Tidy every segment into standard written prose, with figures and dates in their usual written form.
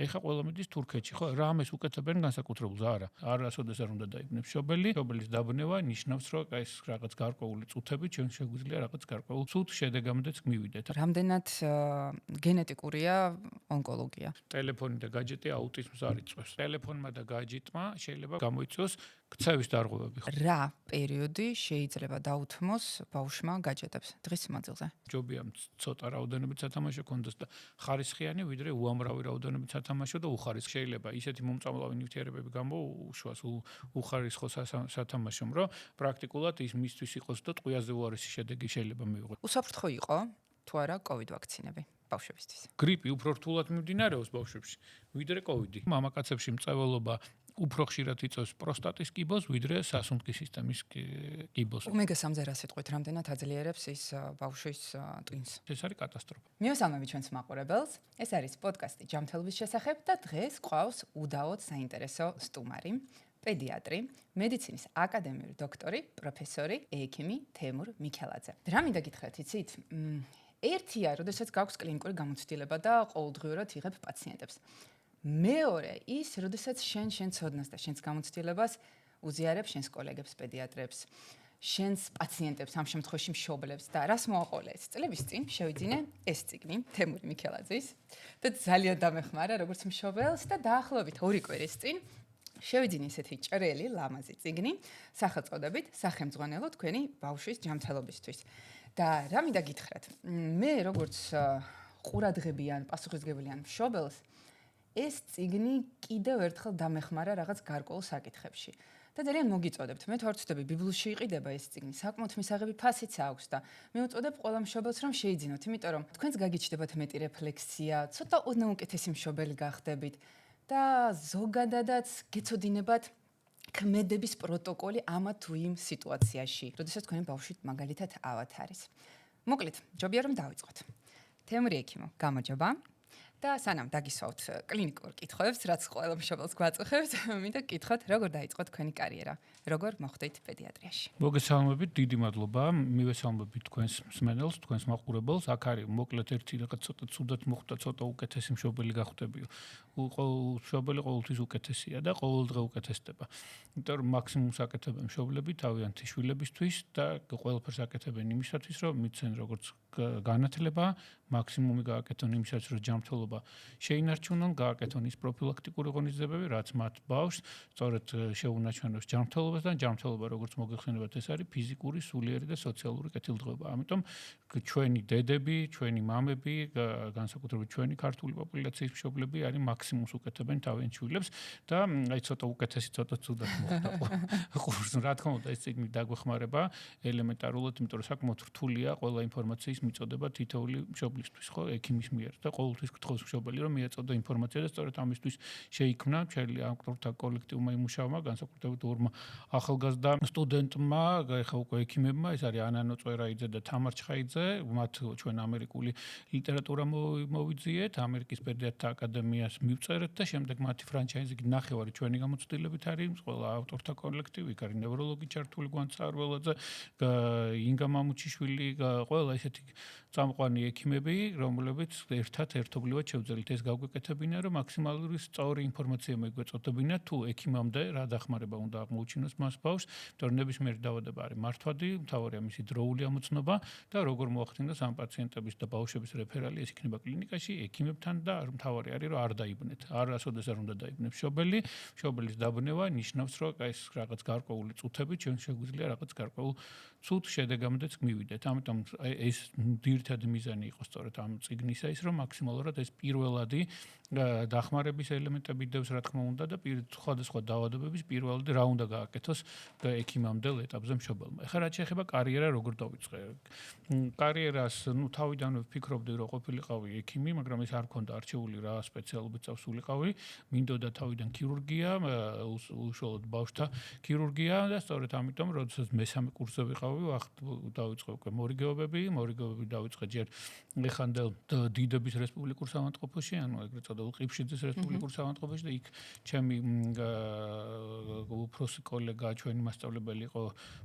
ეხა ყველა მიდის თურქეთში, ხო? რამეს უკეთებენ განსაკუთრებულს არა. არასოდეს არ უნდა დაიბნებს მშობელი. მშობელის დაბნება ნიშნავს, რომ ეს რაღაც გარკვეული წუთები ჩვენ შეგვიძლია რაღაც გარკვეულ ცუდ შედეგამდეც მივიდეთ. რამდენად გენეტიკურია ონკოლოგია? ტელეფონი და გაჯეტი აუტიზმს არ იწვევს. ტელეფონმა და გაჯეტმა შეიძლება გამოიწვიოს ქცევის დარღვევები. რა პერიოდი შეიძლება დაუთმოს ბავშვმა გაჯეტებს დღის მანძილზე? ჯობია ცოტა რაოდენობით სათამაშო კონდეს და ხარისხიანი, ვიდრე უამრავი რაოდენობით სათამაშო და უხარისხი. შეიძლება ისეთი მომწამლავი ნივთიერებები გამოუშვას უხარისხო სათამაშომ, რომ პრაქტიკულად ის მისთვის იყოს და ტყვიაზე უარესი შედეგი შეიძლება მივიღოს. უსაფრთხო იყო თუ არა COVID ვაქცინები ბავშვებისთვის? გრიპი უფრო რთულად მიმდინარეობს ბავშვებში, ვიდრე COVID-ი. მამაკაცებში მწვავებლობა უფრო ხშირად იწვევს პროსტატის კიბოს, ვიდრე სასუნთქი სისტემის კიბოს. ომეგა-3-ზე რა სიტყვით, რამდენად აძლიერებს ის ბავშვის ტვინს? ეს არის კატასტროფა. მივესალმები ჩვენს მაყურებელს. ეს არის პოდკასტი ჯანმრთელობის შესახებ და დღეს ყავს უდაოდ საინტერესო სტუმარი, პედიატრი, მედიცინის აკადემიური დოქტორი, პროფესორი, ექიმი თემურ მიქელაძე. რა მინდა გითხრათ, იცით? ერთია, როდესაც გაქვს კლინიკური გამოცდილება და ყოველდღიურად იღებ პაციენტებს. მეორე ის, როდესაც შენ ცოდნას და შენს გამოცდილებას უზიარებ შენს კოლეგებს, პედიატრებს, შენს პაციენტებს, ამ შემთხვევაში მშობლებს და რას მოაყოლე ეს წლების წინ შევიძინე ეს წიგნი თემური მიქელაძის და ძალიან დამეხმარა როგორც მშობელს და დაახლოებით 2 კვირის წინ შევიძინე ესეთი ჭრელი ლამაზი წიგნი სახელწოდებით სახელმძღვანელო თქვენი ბავშვის ჯანმრთელობისთვის. და რა მინდა გითხრათ, მე როგორც ყურადღებიან, პასუხისმგებელიან მშობელს ეს წიგნი კიდევ ერთხელ დამეხმარა რაღაც გარკვეულ საკითხებში. და ძალიან მოგიწოდებთ. მე თუ არ ვწდები, ბიბლიოში იყიდება ეს წიგნი, საკმაოდ მისაღები ფასიც აქვს და მე ვუწოდებ ყველა მშობელს რომ შეიძინოთ, იმიტომ რომ თქვენს გაგიჩნდებათ მეტი რეფლექსია, ცოტა უკეთესი მშობელი გახდებით და ზოგადადაც გეცოდინებათ ქმედების პროტოკოლი ამა თუ იმ სიტუაციაში, როდესაც თქვენი ბავშვი მაგალითად ავად არის. მოკლედ, ჯობია რომ დავიწყოთ. თემური ექიმო, გამარჯობა. და სანამ დაგისვავთ კლინიკურ კითხვებს, რაც ყველა მშობელს გვაწუხებს, მინდა გკითხოთ, როგორ დაიწყო თქვენი კარიერა, როგორ მოხვდით პედიატრიაში? მოგესალმებით, დიდი მადლობა. მივესალმებით თქვენს მსმენელს, თქვენს მაყურებელს. აქ არის მოკლედ ერთი რაღაც ცოტა ცუდად მოხვდა, ცოტა უკეთესი მშობელი გახდებიო. მშობელი ყოველთვის უკეთესია და ყოველდღე უკეთესდება. იმიტომ რომ მაქსიმუმს აკეთებენ მშობლები თავიანთი შვილებისთვის და ყველაფერს აკეთებენ იმისათვის, რომ მიცენ როგორც განათლება, მაქსიმუმი გააკეთონ იმისათვის, რომ ჯანმრთელობა შეინარჩუნონ, გააკეთონ ის პროფილაქტიკური ღონისძიებები, რაც მათ ბავშვს სწორედ შეუნაჩვენოს ჯანმრთელობას და ჯანმრთელობა როგორც მოგეხსენებათ, ეს არის ფიზიკური, სულიერი და სოციალური კეთილდღეობა. ამიტომ ჩვენი დედები, ჩვენი მამები, განსაკუთრებით ჩვენი ქართული პოპულაციის მშობლები არის მაქსიმუმს უკეთებენ თავიანთ შვილებს და აი ცოტა უკეთესი, ცოტა ცუდად მოხდა. ყურს რა თქმა უნდა ეს წიგნი დაგვეხმარება ელემენტარულად, იმიტომ რომ საკმაოდ რთულია ყველა ინფორმაციის მიწოდება თითოეული მშობლისთვის, ხო, ექიმის მიერ და ყოველთვის გთხოვს მშობელი რომ მიეწოდა ინფორმაცია და სწორედ ამისთვის შეიქმნა ჩვენი ავტორთა კოლექტივმა იმუშავა, განსაკუთრებით ორმა ახალგაზრდა სტუდენტმა, ეხა უკვე ექიმებმა, ეს არის ანანო წვერაიძე და თამარ ჩხაიძე, მათ ჩვენ ამერიკული ლიტერატურა მოვიძიეთ, ამერიკის პედიატრთა აკადემიას მივწერეთ და შემდეგ მათი ფრანჩაიზინგი ნახევარი ჩვენი გამოცდილებით არის, ყველა ავტორთა კოლექტივი, იქ არის ნევროლოგი ჩართული გვანცარველაძე, ინგა მამუჩიშვილი, ყველა ესეთი წამყვანი ექიმები, რომლებიც ერთობლივად შევძელით ეს გავგეკეთებინა, რომ მაქსიმალური სწორი ინფორმაცია მეგვეწოდებინა თუ ექიმამდე რა დახმარება უნდა აღმოუჩინოს მას ბავშვს, იმიტომ რომ ნებისმიერი დაავადება არის მართვადი, მთავარია მისი დროული ამოცნობა და როგორ მოახდინოს ამ პაციენტების და ბავშვების რეფერალი, ეს იქნება კლინიკაში, ექიმებთან და მთავარი არის რომ არ დაიბნეთ. არასოდეს არ უნდა დაიბნებს მშობელი, მშობელის დაბნება ნიშნავს რომ ეს რაღაც გარკვეული წუთები ჩვენ შეგვიძლია რაღაც გარკვეულ ცუდ შედეგამდეც მივიდეთ. ამიტომ ეს ძირითადი მიზანი იყო სწორედ ამ წიგნისა ის რომ მაქსიმალურად ეს პირველადი დახმარების ელემენტები დევს რა თქმა უნდა და სხვადასხვა დაავადებების პირველადი რა უნდა გააკეთოს ექიმამდელ ეტაპზე მშობელმა. ეხლა რაც შეეხება კარიერა როგორ დავიწყე. კარიერას თავიდანვე ვფიქრობდი რომ ყოფილიყავი ექიმი, მაგრამ ეს არ მქონდა არჩეული რა სპეციალობით წავსულიყავი. მინდოდა თავიდან ქირურგია, უშუალოდ ბავშვთა ქირურგია და სწორედ ამიტომ როდესაც მესამე კურსზე ვიყავი, დავიწყე უკვე მორიგეობები დავიწყე ჯერ ეხანდელ დიდების რესპუბლიკურ სამავთყოფოში, ანუ ეგრეთ წოდებულ ყიფშიძის რესპუბლიკურ სამავთყოფოში და იქ ჩემი უფროსი კოლეგა, ჩვენი მასწავლებელი იყო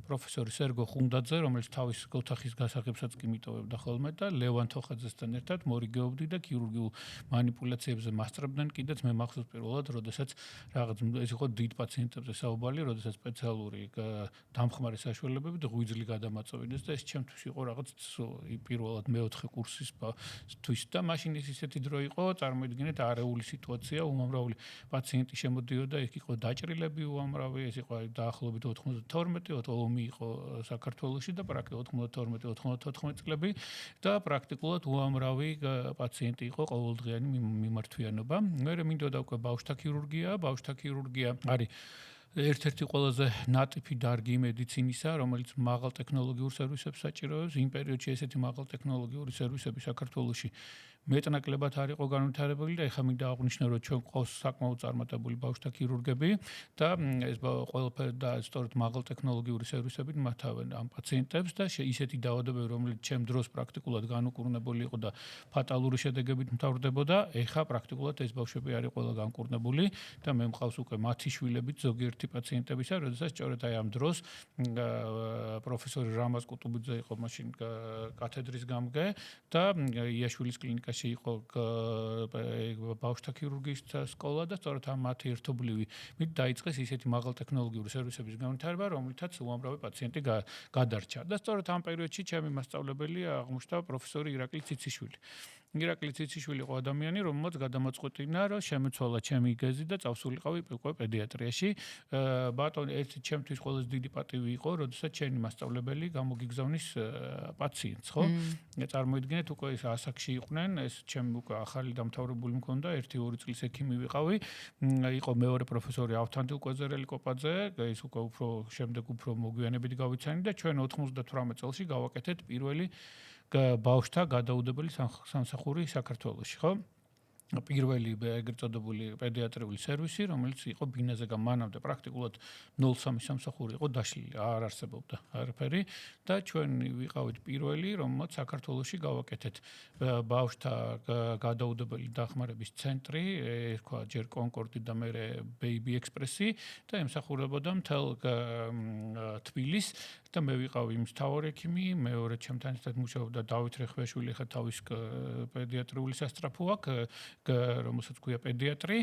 პროფესორი სერგო ხუნდაძე, რომელიც თავის ოთახის გასაღებსაც კი მიტოვებდა ხოლმე და ლევან თოხაძესთან ერთად მორიგეობდი და ქირურგიულ манипуляციებზე მასწრებდნენ კიდეც მე მახსოვს პირველად, როდესაც რაღაც ეს იყო დიდ პაციენტებზე საუბარი, როდესაც სპეციალური დამხმარე საშუალებები და ღვიძლი გადამაწოვინეს და ეს ჩემთვის იყო რაღაც პირველად მეოთხე კურსის თვის და მაშინ ისეთი დრო იყო, წარმოიდგინეთ არეული სიტუაცია, უმამრავლე პაციენტი შემოდიოდა, იქ იყო დაჭრილები უამრავი, ეს იყო დაახლოებით 92 ომი იყო საქართველოში და პრაქტიკულად 92-94 წლები და პრაქტიკულად უამრავი პაციენტი იყო ყოველდღიანი მიმართვიანობა. მე მინდოდა უკვე ბავშვთა ქირურგია არის ერთ-ერთი ყველაზე ნატიფი დარგი მედიცინისა, რომელიც მაღალ ტექნოლოგიურ სერვისებს საჭიროებს. იმ პერიოდში ესეთი მაღალ ტექნოლოგიური სერვისები საქართველოში მეტნაკლებად არ იყო განვითარებული და ეხლა მინდა აღვნიშნო, რომ ჩვენ ყავს საკმაოდ წარმატებული ბავშვთა ქირურგები და ეს ყველაფერი და სწორედ მაღალ ტექნოლოგიური სერვისებით მართავენ ამ პაციენტებს და ისეთი დაავადებები, რომელიც ჩემ დროს პრაქტიკულად განუკურნებული იყო და ფატალური შედეგებით მთავრდებოდა, ეხლა პრაქტიკულად ეს ბავშვები არის ყველა განკურნებული და მე მყავს უკვე მათი შვილებით ზოგიერთი პაციენტებისა, როდესაც სწორედ აი ამ დროს პროფესორი რამაზ კუტუბიძე იყო მაშინ კათედრის გამგე და იაშვილის კლინიკაში იყო ბავშვთა ქირურგიის სკოლა და სწორედ ამ მათი ერთობლივი მით დაიწყეს ისეთი მაღალ ტექნოლოგიური სერვისების განვითარება, რომლითაც უამრავი პაციენტი გადარჩა. და სწორედ ამ პერიოდში ჩემი მასწავლებელი აღმოჩნდა პროფესორი ირაკლი ციციშვილი. ირაკლი ციციშვილი იყო ადამიანი, რომელმაც გადამოწყვეტინა, რომ შემეცვალა ჩემი გეზი და წავსულიყავი უკვე პედიატრიაში. ბატონი, ერთი ჩემთვის ყველაზე დიდი პატივი იყო, როდესაც ჩემი მასწავლებელი გამოგიგზავნის პაციენტს, ხო? წარმოიდგინეთ, უკვე ეს ასაკში იყვნენ, ეს ჩემი უკვე ახალი დამთავრებული მქონდა, 1-2 წლის ექიმი ვიყავი. იყო მეორე პროფესორი ავთანდილ კვეზერელი კოპაძე, ის უკვე უფრო შემდეგ უფრო მოგვიანებით გავიცანი და ჩვენ 98 წელს გავაკეთეთ პირველი ბავშვთა გადაუდებელი სამსახური საქართველოში, ხო? პირველი ეგრეთ წოდებული პედიატრიული სერვისი, რომელიც იყო ბინაზე მანამდე პრაქტიკულად 03 სამსახური იყო დაშლილი, არ არსებობდა არაფერი და ჩვენ ვიყავით პირველი, რომელმაც საქართველოში გავაკეთეთ ბავშვთა გადაუდებელი დახმარების ცენტრი, თქვა ჯერ კონკორდი და მერე ბეიბი ექსპრესი და ემსახურებოდა მთელ თბილისს და მე ვიყავი იმის მთავარი ექიმი, მეორე ჩემთან ერთად მუშაობდა დავით რეხვიაშვილი, ხა თავის პედიატრიული სასწრაფო აქვს, რომელსაც ქვია პედიატრი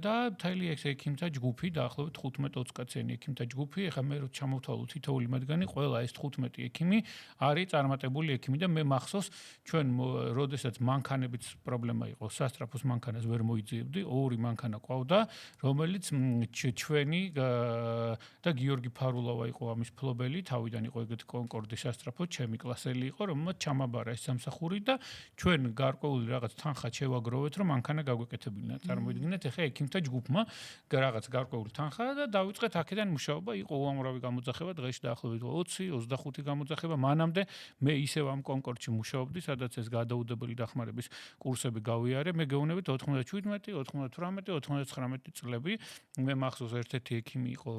და მთელი ეს ექიმთა ჯგუფი დაახლოებით 15-20 კაციანი ექიმთა ჯგუფი, ეხლა მე რო ჩამოვთვალო თითოეული მათგანი, ყველა ეს 15 ექიმი არის წარმატებული ექიმი და მე მახსოვს ჩვენ როდესაც მანქანებით პრობლემა იყო, სასწრაფოს მანქანას ვერ მოიძიებდი, ორი მანქანა ყავდა, რომელიც ჩვენი და გიორგი ფარულავა იყო ამის ფლობელი, თავიდან იყო ეგეთი კონკორდი სასწრაფო, ჩემი კლასელი იყო, რომელმაც ჩამაბარა ეს სამსახური და ჩვენ გარკვეული რაღაც თანხა შევაგროვეთ, რომ მანქანა გაგვეკეთებინა. წარმოიდგინეთ, ეხა ექიმთა ჯგუფმა რაღაც გარკვეული თანხა და დავიწყეთ აქედან მუშაობა, იყო უამრავი გამოძახება, დღეში დაახლოებით 20-25 გამოძახება. მანამდე მე ისევ ამ კონკორდში მუშაობდი, სადაც ეს გადაუდებელი დახმარების კურსები გავიარე. მე გეუბნებით 97, 98, 99 წლები. მე მახსოვს ერთ-ერთი ექიმი იყო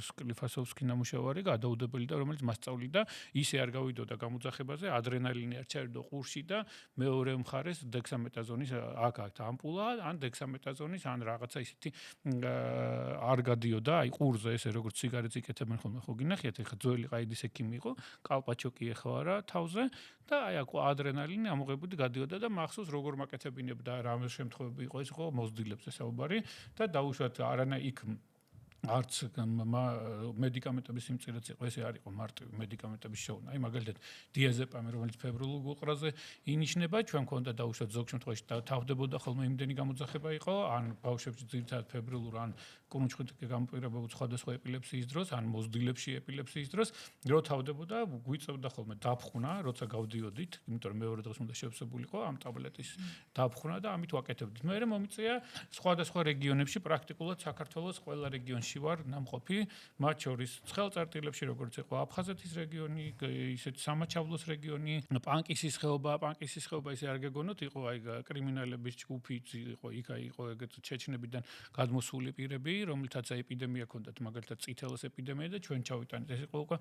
სკლიფასოვსკი ნამუშევარი, გადაუდებელი და რომელიც მასწავლიდა, ისე არ გავიდოდა გამოძახებაზე, ადრენალინი არ ჩაერდო ყურში და მეორე მხარეს დექსამეტაზონის აქ ამპულა, ან დექსამეტაზონის, ან რაღაცა ისეთი არ გადიოდა, აი ყურზე ესე როგორც სიგარეტს იკეთებენ ხოლმე, ხო გინახიათ, ეხა ძველი ყაიდის ექიმი იყო, კალპაჩოკი ეხარა თავზე და აი აქ ადრენალინი ამოღებული გადიოდა და მახსოვს როგორ მაკეთებინებდა, რამე შემთხვევები იყო, ეს იყო მოზრდილებზე საუბარი და დაუშვათ არანა იქ არც მედიკამენტების სიმწირეც იყო, ესე არ იყო მარტივი მედიკამენტების შოვნა. აი მაგალითად დიაზეპამი, რომელიც ფებრილურ გულყრაზე ინიშნება, ჩვენ მქონდა დაუშვათ ზოგ შემთხვევაში თავდებოდა ხოლმე იმდენი გამოძახება იყო, ან ბავშვებში ძირითადად ფებრილურ, ან კრუნჩხვით გამოპირებებულ სხვადასხვა ეპილეფსიის დროს, ან მოზრდილებში ეპილეფსიის დროს, რო თავდებოდა, გვიწევდა ხოლმე დაფხუნა, როცა გავდიოდით, იმიტომ რომ მეორე დღეს უნდა შევსებულიყო ამ ტაბლეტის დაფხუნა და ამით ვაკეთებდით. მე მომიწია სხვადასხვა რეგიონებში, პრაქტიკულად საქართველოს ყველა რეგიონში ზონაში ვარ ნამყოფი, მათ შორის ცხელწარტილებში, როგორც იყო აფხაზეთის რეგიონი, ისეთ სამაჩაბლოს რეგიონი, პანკისის ხეობა ისე არ გეგონოთ, იყო აი კრიმინალების ჯგუფი, იყო იქ ეგეთ ჩეჩნებიდან გადმოსული პირები, რომლითაც ეპიდემია ჰქონდათ, მაგალითად წითელოს ეპიდემია და ჩვენ ჩავიტანეთ. ეს იყო უკვე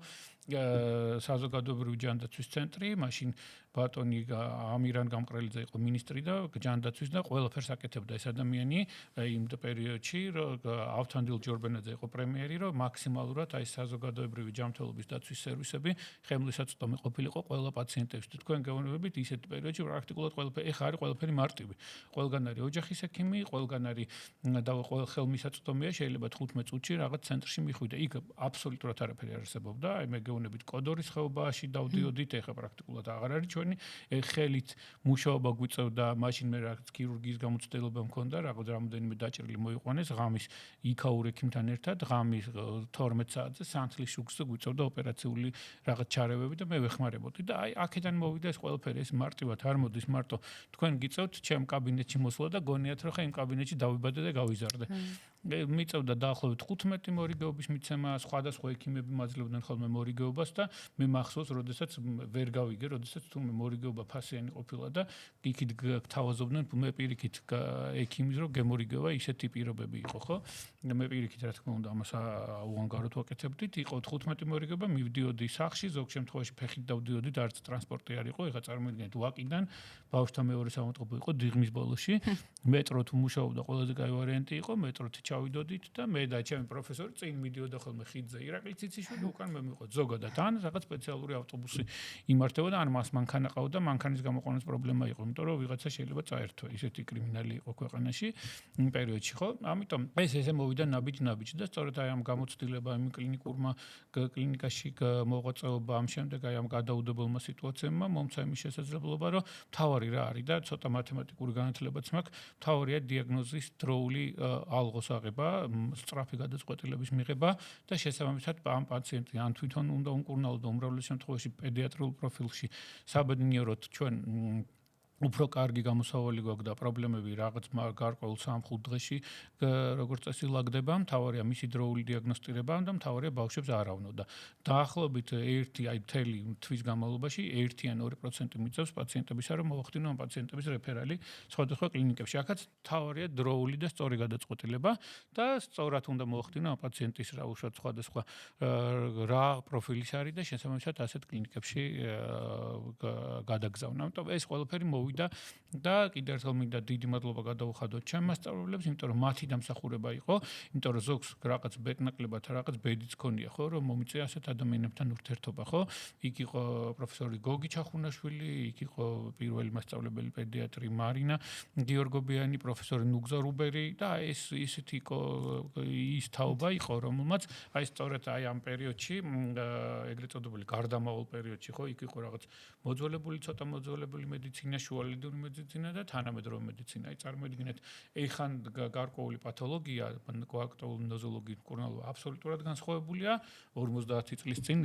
საზოგადოებრივი ჯანდაცვის ცენტრი, მაშინ ბატონი ამირან გამყრელიძე იყო მინისტრი და ჯანდაცვის და ყველაფერს აკეთებდა ეს ადამიანი იმ პერიოდში, რომ ავთანდილ ჯორბენაძე იყო პრემიერი, რომ მაქსიმალურად აი საზოგადოებრივი ჯანმრთელობის დაცვის სერვისები ხემლისაწვდომი ყოფილიყო ყველა პაციენტებს. თქვენ გეუბნებით ისეთ პერიოდში პრაქტიკულად ყველაფერი ეხა არის ყველაფერი მარტივი. ყველგან არის ოჯახის ექიმი, ყველგან არის და ყველა ხელმისაწვდომია, შეიძლება 15 წუთში რაღაც ცენტრში მიხვიდე. იქ აბსოლუტურად არაფერი არ არსებობდა. აი მე გეუბნებით კოდორის ხეობაში დავდიოდით, ეხა პრაქტიკულად აღარ არის ჩვენი ხელით მუშაობა გვიწევდა, მაშინ მე რაღაც ქირურგიის გამოცდილება მქონდა, რაღაც რამოდენიმე დაჭრილი მოიყვანეს ღამის იქაურ ექიმთან ერთად, ღამის 12 საათზე სანთლის შუქზე გვიწევდა ოპერაციული რაღაც ჩარევები და მე ვეხმარებოდი და აი აქედან მოვიდა ეს ყველაფერი, ეს მარტივად არ მოდის მარტო თქვენ გიწევთ ჩემ კაბინეტში მოსვლა და გონიათ რომ ხა იმ კაბინეტში დავიბადე და გავიზარდე. მიწევდა დაახლოებით 15 მორიგეობის მიცემა, სხვადასხვა ექიმები მაძლევდნენ ხოლმე მორიგეობას და მე მახსოვს, როდესაც ვერ გავიგე, როდესაც თუ მორიგეობა ფასიანი ყოფილა და იქით გთავაზობდნენ მე პირიქით ექიმის რომ გემორიგევა ისეთი პირობები იყო, ხო? მე პირიქით რა თქმა უნდა ამას უანგაროდ ვაკეთებდით, იყო 15 მორიგეობა, მივდიოდი სახლში, ზოგ შემთხვევაში ფეხით დავდიოდით, არც ტრანსპორტი არ იყო, ეხა წარმოიდგინეთ ვაკიდან, ბავშვთა მეორე სამოწყობო იყო დიღმის ბოლოში, მეტროთ მუშაობდა, ყველაზე კაი ვარიანტი იყო, მეტროთ ჩავიდოდით და მე და ჩემი პროფესორი წინ მიდიოდა ხოლმე ხიდზე ირაკლი ციციშვილი, უკან მე მივყოთ ზოგადად ან რაღაც სპეციალური ავტობუსი იმართებოდა, ან მას მანქანა ყავდა, მანქანის გამოყვანას პრობლემა იყო, იმიტომ რომ ვიღაცა შეიძლება წაერთვა, ისეთი კრიმინალი იყო ქვეყანაში იმ პერიოდში, ხო? ამიტომ ესე მოვიდა ნაბიჯ და სწორედ აი ამ გამოცდილება, იმ კლინიკაში მოღვაწეობა, ამ შემდეგ აი ამ გადაუდებელმა სიტუაციებმა მომცა იმის შესაძლებლობა, რომ თავარი რა არის და ცოტა მათემატიკური განათლებაც მაქვს, თავარია დიაგნოზის დროული ალღოს აღება, სწრაფი გადაწყვეტილების მიღება და შესაბამისად ამ პაციენტი ან თვითონ უნდა უმკურნალო და უმრავლეს შემთხვევაში პედიატრიულ პროფილში საბედნიეროდ ჩვენ უფრო კარგი გამოსავალი გვაქვს და პრობლემები რაღაც გარკვეულ 3-5 დღეში როგორც წესი ლაგდება, მთავარია მისი დროული დიაგნოსტირება და მთავარია ბავშვებს არავნო და დაახლოებით მთელი თვის განმავლობაში 1 ან 2% მიწევს პაციენტებისა, რომ მოახდინო ამ პაციენტების რეფერალი სხვადასხვა კლინიკებში. აქაც მთავარია დროული და სწორი გადაწყვეტილება და სწორად უნდა მოახდინო ამ პაციენტის რა უშუალოდ სხვადასხვა რა პროფილის არის და შესაბამისად ასეთ კლინიკებში გადაგზავნა. ამიტომ ეს ყველაფერი და კიდევ ერთხელ მინდა დიდი მადლობა გადაუხადოთ ჩემ მასწავლებლებს, იმიტომ რომ მათი დამსახურება იყო, იმიტომ რომ ზოგს რაღაც ბედნაკლებად რაღაც ბედიც ქონია, ხო, რომ მომიწია ასეთ ადამიანებთან ურთიერთობა, ხო? იქ იყო პროფესორი გოგი ჩახუნაშვილი, იქ იყო პირველი მასწავლებელი პედიატრი მარინა გიორგობიანი, პროფესორი ნუგზა რუბერი და ეს ისეთი იყო ის თაობა იყო, რომელმაც აი სწორედ აი ამ პერიოდში, ეგრეთ წოდებული გარდამავალ პერიოდში, ხო, იქ იყო რაღაც ცოტა მოძველებული მედიცინა, შუალედური მედიცინა და თანამედროვე მედიცინა. აი წარმოიდგინეთ, ეხან გარკვეული პათოლოგია, კოაქტიული ნოზოლოგიის მკურნალობა აბსოლუტურად განსხვავებულია 50 წლის წინ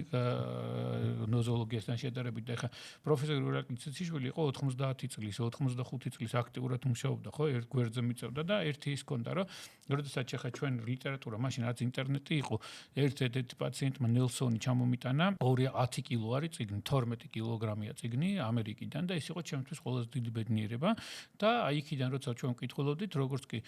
ნოზოლოგიასთან შედარებით და ეხა პროფესორი ირაკლი ციციშვილი იყო 90 წლის, 85 წლის აქტიურად მუშაობდა, ხო, ერთ გვერდზე მიწევდა და ერთი ის ჰქონდა, რომ როდესაც ახლა ჩვენ ლიტერატურა, მაშინ რაც ინტერნეტი იყო, ერთ-ერთი პაციენტმა ნელსონი ჩამომიტანა 210 კილო არის წიგნი, 12 კილოგრამია წიგნი ამერიკიდან და ეს იყო ჩემთვის ყველაზე დიდი ბედნიერება და აი იქიდან როცა ჩვენ ვკითხულობდით, როგორც კი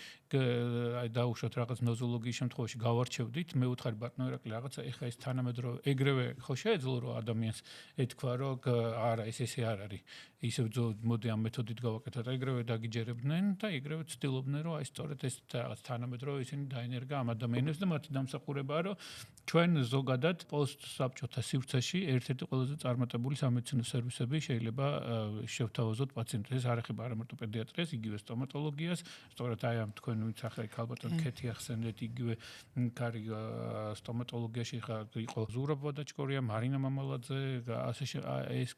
აი დაუშვათ რაღაც ნოზოლოგიის შემთხვევაში გავარჩევდით, მე ვუთხარი ბატონო ირაკლი, რაღაცა ეხა ეს თანამედროვე ეგრევე ხო შეეძლო რომ ადამიანს ეთქვა, რომ არა ესე არ არის. ისე მოდი ამ მეთოდით გავაკეთოთ, ეგრევე დაგიჯერებდნენ და ეგრევე ცდილობდნენ, რომ აი სწორედ ეს რაღაც თანამედროვე ისინი დაენერგა ამ ადამიანებს და მათი დამსახურებაა, რომ ჩვენ ზოგადად პოსტსაბჭოთა სივრცეში ერთ-ერთი ყველაზე წარმატებული სამედიცინო სერვისები შეიძლება შევთავაზოთ პაციენტებს. ეს არ ეხება არა მარტო პედიატრიას, იგივე სტომატოლოგიას, სწორედ აი ამ თქვენ ვინც ახლა ქალბატონ ქეთი ახსენეთ, იგივე კარი სტომატოლოგიაში იყო ზურაბ ვადაჩკორია, მარინა მამალაძე, ეს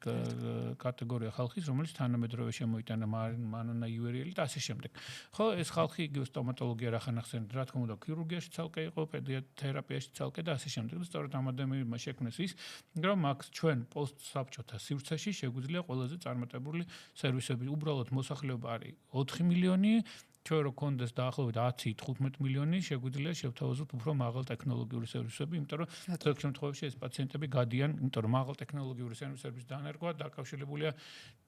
კატეგორია ხალხის, რომელიც თანამედროვე შემოიტანა მანონა ივერიელი და ასე შემდეგ. ხო, ეს ხალხი იგივე სტომატოლოგია რახან ახსენეთ, რა თქმა უნდა, ქირურგიაში ცალკე იყო, პედიატრიაში ცალკე და ასე შემდეგ. და სწორედ ამ ადამიანებმა შექმნეს ის, რომ აქ ჩვენ პოსტსაბჭოთა სივრცეში შეგვიძლია ყველაზე წარმატებული სერვისები. უბრალოდ მოსახლეობა არის 4 მილიონი ჩვენ რო კონდეს დაახლოებით 10-15 მილიონი შეგვიძლია შევთავაზოთ უფრო მაღალ ტექნოლოგიური სერვისები, იმიტომ რომ ზოგ შემთხვევაში ეს პაციენტები გადიან, იმიტომ რომ მაღალ ტექნოლოგიური სერვისების დანერგვა დაკავშირებულია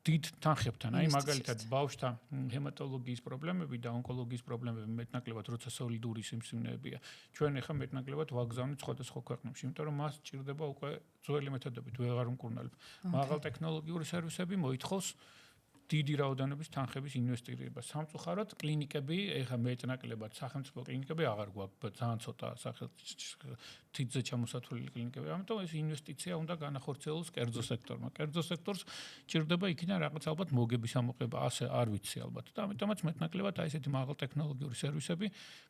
დიდ თანხებთან. აი მაგალითად ბავშვთა ჰემატოლოგიის პრობლემები და ონკოლოგიის პრობლემები მეტნაკლებად როცა სოლიდური სიმსივნეებია. ჩვენ ახლა მეტნაკლებად ვაგზავნით სხვადასხვა ქვეყნებში, იმიტომ რომ მას ჭირდება უკვე ძველი მეთოდებით ვეღარ უმკურნალებ. მაღალ ტექნოლოგიური სერვისები მოითხოვს დიდი რაოდენობის თანხების ინვესტირება. სამწუხაროდ კლინიკები, ეხლა მეტნაკლებად სახელმწიფო კლინიკები აღარ გვაქვს, ძალიან ცოტა თითზე ჩამოსათვლელი კლინიკები. ამიტომ ეს ინვესტიცია უნდა განახორციელოს კერძო სექტორმა. კერძო სექტორს ჭირდება იქიდან რაღაც ალბათ მოგების ამოყება, ასე არ ვიცი ალბათ. და ამიტომაც მეტნაკლებად აი ესეთი მაღალ ტექნოლოგიური სერვისები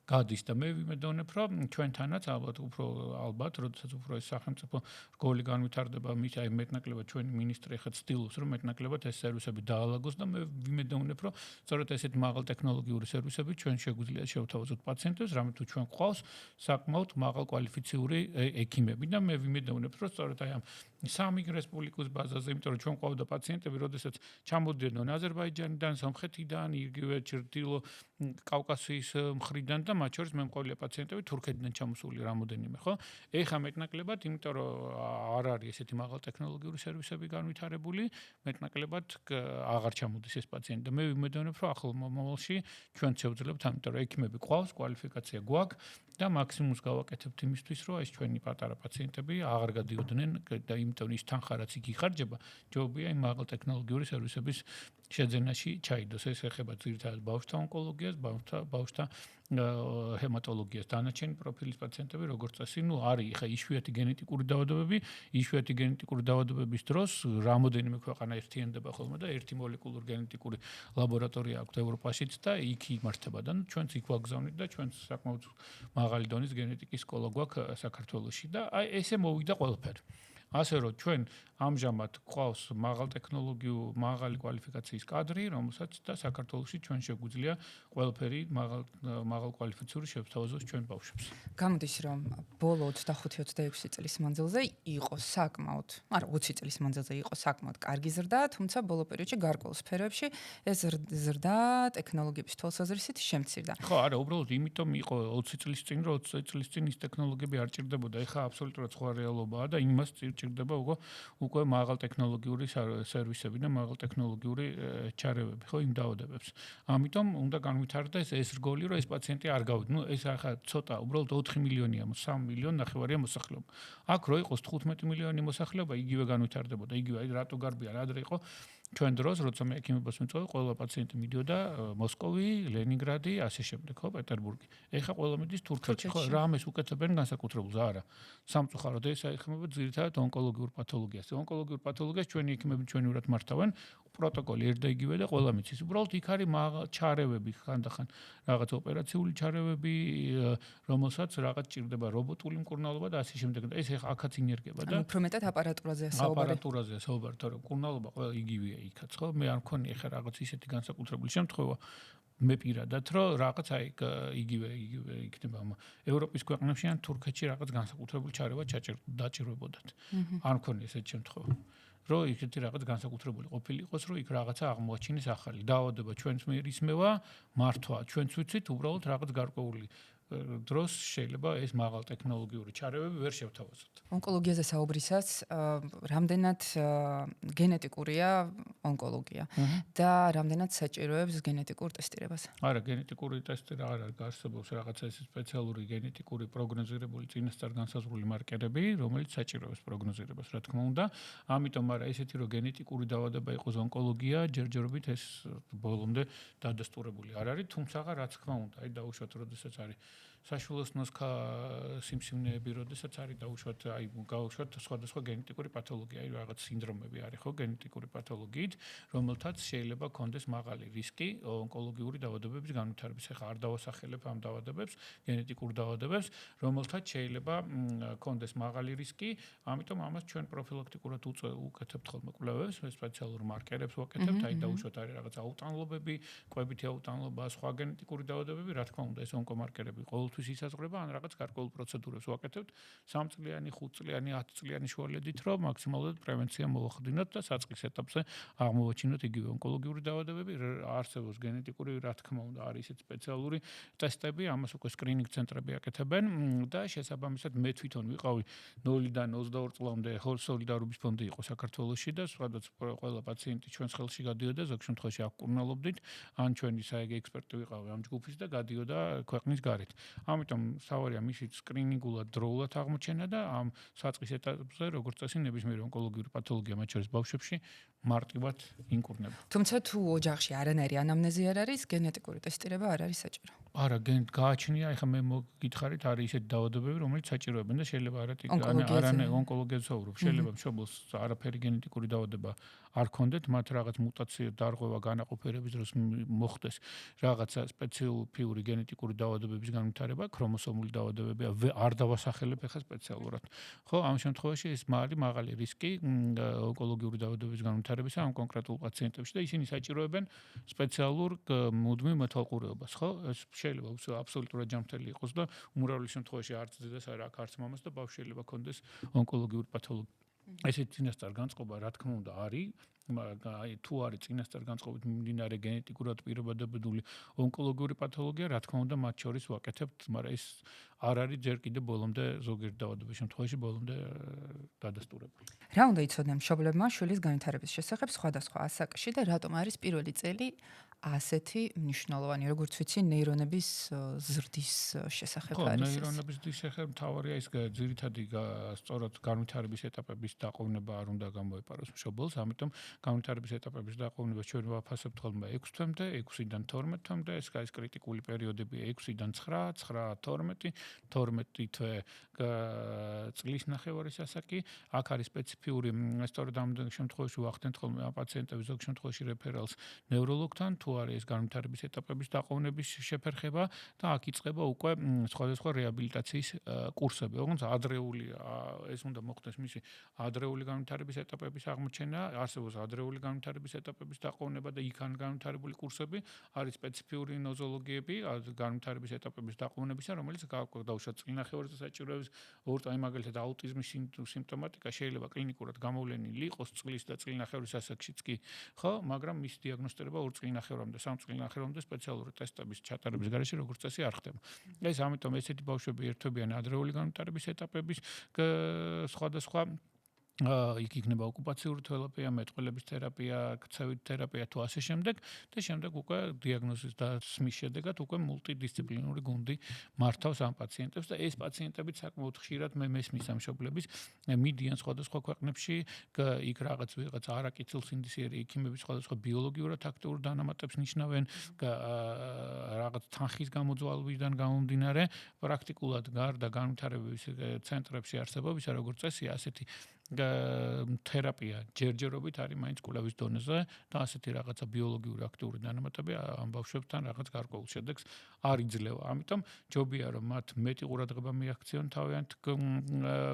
გადის და მე ვიმედოვნებ, რომ ჩვენთანაც ალბათ, როდესაც უფრო ეს სახელმწიფო რგოლი განვითარდება, მით აი მეტნაკლებად ჩვენი მინისტრი ახლა ცდილობს, რომ მეტნაკლებად ეს სერვისები დაალაგოს და მე ვიმედოვნებ, რომ სწორედ ესეთი მაღალ ტექნოლოგიური სერვისები ჩვენ შეგვიძლია შევთავაზოთ პაციენტებს, რამე თუ ჩვენ გვყავს საკმაოდ მაღალ კვალიფიციური ექიმები და მე ვიმედოვნებ, რომ სწორედ აი ამ სამი რესპუბლიკის ბაზაზე, იმიტომ რომ ჩვენ ყავდა პაციენტები, როდესაც ჩამოდიოდნენ აზერბაიჯანიდან, სომხეთიდან, იგივე ჩრდილო კავკასიის მხრიდან და მათ შორის მე მყოლია პაციენტები თურქეთიდან ჩამოსული რამოდენიმე, ხო? ეხა მეტნაკლებად, იმიტომ რომ არ არის ესეთი მაღალ ტექნოლოგიური სერვისები განვითარებული, მეტნაკლებად აღარ ჩამოდის ეს პაციენტი და მე ვიმედოვნებ, რომ ახალ მომავალში ჩვენ შევძლებთ, ამიტომ რომ ექიმები ყავს, კვალიფიკაცია გვაქვს და მაქსიმუმს გავაკეთებთ იმისთვის, რომ ეს ჩვენი პატარა პაციენტები აღარ გადიოდნენ და იმიტომ ის თანხა რაც იქ იხარჯება, ჯობია იმ მაღალ ტექნოლოგიური სერვისების შეძენაში ჩაიდოს. ეს ეხება ძირითადად ბავშვთა ონკოლოგიას, ბავშვთა ჰემატოლოგიას, დანარჩენი პროფილის პაციენტები, როგორც წესი, არის ხა იშვიათი გენეტიკური დაავადებები, იშვიათი გენეტიკური დაავადებების დროს რამოდენიმე ქვეყანა ერთიანდება ხოლმე და ერთი მოლეკულური გენეტიკური ლაბორატორია აქვს ევროპაშიც და იქ იმართება და ჩვენც იქ ვაგზავნით და ჩვენც საკმაოდ მაღალი დონის გენეტიკის სკოლა გვაქვს საქართველოში და აი ესე მოვიდა ყველაფერი. ასე რომ ჩვენ ამჟამად გვყავს მაღალი კვალიფიკაციის კადრი, რომელსაც და საქართველოში ჩვენ შეგვიძლია ყველაფერი მაღალ კვალიფიციური შევთავაზოს ჩვენ ბავშვებს. გამოდის რომ ბოლო 25-26 წლის მანძილზე იყო საკმაოდ, არა 20 წლის მანძილზე იყო საკმაოდ კარგი ზრდა, თუმცა ბოლო პერიოდში გარკვეულ სფეროებში ეს ზრდა ტექნოლოგიების თვალსაზრისით შემცირდა. ხო, არა, უბრალოდ იმიტომ იყო 20 წლის წინ, რომ 20 წლის წინ ის ტექნოლოგიები არ ჭირდებოდა. ეხლა აბსოლუტურად სხვა რეალობაა და იმას ჭირდება უკვე მაღალ ტექნოლოგიური სერვისები და მაღალ ტექნოლოგიური ჩარევები, ხო, იმ დაავადებებს. ამიტომ უნდა განვითარდეს ეს რგოლი, რომ ეს პაციენტი არ გავიდეს. ეს ახლა ცოტა, უბრალოდ 4 მილიონია, 3 მილიონი ნახევარია მოსახლეობა. აქ რო იყოს 15 მილიონი მოსახლეობა, იგივე განვითარდებოდა. იგივე აი რატო გარბიან, ადრე იყო ჩვენ დროს, როცა მე ექიმებას ვიწვევდი, ყველა პაციენტი მიდიოდა მოსკოვი, ლენინგრადი, ასე შემდეგ, ხო, პეტერბურგი. ეხლა ყველა მიდის თურქეთში, ხო, რამეს უკეთებენ განსაკუთრებულს, არა. სამწუხაროდ ეს აიხმება ძირითადად ონკოლოგიურ პათოლოგიას. ონკოლოგიურ პათოლოგიას ჩვენი ექიმები ჩვენიურად მართავენ, პროტოკოლი ერთ და იგივე და ყველა მიცის. უბრალოდ იქ არის ჩარევები, ხანდახან რაღაც ოპერაციული ჩარევები, რომელსაც რაღაც ჭირდება რობოტული მკურნალობა და ასე შემდეგ. ეს ეხა აქაც ინერგება და უფრო მეტად აპარატურაზეა საუბარი. აპარატურაზეა საუბარი, თორემ მკურნალობა ყველა იგივეა იქაც, ხო? მე არ მქონია ეხა რაღაც ისეთი განსაკუთრებული შემთხვევა. მე პირადად რომ რაღაც აი იგივე იქნება ევროპის ქვეყნებში ან თურქეთში რაღაც განსაკუთრებული ჩარევა დაჭირვებოდათ. არ მქონია ესეთი შემთხვევა. რომ იქეთი რაღაც განსაკუთრებული ყოფილიყოს, რომ იქ რაღაცა აღმოაჩინეს ახალი. დაავადება ჩვენს მიერ ისმევა, მართვა ჩვენც ვიცით, უბრალოდ რაღაც გარკვეული დროს შეიძლება ეს მაღალ ტექნოლოგიური ჩარევები ვერ შევთავაზოთ. ონკოლოგიაზე საუბრისას რამდენად გენეტიკურია ონკოლოგია და რამდენად საჭიროებს გენეტიკურ ტესტირებას? არა, გენეტიკური ტესტი რა არის, არსებობს რაღაცა ეს სპეციალური გენეტიკური პროგნოზირებული წინასწარ განსაზღვრული მარკერები, რომელიც საჭიროებს პროგნოზირებას, რა თქმა უნდა. ამიტომ არა ესეთი რომ გენეტიკური დაავადება იყოს ონკოლოგია, ჯერჯერობით ეს ბოლომდე დადასტურებული არ არის, თუმცა რა თქმა უნდა, აი დაუშვათ, როდესაც არის საშვილოსნოსკა სიმსივნეები, როდესაც არის დაუშვათ, აი გავუშვათ სხვადასხვა გენეტიკური პათოლოგია, აი რაღაც სინდრომები არის ხო გენეტიკური პათოლოგიით, რომელთაც შეიძლება კონდეს მაღალი რისკი ონკოლოგიური დაავადებების განვითარების. ახლა არ დავასახელებ ამ დაავადებებს, გენეტიკურ დაავადებებს, რომელთაც შეიძლება კონდეს მაღალი რისკი, ამიტომ ამას ჩვენ პროფილაქტიკურად უკეთებთ ხოლმე კვლევებს, სპეციალურ მარკერებს ვაკეთებთ, აი დაუშვათ არის რაღაც აუტანლობები, კვებითი აუტანლობა, სხვა გენეტიკური დაავადებები, რა თქმა უნდა, ეს ონკომარკერები ყოველთვის ისაზღვრება ან რაღაც გარკვეულ პროცედურებს ვაკეთებთ 3 წლიანი, 5 წლიანი, 10 წლიანი შუალედით, რომ მაქსიმალურად პრევენცია მოვახდინოთ და საწყის ეტაპზე აღმოვაჩინოთ იგივე ონკოლოგიური დაავადებები, არსებობს გენეტიკური, რა თქმა უნდა, არის ისეთ სპეციალური ტესტები, ამას უკვე სკრინინგ ცენტრები აკეთებენ და შესაბამისად მე თვითონ ვიყავი 0-დან 22 წლამდე სოლიდარობის ფონდი იყო საქართველოში და სხვადასხვა ყველა პაციენტი ჩვენს ხელში გადიოდა, ზოგ შემთხვევაში აკურნალობდით, ან ჩვენი საეგე ექსპერტი ვიყავი ამ ჯგუფის და გადიოდა ქვეყნის გარეთ. ამიტომ სავარია მისი სკრინინგულად დროულად აღმოჩენა და ამ საწყის ეტაპზე როგორც წესი ნებისმიერი ონკოლოგიური პათოლოგია მათ შორის ბავშვებში მარტივად ინკურნება. თუმცა თუ ოჯახში არანაირი ანამნეზი არ არის, გენეტიკური ტესტირება არ არის საჭირო. არა, გააჩნია, ეხლა მე მოგითხარით, არის ისეთი დაავადებები, რომელიც საჭიროებენ და შეიძლება ონკოლოგიაზე ვსაუბრობ. შეიძლება მშობელს არაფერი გენეტიკური დაავადება არ ქონდეთ, მათ რაღაც მუტაცია დარღვევა განაყოფიერების დროს მოხდეს რაღაცა სპეციფიური გენეტიკური დაავადებების განვითარება, ქრომოსომული დაავადებები არ დავასახელებ ეხლა სპეციალურად. ხო, ამ შემთხვევაში ეს მაღალი რისკი ონკოლოგიური დაავადებების განვითარებისა ამ კონკრეტულ პაციენტებში და ისინი საჭიროებენ სპეციალურ მუდმივ მეთვალყურეობას, ხო? ეს შეიძლება აბსოლუტურად ჯანმრთელი იყოს და უმრავლეს შემთხვევაში არც დედას არც მამას და ბავშვს შეიძლება ქონდეს ონკოლოგიური პათოლოგია. ესეთი წინასწარ განწყობა რა თქმა უნდა არის, მაგრამ თუ არის წინასწარ განწყობით მიმდინარე გენეტიკურად პირობადებული ონკოლოგიური პათოლოგია, რა თქმა უნდა მათ შორის ვაკეთებთ, მაგრამ ეს არ არის ჯერ კიდე ბოლომდე ზოგიერთი დაავადების შემთხვევაში ბოლომდე დადასტურებული. რა უნდა იცოდნენ მშობლებმა შვილის განვითარების შესახებ სხვადასხვა ასაკში და რატომ არის პირველი წელი ასეთი მნიშვნელოვანი, როგორც ვიცი, ნეირონების ზრდის შესახებ არის ეს. ნეირონების ზრდის შესახებ მთავარია ის ძირითადი სწორად განვითარების ეტაპების დაყოვნება არ უნდა გამოეპაროს მშობელს, ამიტომ განვითარების ეტაპების დაყოვნება ჩვენ ვაფასებთ ხოლმე 6 თვემდე, 6-დან 12 თვემდე, ეს არის კრიტიკული პერიოდები 6-დან 9, 9-12, 12 თვე წლის ნახევარის ასაკი. აქ არის სპეციფიური, სწორედ ამ შემთხვევაში ვახდენთ ხოლმე ამ პაციენტების ზოგ შემთხვევაში რეფერალს ნევროლოგთან, თუ არის განვითარების ეტაპების დაყოვნების შეფერხება და აქ იწყება უკვე სხვადასხვა რეაბილიტაციის კურსები. ოღონდ ადრეული ეს უნდა მოხდეს მისი ადრეული განვითარების ეტაპების აღმოჩენა, არსებობს ადრეული განვითარების ეტაპების დაყოვნება და იქან განვითარებული კურსები, არის სპეციფიური ნოზოლოგიები განვითარების ეტაპების დაყოვნებისა, რომელიც დაუშვათ წინახევარზე საჭიროებს აი მაგალითად აუტიზმის სიმპტომატიკა შეიძლება კლინიკურად გამოვლენილი იყოს წლის და წლინახევრის ასაკშიც კი, ხო, მაგრამ მის დიაგნოსტირება 2 წლინახევრამდე, 3 წლინახევრამდე სპეციალური ტესტების ჩატარების გარეშე როგორც წესი არ ხდება. ეს ამიტომ ესეთი ბავშვები ერთვებიან ადრეული განვითარების ეტაპების სხვადასხვა იქ იქნება ოკუპაციური თერაპია, მეტყველების თერაპია, ქცევით თერაპია თუ ასე შემდეგ და შემდეგ უკვე დიაგნოზის დასმის შედეგად უკვე მულტიდისციპლინური გუნდი მართავს ამ პაციენტებს და ეს პაციენტები საკმაოდ ხშირად მე მესმის ამ მშობლების მიდიან სხვადასხვა ქვეყნებში, იქ რაღაც არაკეთილსინდისიერი ექიმები სხვადასხვა ბიოლოგიურად აქტიურ დანამატებს ნიშნავენ, რაღაც თანხის გამოძვალვიდან გამომდინარე, პრაქტიკულად გარდა განვითარების ცენტრებში არსებობისა, როგორც წესია, ასეთი თერაპია ჯერჯერობით არის მაინც კვლევის დონეზე და ასეთი რაღაცა ბიოლოგიური აქტიური დანამატები ამ ბავშვებთან რაღაც გარკვეულ შედეგს არ იძლევა. ამიტომ ჯობია რომ მათ მეტი ყურადღება მიაქციონ თავიანთ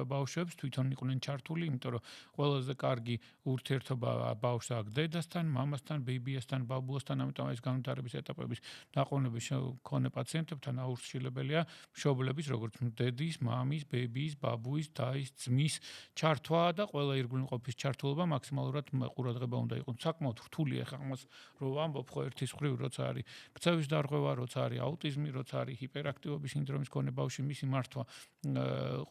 ბავშვებს, თვითონ იყვნენ ჩართული, იმიტომ რომ ყველაზე კარგი ურთიერთობა ბავშვს აქვს დედასთან, მამასთან, ბებიასთან, ბაბუასთან, ამიტომ ეს განვითარების ეტაპების დაყოვნების მქონე პაციენტებთან აუცილებელია მშობლების, როგორც დედის, მამის, ბებიის, ბაბუის, დაის, ძმის ჩართვა და ყველა ირგვლივყოფის ჩართულობა მაქსიმალურად ყურადღება უნდა იყოს. საკმაოდ რთულია ხა ამას რომ ვამბობ ხო ერთის მხრივ, როცა არის ქცევის დარღვევა, როცა არის აუტიზმი, როცა არის ჰიპერაქტივობის სინდრომის მქონე ბავშვი, მისი მართვა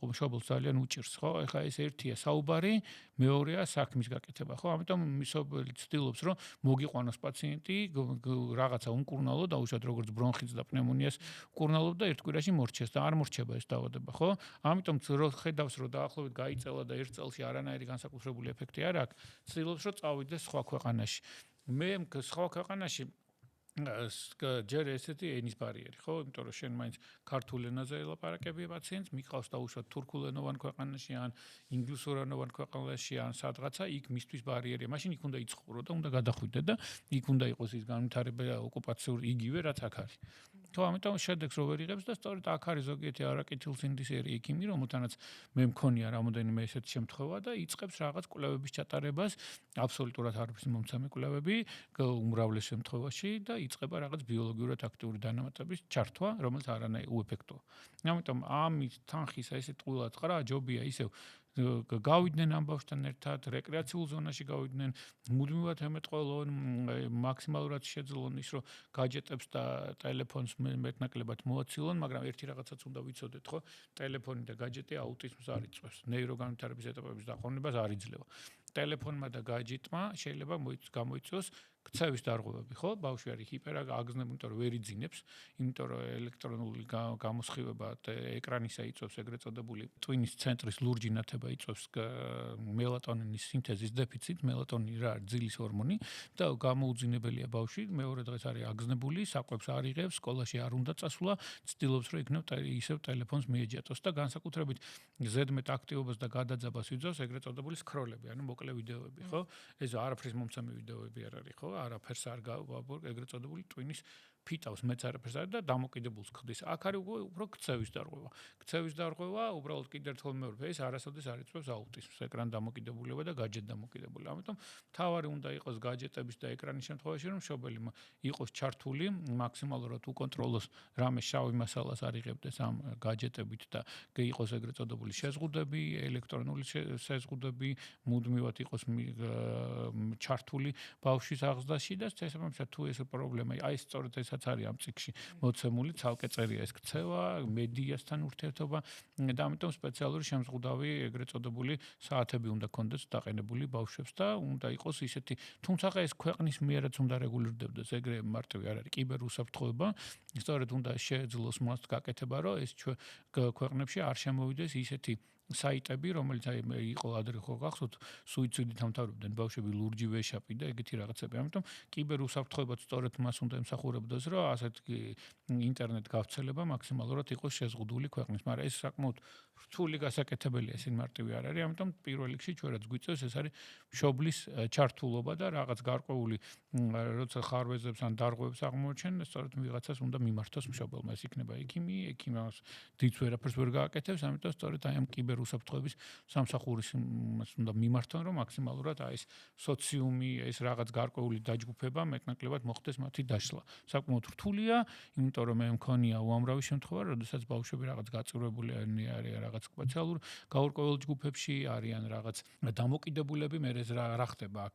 მშობელს ძალიან უჭირს, ხო? ეხლა ეს ერთია საუბარი, მეორეა საქმის გაკეთება, ხო? ამიტომ მშობელი ცდილობს რომ მოგიყვანოს პაციენტი რაღაცა უმკურნალო და უშუალოდ როგორც ბრონხიტს და პნევმონიას უკურნალობ და ერთ კვირაში მორჩეს და არ მორჩება ეს დაავადება, ხო? ამიტომ ხედავს რომ დაახლოებით გაიწელა და ერთ წელში არანაირი განსაკუთრებული ეფექტი არ აქვს, ცდილობს რომ წავიდეს სხვა ქვეყანაში. მე სხვა ქვეყანაში ჯერ ესეთი ენის ბარიერი, ხო? იმიტომ რომ შენ მაინც ქართულ ენაზე ელაპარაკები პაციენტს, მიყავს დაუშვათ თურქულენოვან ქვეყანაში ან ინგლისურენოვან ქვეყანაში ან სადღაცა, იქ მისთვის ბარიერია. მაშინ იქ უნდა იცხოვრო და უნდა გადახვიდე და იქ უნდა იყოს ის განვითარება ოკუპაციური იგივე რაც აქ არის. ხო, ამიტომ შედეგს რო ვერ იღებს და სწორედ აქ არის ზოგიერთი არაკეთილსინდისერი ექიმი, რომელთანაც მე მქონია რამოდენიმე ესეთი შემთხვევა და იწყებს რაღაც კვლევების ჩატარებას, აბსოლუტურად არ არის მომცემი კვლევები, უმრავლეს შემთხვევაში და იწყება რაღაც ბიოლოგიურად აქტიური დანამატების ჩართვა, რომელიც არანაირი უეფექტოა. ამიტომ ამის თანხისა ესე ტყუილად ყრა ჯობია ისევ გავიდნენ ამ ბავშვთან ერთად, რეკრეაციულ ზონაში გავიდნენ, მუდმივად ემეტყველონ, მაქსიმალურად შეძლონ ის, რომ გაჯეტებს და ტელეფონს მეტნაკლებად მოაცილონ, მაგრამ ერთი რაღაცაც უნდა ვიცოდეთ, ხო? ტელეფონი და გაჯეტი აუტიზმს არ იწვევს. ნეიროგანვითარების ეტაპების დაყოვნებას არ იძლევა. ტელეფონმა და გაჯეტმა შეიძლება გამოიწვიოს ქცევის დარღვევები, ხო? ბავშვი არის ჰიპერაგზნებული, იმიტომ რომ ვერ იძინებს, იმიტომ რომ ელექტრონული გამოსხივება ეკრანისა იწვევს ეგრეთ წოდებული ტვინის ცენტრის ლურჯი ნათება იწვევს მელატონინის სინთეზის დეფიციტს, მელატონინი რა არის ძილის ჰორმონი და გამოუძინებელია ბავშვი, მეორე დღეს არის აგზნებული, საკვებს არ იღებს, სკოლაში არ უნდა წასვლა, ცდილობს რომ იქნებ ისევ ტელეფონს მიეჯატოს და განსაკუთრებით ზედმეტ აქტივობას და გადაძაბას იძლევს ეგრეთ წოდებული სკროლები, ანუ მოკლე ვიდეოები, ხო? ეს არაფრის მომცემი ვიდეოები არ არის, ხო? არაფერს არ ეგრეთ წოდებული ტვინის ფიტავს მეც არაფერს არ და დამოკიდებულს ხდის. აქ არის უფრო ქცევის დარღვევა. ქცევის დარღვევა უბრალოდ კიდევ ერთხელ მეორე ეს არასოდეს არ იწვევს აუტიზმს, ეკრან დამოკიდებულება და გაჯეტ დამოკიდებულება. ამიტომ თავარი უნდა იყოს გაჯეტების და ეკრანის შემთხვევაში, რომ მშობელი იყოს ჩართული, მაქსიმალურად უკონტროლოს რამე შავი მასალას არ იღებდეს ამ გაჯეტებით და იყოს ეგრეთ წოდებული შეზღუდები, ელექტრონული შეზღუდები, მუდმივად იყოს ჩართული ბავშვის აღზრდაში და შესაბამისად თუ ეს პრობლემა, აი სწორედ ესაც არის ამ წიგნში მოცემული, ცალკე წერია ეს ქცევა, მედიასთან ურთიერთობა და ამიტომ სპეციალური შემზღუდავი ეგრეთ წოდებული საათები უნდა კონდეს დაყენებული ბავშვებს და უნდა იყოს ისეთი, თუმცა ეს ქვეყნის მიერაც უნდა რეგულირდებდეს, ეგრე მარტივი არ არის კიბერუსაფრთხოება, სწორედ უნდა შეეძლოს მას გაკეთება, რომ ეს ქვეყნებში არ შემოვიდეს ისეთი საიტები, რომელიც იყო ადრე ხო გახსოვთ, სუიციდით ამთავრებდნენ ბავშვები ლურჯი ვეშაპი და ეგეთი რაღაცები. ამიტომ კიბერუსაფრთხოებაც სწორედ მას უნდა ემსახურებდეს, რომ ასეთი ინტერნეტ გავრცელება მაქსიმალურად იყოს შეზღუდული ქვეყნის, მაგრამ ეს საკმაოდ რთული გასაკეთებელია, ისინი მარტივი არ არის. ამიტომ პირველ რიგში ჩვენ რაც გვიწევს, ეს არის მშობლის ჩართულობა და რაღაც გარკვეული როცა ხარვეზებს ან დარღვევებს აღმოჩენ, სწორედ ვიღაცას უნდა მიმართოს მშობელმა. ეს იქნება ექიმი, ექიმას დიდ ვერაფერს ვერ გააკეთებს, ამიტომ სწორედ აი ამ კიბერუსაფრთხოების სამსახურის უნდა მიმართონ, რომ მაქსიმალურად აი ეს სოციუმი, ეს რაღაც გარკვეული დაჯგუფება მეტნაკლებად მოხდეს მათი დაშლა. საკმაოდ რთულია, იმიტომ რომ მე მქონია უამრავი შემთხვევა, როდესაც ბავშვები რაღაც გაწურებული არიან რაღაც სპეციალურ გაურკვეველ ჯგუფებში, არიან რაღაც დამოკიდებულები, მე ეს რა ხდება აქ?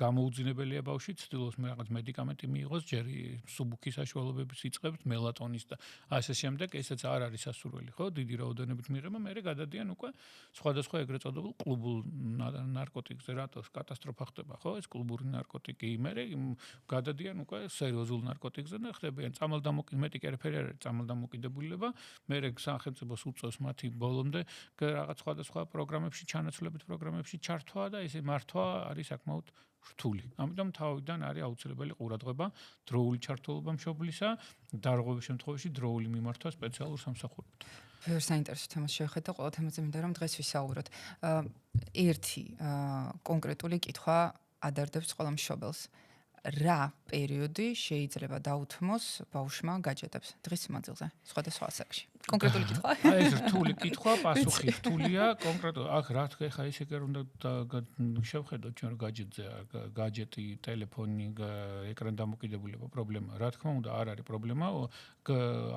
გამოუძინებელია ბავშვი, ცდილობს მე რაღაც მედიკამენტი მიიღოს, ჯერ სუბუქის საშუალებების იწყებს, მელატონის და ასე შემდეგ, ესეც არ არის სასურველი, ხო? დიდი რაოდენობით მიიღება, მე გადადიან უკვე სხვადასხვა ეგრეთ წოდებულ კლუბურ ნარკოტიკზე, რატოს კატასტროფა ხდება, ხო? ეს კლუბური ნარკოტიკი, მე გადადიან უკვე სერიოზულ ნარკოტიკზე და ხდებიან მეტი კერფერი არის წამალდამოკიდებულება, მე სახელმწიფოს უწევს მათი ბოლომდე რაღაც სხვადასხვა პროგრამებში, ჩანაცვლებით პროგრამებში ჩართვა და ესე მართვა არის საკმაოდ რთული. ამიტომ თავიდან არის აუცილებელი ყურადღება, დროული ჩართულობა მშობლისა, დარღვევის შემთხვევაში დროული მიმართვა სპეციალურ სამსახურებთან. ბევრ საინტერესო თემას შევხედეთ და ყველა თემაზე მინდა რომ დღეს ვისაუბროთ. ერთი კონკრეტული კითხვა ადარდებს ყველა მშობელს. რა პერიოდი შეიძლება დაუთმოს ბავშვმა გაჯეტებს დღის მანძილზე სხვადასხვა ასაკში? კონკრეტული კითხვა. აი ეს რთული კითხვა, პასუხი რთულია, კონკრეტულად აქ რა თქმა ხა ისე კი უნდა შევხედოთ ჩვენ რომ გაჯეტი, ტელეფონი, ეკრან დამოკიდებულება პრობლემა. რა თქმა უნდა არ არის პრობლემა,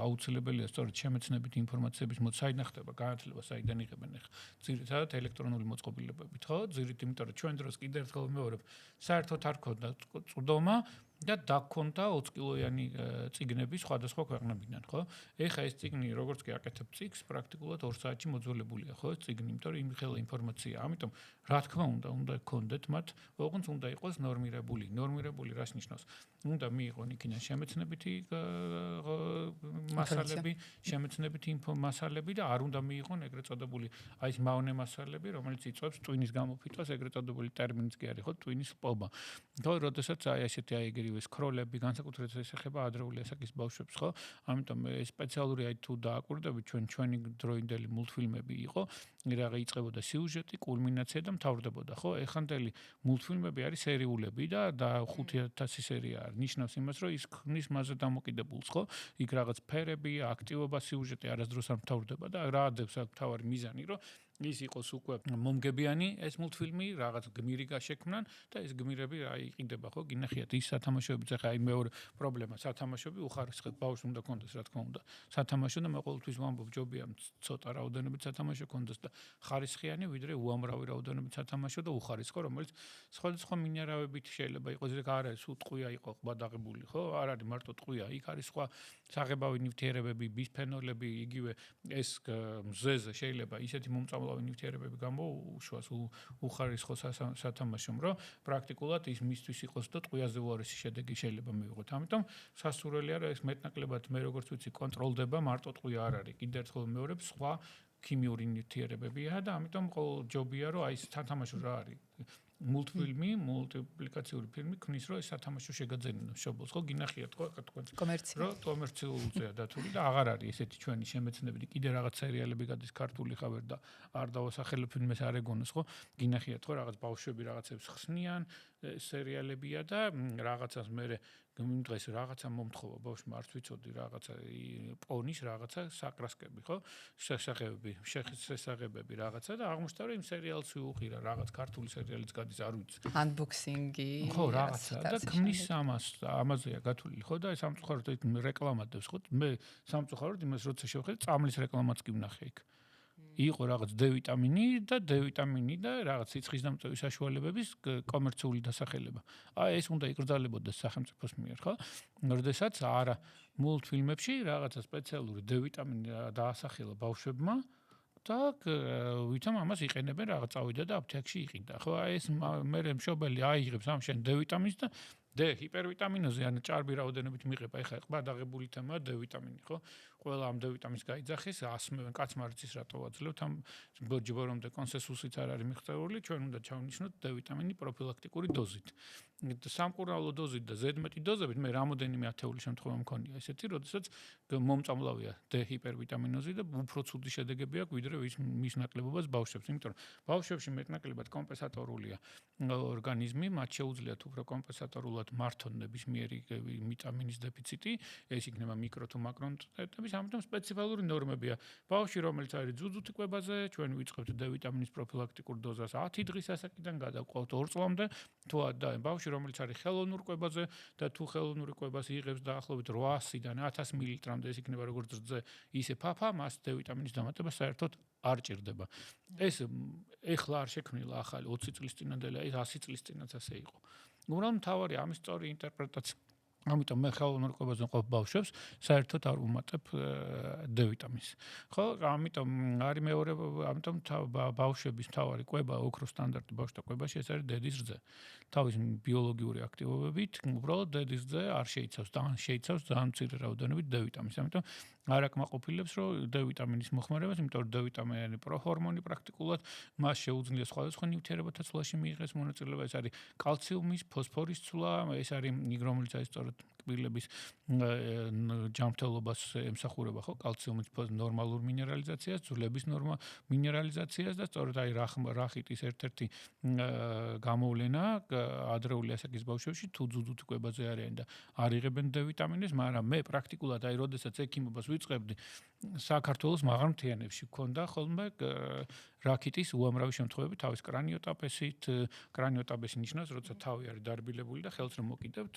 აუცილებელია სწორედ შემეცნებით ინფორმაციების საიდან ხდება განათლება, საიდან იღებენ ახლა. ძირითადად ელექტრონული მოწყობილობებით, ხო? იმიტომ რომ ჩვენ დროს კიდევ ერთხელ ვიმეორებ, საერთოდ არ ქონდა წვდომა და დაგქონდა 20 კილოიანი წიგნები სხვადასხვა ქვეყნებიდან, ხო? ეხა ეს წიგნი როგორც კი აკეთებ წიგს, პრაქტიკულად 2 საათში მოძველებულია, ხო? ეს წიგნი, იმიტომ რომ იმხელა ინფორმაცია. ამიტომ რა თქმა უნდა გქონდეთ მათ, ოღონდ უნდა იყოს ნორმირებული. ნორმირებული რას ნიშნავს? უნდა მიიღონ იქიდან შემეცნებითი მასალები, შემეცნებითი მასალები და არ უნდა მიიღონ ეგრეთ წოდებული აი ეს მავნე მასალები, რომელიც იწვევს ტვინის გამოფიტვას, ეგრეთ წოდებული ტერმინიც კი არის, ხო? ტვინის პობა. ხო, როდესაც აი ესეთი აიგერი ორივე სკროლები, განსაკუთრებით ეს ეხება ადრეული ასაკის ბავშვებს, ხო? ამიტომ სპეციალური თუ დააკვირდებით ჩვენი დროინდელი მულტფილმები იყო, რაღა იწყებოდა სიუჟეტი, კულმინაცია და მთავრდებოდა, ხო? ეხანდელი მულტფილმები არის სერიულები და 5000 სერია არის. ნიშნავს იმას, რომ ის ქმნის მასზე დამოკიდებულს, ხო? იქ რაღაც ფერები, აქტივობა, სიუჟეტი არასდროს არ მთავრდება და რა ადევს აქ მთავარი მიზანი, რომ ის იყოს უკვე მომგებიანი ეს მულტფილმი, რაღაც გმირი გაშექმნან და ეს გმირები რა იყიდება, ხო? გინახიათ ის სათამაშოები, ახლა აი მეორე პრობლემა, სათამაშოები უხარისხებ ბავშვს უნდა კონდეს, რა თქმა უნდა. სათამაშო და მე ყოველთვის ვამბობ, ჯობია ცოტა რაოდენობით სათამაშო კონდეს და ხარისხიანი, ვიდრე უამრავი რაოდენობით სათამაშო და უხარისხო, რომელიც სხვადასხვა მინერალებით შეიძლება იყოს, ეგ არ არის უტყვია იყო ყბადაღებული, ხო? არ არის მარტო ტყვია, იქ არის სხვა საღებავი ნივთიერებები, ბისფენოლები, იგივე ეს მზეზე შეიძლება ისეთი მომწამლავი ნივთიერებები გამოუშვას უხარისხო სათამაშომ, რომ პრაქტიკულად ის მისთვის იყოს და ტყვიაზე უარესი შედეგი შეიძლება მივიღოთ. ამიტომ სასურველია, რომ ეს მეტნაკლებად მე როგორც ვიცი კონტროლდება, მარტო ტყვია არ არის. კიდევ ერთხელ მეორე სხვა ქიმიური ნივთიერებებია და ამიტომ ჯობია, რომ აი სათამაშო რა არის. მულტფილმი, მულტიპლიკაციური ფილმი ქმნის, რომ ეს სათამაშო შეგაძენინოს შობლს, ხო? გინახიათ, ხო? თქვენ რომ კომერციულზეა დათული და აღარ არის ესეთი ჩვენი შემეცნებითი კიდე რაღაც სერიალები გადის ქართული ხავერ და არ დავასახელებ ფილმებს არ ეგონოს, ხო? გინახიათ, ხო? რაღაც ბავშვები რაღაცებს ხსნიან, სერიალებია და რაღაცას მე დღეს რაღაცა მომთხოვა ბავშვმა არც ვიცოდი რაღაცა პონის რაღაცა საკრასკები, ხო? შესახებები რაღაცა და აღმოჩნდა რომ იმ სერიალს უყირა რაღაც ქართული სერიალიც გადის არ ვიცი. Unboxing-ი. ხო, რაღაცა და ქმნის ამაზეა გათვლილი, ხო? და სამწუხაროდ რეკლამადებს, ხო? მე სამწუხაროდ იმას როცა შევხედე, წამლის რეკლამაც კი ვნახე იქ. იყო რაღაც D ვიტამინი და D ვიტამინი და რაღაც სიცხის დამწვევის საშუალებების კომერციული დასახელება. აი ეს უნდა იკრძალებოდეს სახელმწიფოს მიერ, ხო? როდესაც არა მულტფილმებში რაღაცა სპეციალური D ვიტამინი დაასახელა ბავშვებმა და ვითომ ამას იყენებენ რაღაც წავიდა და აფთიაქში იყიდა. ხო, აი ეს მე მშობელი აიღებს ამ შენ D ვიტამინს და D ჰიპერვიტამინოზე ან ჭარბი რაოდენობით მიღება. ეხლა ყბადაღებული თემაა D ვიტამინი, ხო? ყველა ამ D ვიტამინს გაიძახეს, ასმევენ კაცმარიცის რატო ვაძლევთ ამ ბორომდე კონსენსუსიც არ არის მიღწეული, ჩვენ უნდა ჩავნიშნოთ D ვიტამინი პროფილაქტიკური დოზით. სამკურნალო დოზით და ზედმეტი დოზებით მე რამოდენიმე ათეული შემთხვევა მქონია ესეთი, როდესაც მომწამლავია D ჰიპერვიტამინოზი და უფრო ცუდი შედეგები აქვს ვიდრე მის ნაკლებობას ბავშვებს, იმიტომ რომ ბავშვებში მეტნაკლებად კომპენსატორულია ორგანიზმი, მათ შეუძლიათ უფრო კომპენსატორულად მართონ ნებისმიერი ვიტამინის დეფიციტი, ეს იქნება მიკრო თუ მაკრო ნუტრიენტების, ამიტომ სპეციფიკური ნორმებია. ბავშვი, რომელიც არის ძუძუთი კვებაზე, ჩვენ ვიწყებთ D ვიტამინის პროფილაქტიკურ დოზას 10 დღის ასაკიდან გადავყავთ 2 წლამდე, თუ და ბავშვი, რომელიც არის ხელოვნურ კვებაზე და თუ ხელოვნური კვებას იღებს დაახლოებით 800-დან 1000 მილilitrამდე, ეს იქნება როგორც რძე, ისე ფაფა, მას D ვიტამინის დამატება საერთოდ არ ჭირდება. ეს ეხლა არ შექმნილა ახალი 20 წლის წინანდელი, აი 100 წლის წინაც ასე იყო. უბრალოდ მთავარი ამის სწორი ინტერპრეტაცია. ამიტომ მე ხელოვნურ კვებაზე მყოფ ბავშვებს საერთოდ არ ვუმატებ D ვიტამინს. ხო, ამიტომ არის მეორე, ამიტომ ბავშვების მთავარი კვება, ოქროს სტანდარტი ბავშვთა კვებაში ეს არის დედის რძე. თავის ბიოლოგიური აქტივობებით, უბრალოდ დედის რძე არ შეიცავს, და შეიცავს ძალიან მცირე რაოდენობით D ვიტამინს. ამიტომ არ აკმაყოფილებს, რომ D ვიტამინის მოხმარებას, იმიტომ რომ D ვიტამინი არის პროჰორმონი პრაქტიკულად, მას შეუძლია სხვადასხვა ნივთიერებათა ცვლაში მიიღეს მონაწილეობა, ეს არის კალციუმის, ფოსფორის ცვლა, ეს არის რომელიც არის სწორედ კბილების ჯანმრთელობას ემსახურება, ხო, კალციუმის ნორმალურ მინერალიზაციას, ძვლების მინერალიზაციას და სწორედ აი რახიტის ერთ-ერთი გამოვლენა ადრეული ასაკის ბავშვებში თუ ძუძუთი კვებაზე არიან და არ იღებენ D ვიტამინს, მაგრამ მე პრაქტიკულად აი როდესაც ექიმობას ვიწყებდი საქართველოს მაღალ მთიანებში გქონდა ხოლმე რაკიტის უამრავი შემთხვევები თავის კრანიოტაპესით, კრანიოტაპესი ნიშნავს, როცა თავი არის დარბილებული და ხელს რომ მოკიდებთ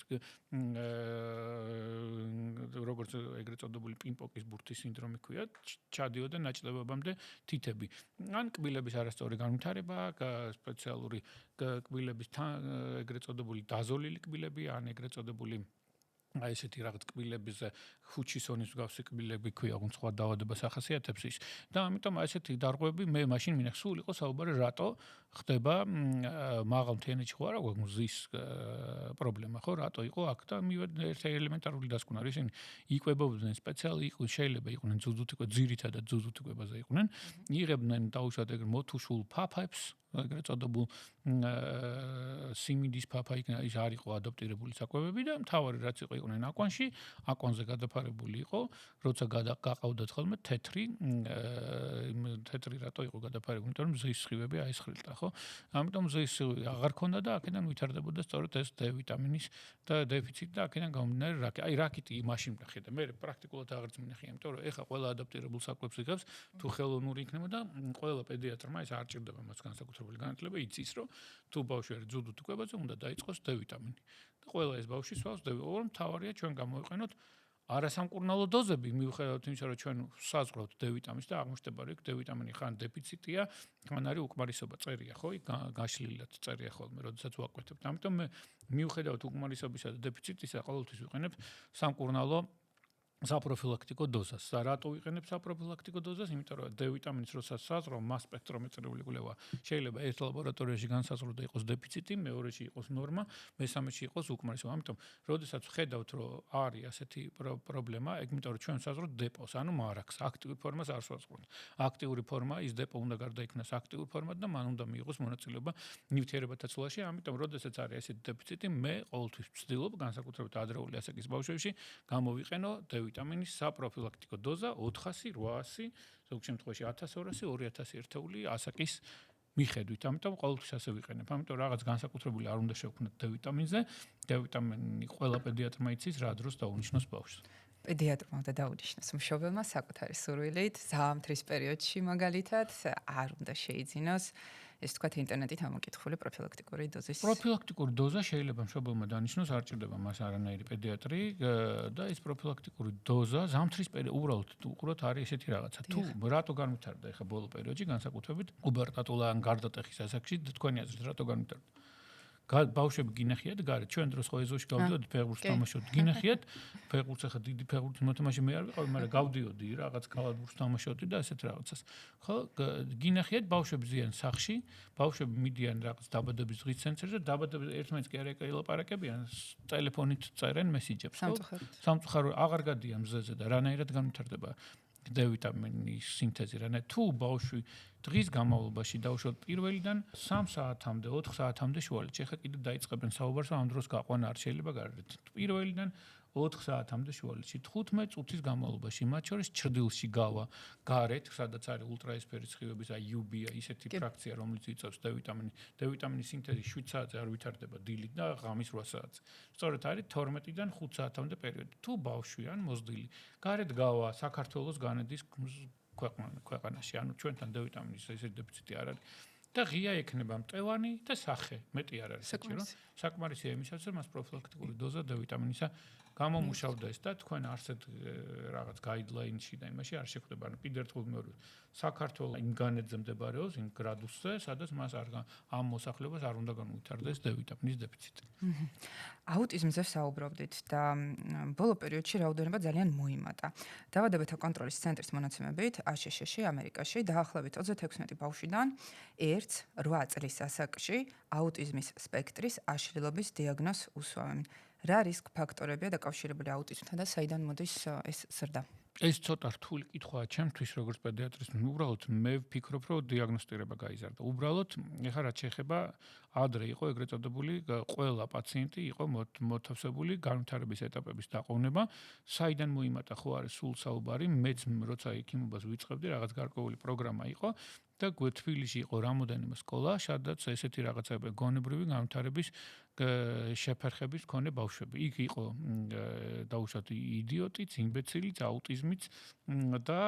როგორც ეგრეთ წოდებული პინპოკის ბურთის სინდრომი ქვია, ჩადიოდა ნაწლებობამდე თითები. ან კბილების არასწორი განვითარება, სპეციალური კბილების ეგრეთ წოდებული დაზოლილი კბილები, ან ეგრეთ წოდებული აი ესეთი რაღაც კბილების ხუჩისონის მსგავსი კბილები ქვია, უფრო სხვა დაავადებას ახასიათებს ის. და ამიტომ აი ესეთი დარღვევები მე მაშინ მინახე სულ იყო საუბარი რატო ხდება მაღალ მთიანეთში ხო არა გვაქვს მზის პრობლემა ხო რატო იყო აქ და ერთი ელემენტარული დასკვნა არის ისინი იკვებებოდნენ სპეციალი იყო შეიძლება იყვნენ ძუძუთი კვება ძირითადად ძუძუთი კვებაზე იყვნენ იღებდნენ დაუშვათ ეგრე მოთუშულ ფაფებს ეგრეთ წოდებულ სიმინდის ფაფა იქნა ის არ იყო ადაპტირებული საკვებები და მთავარი რაც იყო იყვნენ აკვანში, აკვანზე გადაფარებული იყო, როცა გაყავდათ ხოლმე თეთრი რატო იყო გადაფარებული, იმიტომ რომ მზის სხივები აისხლილდა, ხო? ამიტომ მზის სხივი აღარ ქონდა და აქედან ვითარდებოდა სწორედ ეს D ვიტამინის და დეფიციტი და აქედან გამომდინარე რაკი. აი რაკიტი მაშინ ვნახე და მე პრაქტიკულად აღარც მინახია, იმიტომ რომ ეხა ყველა ადაპტირებულ საკვებს იღებს, თუ ხელოვნური იქნება და ყველა პედიატრმა ეს არ ჭირდება მას განსაკუთრებული განათლება, იცის რომ თუ ბავშვი არის ძუდუთ უკვებაზე, უნდა დაიწყოს D ვიტამინი. და ყველა ეს ბავშვი სვავს D ვიტამინს, რომ მთავარია ჩვენ გამოვიყენოთ არასამკურნალო დოზები, მიუხედავად იმისა, რომ ჩვენ საზღვრავთ D ვიტამინს და აღმოჩნდება, რომ D ვიტამინი ხან დეფიციტია, ხან არის უკმარისობა, წერია, ხო? გაშლილად წერია ხოლმე, როდესაც ვაკვეთებთ. ამიტომ მე მიუხედავად უკმარისობისა და დეფიციტისა, ყოველთვის ვიყენებ სამკურნალო საპროფილაქტიკო დოზას. რატო ვიყენებ საპროფილაქტიკო დოზას? იმიტომ რომ D ვიტამინის როცა საზღვრავ მას სპექტრომეტრიული კვლევა შეიძლება ერთ ლაბორატორიაში განსაზღვრო და იყოს დეფიციტი, მეორეში იყოს ნორმა, მესამეში იყოს უკმარისობა. ამიტომ, როდესაც ვხედავთ, რომ არის ასეთი პრობლემა, ეგ იმიტომ რომ ჩვენ საზღვრავთ დეპოს, ანუ მარაქს, აქტიური ფორმას არ ვსაზღვრავთ. აქტიური ფორმა ის დეპო უნდა გარდაიქმნას აქტიურ ფორმად და მან უნდა მიიღოს მონაწილეობა ნივთიერებათა ცვლაში. ამიტომ, როდესაც არის ესეთი დეფიციტი, მე ყოველთვის ვცდილობ განსაკუთრებით ადრეული ასაკის ბავშვებში გამოვიყენო D ვიტამინის საპროფილაქტიკო დოზა 400, 800, ზოგ შემთხვევაში 1200, 2000 ერთეული ასაკის მიხედვით. ამიტომ ყოველთვის ასე ვიყენებ. ამიტომ რაღაც განსაკუთრებული არ უნდა შევქმნათ D ვიტამინზე. D ვიტამინი ყველა პედიატრმა იცის რა დროს დაუნიშნოს ბავშვს. პედიატრმა და დაუნიშნოს მშობელმა საკუთარი სურვილით, ზამთრის პერიოდში მაგალითად არ უნდა შეიძინოს ეს თქვათ ინტერნეტით ამოკითხული პროფილაქტიკური დოზის. პროფილაქტიკური დოზა შეიძლება მშობელმა დანიშნოს, არ ჭირდება მას არანაირი პედიატრი და ეს პროფილაქტიკური დოზა ზამთრის პერიოდში უყუროთ არის ესეთი რაღაცა. თუ რატო განვითარდა ეხა ბოლო პერიოდში განსაკუთრებით უბერტატულა ან გარდატეხის ასაკში თქვენი აზრით რატო განვითარდა? ბავშვები გინახიათ გარეთ ჩვენ დროს ხო ეზოში გავდიოდი ფეხბურთს თამაშობდი გინახიათ ფეხბურთს ახლა დიდი ფეხბურთის მოთამაშე მე არ ვიყავი მაგრამ გავდიოდი რაღაც კალათბურთს თამაშობდი და ესეთ რაღაცას ხო გინახიათ ბავშვები ზიან სახში ბავშვები მიდიან რაღაც დაბადების დღის ცენტრზე დაბადების ერთმანეთს კი არ ელაპარაკებიან ტელეფონით წერენ მესიჯებს ხო სამწუხაროდ აღარ გადიან მზეზე და რანაირად განვითარდება D ვიტამინის სინთეზი რა თუ ბავშვი დღის განმავლობაში დაუშვათ პირველიდან 3 საათამდე 4 საათამდე შუალედში ხა კიდე დაიწყებენ საუბარს ამ დროს გაყვანა არ შეიძლება გარეთ პირველიდან 4 საათამდე შუალედში 15 წუთის განმავლობაში მათ შორის ჭრდილში გავა გარეთ სადაც არის ულტრაესფერის სხივების აი UV-ა ისეთი ფრაქცია რომელიც იწვევს D ვიტამინის სინთეზი 7 საათზე არ ვითარდება დილით და ღამის 8 საათზე სწორედ არის 12-დან 5 საათამდე პერიოდი თუ ბავშვი ან მოზრდილი გარეთ გავა საქართველოს განედის ქვეყანაში ანუ ჩვენთან D ვიტამინის ესეთი დეფიციტი არ არის და ღია ექნება მტევანი და სახე მეტი არ არის საჭირო საკმარისია იმისაც რომ მას პროფილაქტიკური დოზა D ვიტამინისა გამომუშავდა ეს და თქვენ არსად რაღაც გაიდლაინში და იმაში არ შეხვდება ანუ კიდევ ერთხელ მეორე საქართველოს იმ განედზე მდებარეობს იმ გრადუსზე სადაც მას არ ამ მოსახლეობას არ უნდა განვითარდეს D ვიტამინის დეფიციტი აუტიზმზე საუბრობდით და ბოლო პერიოდში რაოდენობა ძალიან მოიმატა დაავადებათა კონტროლის ცენტრის მონაცემებით აშშ-ში ამერიკაში დაახლოებით 36 ბავშვიდან 8 წლის ასაკში აუტიზმის სპექტრის აშლილობის დიაგნოზს უსვამენ რა რისკ ფაქტორებია დაკავშირებული აუტიზმთან და საიდან მოდის ეს ზრდა? ეს ცოტა რთული კითხვაა ჩემთვის როგორც პედიატრის. უბრალოდ მე ვფიქრობ, რომ დიაგნოსტირება გაიზარდა. უბრალოდ ეხლა რაც შეეხება ადრე იყო ეგრეთ წოდებული ყველა პაციენტი იყო მოთავსებული განვითარების ეტაპების დაყოვნება. საიდან მოიმატა ხო არის სულ საუბარი, მეც როცა ექიმობას ვიწყებდი, რაღაც გარკვეული პროგრამა იყო. და თბილისში იყო რამოდენიმე სკოლა, სადაც ესეთი რაღაცები გონებრივი განვითარების შეფერხების მქონე ბავშვები. იქ იყო დაუშვათ იდიოტიც, იმბეცილიც, აუტიზმიც და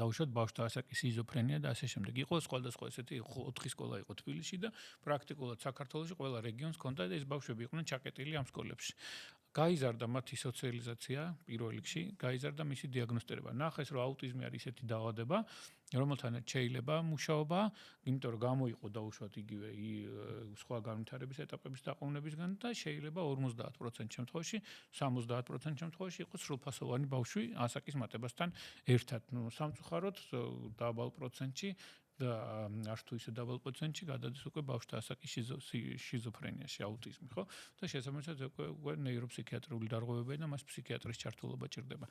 დაუშვათ ბავშვთა ასაკის სიზოფრენია და ასე შემდეგ. იყო სხვადასხვა ესეთი 4 სკოლა იყო თბილისში და პრაქტიკულად საქართველოში ყველა რეგიონს ჰქონდა და ეს ბავშვები იყვნენ ჩაკეტილი ამ სკოლებში. გაიზარდა მათი სოციალიზაცია პირველ რიგში, გაიზარდა მისი დიაგნოსტირება. ნახეს რომ აუტიზმი არის ისეთი დაავადება, რომელთანაც შეიძლება მუშაობა, იმიტომ რომ გამოიყო დაუშვათ იგივე სხვა განვითარების ეტაპების დაყოვნებისგან და შეიძლება 50% შემთხვევაში, 70% შემთხვევაში იყოს სრულფასოვანი ბავშვი ასაკის მატებასთან ერთად. სამწუხაროდ დაბალ პროცენტში და არც თუ ისე დაბალ პროცენტში გადადის უკვე ბავშვთა ასაკის შიზოფრენიაში, აუტიზმი, ხო? და შესაბამისად უკვე ნეიროფსიქიატრიული დარღვევებია და მას ფსიქიატრის ჩართულობა ჭირდება.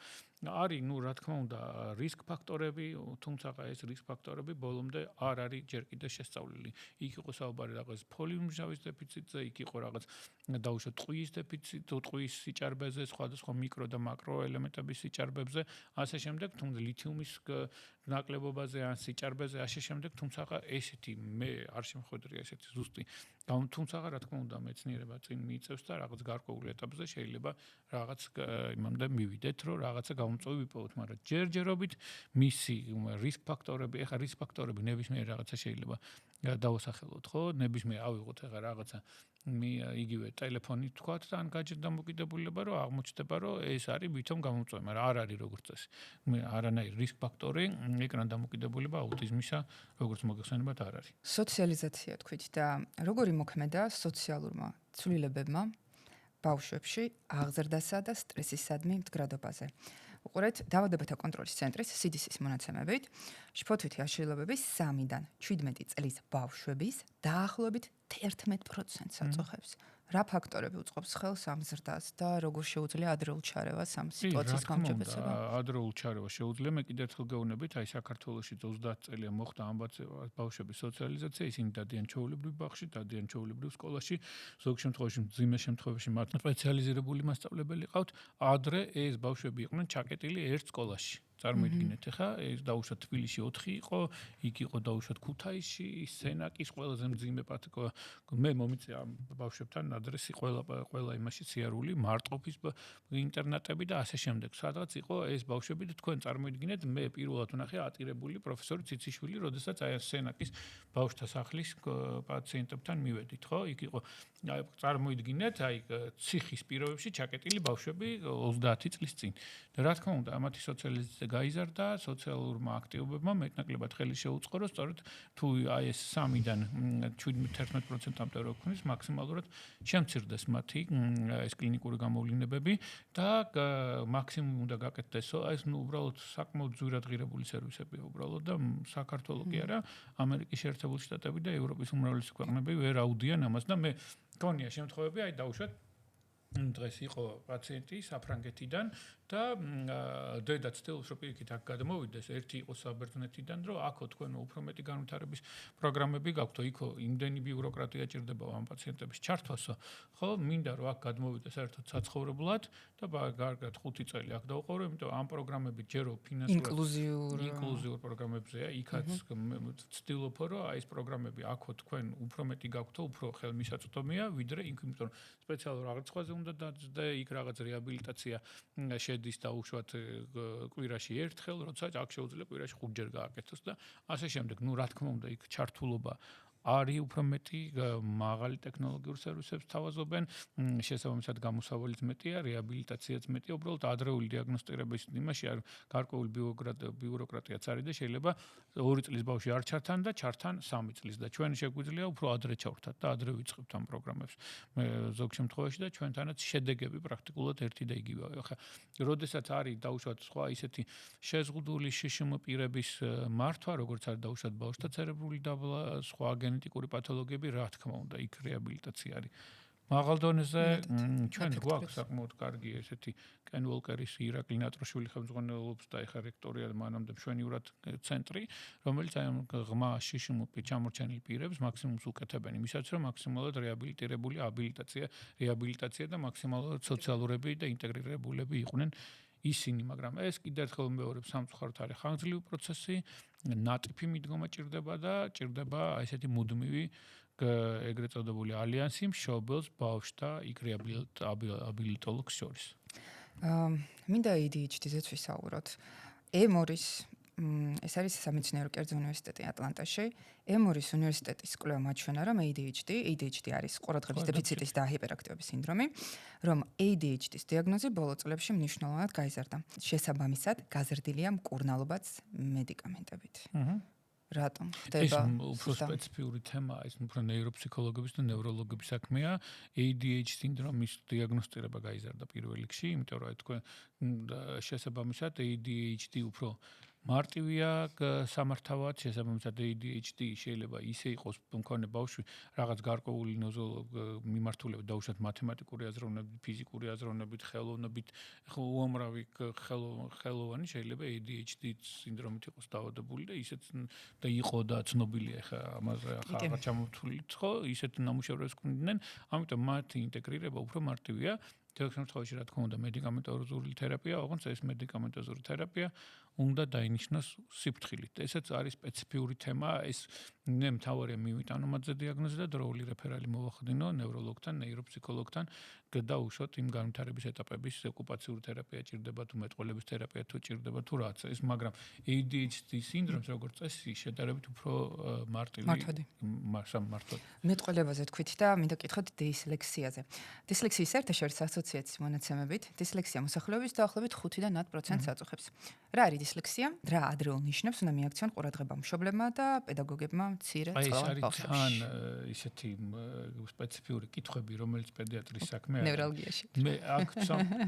არის, რა თქმა უნდა, რისკ ფაქტორები, თუმცა ეს რისკ ფაქტორები ბოლომდე არ არის ჯერ კიდევ შესწავლილი. იქ იყო საუბარი რაღაც ფოლიმჟავის დეფიციტზე, იქ იყო რაღაც დაუშვათ ტყვის დეფიციტ, ტყვის სიჭარბეზე, სხვადასხვა მიკრო და მაკრო ელემენტების სიჭარბებზე, ასე შემდეგ, თუმცა ლითიუმის ნაკლებობაზე ან სიჭარბეზე, ასე შემდეგ, თუმცა ესეთი მე არ შემხედრია ესეთი ზუსტი. თუმცა რა თქმა უნდა, მეცნიერება წინ მიიწევს და რაღაც გარკვეულ ეტაპზე შეიძლება რაღაც იმამდე მივიდეთ, რომ რაღაცა გამომწვევი ვიპოვოთ, მაგრამ ჯერჯერობით მისი რისკ ფაქტორები, ეხლა რისკ ფაქტორები ნებისმიერ რაღაცა შეიძლება დავასახელოთ, ხო? ნებისმიერ ავიღოთ ეხლა რაღაცა იგივე ტელეფონი თქვათ და ან გაჯერ დამოკიდებულება, რომ აღმოჩნდება, რომ ეს არის ვითომ გამომწვევი, მაგრამ არ არის როგორც წესი. არანაირი რისკ ფაქტორი ეკრან დამოკიდებულება აუტიზმისა, როგორც მოგეხსენებათ, არ არის. სოციალიზაცია თქვით და როგორი მოქმედა სოციალურმა ცვლილებებმა ბავშვებში აღზრდასა და სტრესისადმი მდგრადობაზე. უყურეთ დაავადებათა კონტროლის ცენტრის CDC-ის მონაცემებით, შფოთვითი აშლილობების 3-დან 17 წლის ბავშვების დაახლოებით 11%-ს აწუხებს. რა ფაქტორები უწყობს ხელს ამ ზრდას და როგორ შეუძლია ადრეულ ჩარევას ამ სიტუაციის გამჭვირვალება? ადრეულ ჩარევას შეუძლია. მე კიდევ ერთხელ გეუბნებით, აი საქართველოში 30 წელია მოხდა ამ ბავშვების სოციალიზაცია, ისინი დადიან ჩვეულებრივ ბაღში, დადიან ჩვეულებრივ სკოლაში, ზოგ შემთხვევაში მძიმე შემთხვევაში მათ სპეციალიზირებული მასწავლებელი ყავთ. ადრე ეს ბავშვები იყვნენ ჩაკეტილი ერთ სკოლაში. წარმოიდგინეთ, ხა ეს დაუშვათ თბილისში 4 იყო, იქ იყო დაუშვათ ქუთაისში, სენაკის ყველაზე მძიმე პათიკო. მე მომიწია ბავშვებთან ადრესი ყველა იმაში სიარული, მარტყოფის ინტერნატები და ასე შემდეგ. სადღაც იყო ეს ბავშვები და თქვენ წარმოიდგინეთ, მე პირველად ვნახე ატირებული პროფესორი ციციშვილი, როდესაც აი სენაკის ბავშვთა სახლის პაციენტებთან მივედით, ხო? იქ იყო აი წარმოიდგინეთ, აი ციხის პირობებში ჩაკეტილი ბავშვები 30 წლის წინ. და რა თქმა უნდა, ამათი სოციალიზაცია გაიზარდა, სოციალურმა აქტივობებმა მეტნაკლებად ხელი შეუწყო, რომ სწორედ თუ აი ეს 3-დან 11%-მდე რო ქნის მაქსიმალურად შემცირდეს მათი ეს კლინიკური გამოვლინებები და მაქსიმუმ უნდა გაკეთდეს ეს უბრალოდ საკმაოდ ძვირად ღირებული სერვისებია უბრალოდ და საქართველოს კი არა, ამერიკის შეერთებული შტატები და ევროპის უმრავლესი ქვეყნები ვერ აუდიან ამას და მე გქონია შემთხვევები, აი დაუშვათ დღეს იყო პაციენტი საფრანგეთიდან და დედა ცდილობს რომ პირიქით აქ გადმოვიდეს, ერთი იყო საბერძნეთიდან, რომ აქო თქვენ უფრო მეტი განვითარების პროგრამები გაქვთ, იქო იმდენი ბიუროკრატია ჭირდება ამ პაციენტების ჩართვასო, ხო, მინდა რომ აქ გადმოვიდეს საერთოდ საცხოვრებლად და კარგად 5 წელი აქ დავყავრო, იმიტომ ამ პროგრამები ჯერო ფინანსურად ინკლუზიურ პროგრამებზეა, იქაც ცდილობ რომ აი ეს პროგრამები აქო თქვენ უფრო მეტი გაქვთ, უფრო ხელმისაწვდომია, ვიდრე იქ, იმიტომ რომ სპეციალურ აღრიცხვაზე უნდა და იქ რაღაც რეაბილიტაცია შედის დაუშვათ კვირაში ერთხელ, როცა აქ შეუძლია კვირაში 5 ჯერ გააკეთოს და ასე შემდეგ. ნუ რა თქმა უნდა, იქ ჩართულობა არის უფრო მეტი, მაღალი ტექნოლოგიურ სერვისებს თავაზობენ, შესაბამისად გამოსავალიც მეტია, რეაბილიტაციაც მეტია, უბრალოდ ადრეული დიაგნოსტირების იმაში არ გარკვეული ბიუროკრატიაც არის და შეიძლება 2 წლის ბავშვი არ ჩართან და ჩართან 3 წლის და ჩვენ შეგვიძლია უფრო ადრე ჩავრთათ და ადრე ვიწყებთ ამ პროგრამებს. მე ზოგ შემთხვევაში და ჩვენთანაც შედეგები პრაქტიკულად ერთი და იგივეა. ხა, როდესაც არის დაუშვათ სხვა ისეთი შეზღუდული შშმ პირების მართვა, როგორც არის დაუშვათ ბავშვთა ცერებრული დაბლა, სხვა გენეტიკური პათოლოგიები, რა თქმა უნდა, იქ რეაბილიტაცია არის. მაღალ დონეზე ჩვენ გვაქვს საკმაოდ კარგი ესეთი კენ ვოლკერის ირაკლი ნატროშვილი ხელმძღვანელობს და ეხა რექტორია მანამდე მშვენივრად ცენტრი, რომელიც აი ღმა შშმ ჩამორჩენილ პირებს მაქსიმუმს უკეთებენ იმისაც, რომ მაქსიმალურად რეაბილიტირებული რეაბილიტაცია და მაქსიმალურად სოციალურები და ინტეგრირებულები იყვნენ ისინი, მაგრამ ეს კიდევ ერთხელ მეორე სამწუხაროდ არის ხანგრძლივი პროცესი, ნატიფი მიდგომა ჭირდება და ჭირდება ესეთი მუდმივი ეგრეთ წოდებული ალიანსი მშობელს, ბავშვთა, იქ რეაბილიტოლოგს შორის. მინდა ADHD-ზე ვისაუბროთ. ემორის ეს არის სამეცნიერო კერძო უნივერსიტეტი ატლანტაში. ემორის უნივერსიტეტის კვლევა მაჩვენა, რომ ADHD არის ყურადღების დეფიციტის და ჰიპერაქტივობის სინდრომი, რომ ADHD-ის დიაგნოზი ბოლო წლებში მნიშვნელოვნად გაიზარდა. შესაბამისად, გაზრდილია მკურნალობაც მედიკამენტებით. რატომ ხდება? ეს უფრო სპეციფიური თემაა, ეს უფრო ნეიროფსიქოლოგების და ნევროლოგების საქმეა. ADHD სინდრომის დიაგნოსტირება გაიზარდა პირველ რიგში, იმიტომ რომ თქვენ შესაბამისად ADHD უფრო მარტივია სამართავად, შესაბამისად ADHD შეიძლება ისე იყოს მქონე ბავშვი, რაღაც გარკვეული მიმართულებით დაუშვათ მათემატიკური აზროვნებით, ფიზიკური აზროვნებით, ხელოვნებით, უამრავი ხელოვანი შეიძლება ADHD სინდრომით იყოს დაავადებული და ისეთ და იყო და ცნობილია ხა ამაზე ახლა ჩამოთვლით ხო, ისეთ ნამუშევრებს გვინდნენ, ამიტომ მათი ინტეგრირება უფრო მარტივია. თქოს შემთხვევაში რა თქმა უნდა მედიკამენტოზური თერაპია, ოღონდ ეს მედიკამენტოზური თერაპია უნდა დაინიშნოს სიფრთხილით. ესაც არის სპეციფიური თემა, ეს მთავარია მივიტანო მათზე დიაგნოზი და დროული რეფერალი მოვახდინო ნევროლოგთან, ნეიროფსიქოლოგთან, გადაუშვათ იმ განვითარების ეტაპების ოკუპაციური თერაპია ჭირდება თუ მეტყველების თერაპია თუ ჭირდება თუ რაც ეს, მაგრამ ADHD სინდრომს როგორც წესი შედარებით უფრო მარტივი მართვადი. მეტყველებაზე თქვით და მინდა გითხოთ დისლექსიაზე. დისლექსიის საერთაშორისო ასოციაციის მონაცემებით, დისლექსია მოსახლეობის დაახლოებით 5-დან 10%-ს აწუხებს. რა არის დისლექსია? რა ადრეულ ნიშნებს უნდა მიაქციონ ყურადღება მშობლებმა და პედაგოგებმა მცირე წყალიან ბავშვებში? ან ისეთი სპეციფიური კითხვები, რომელიც პედიატრის საქმე ნევრალგიაში. მე აქ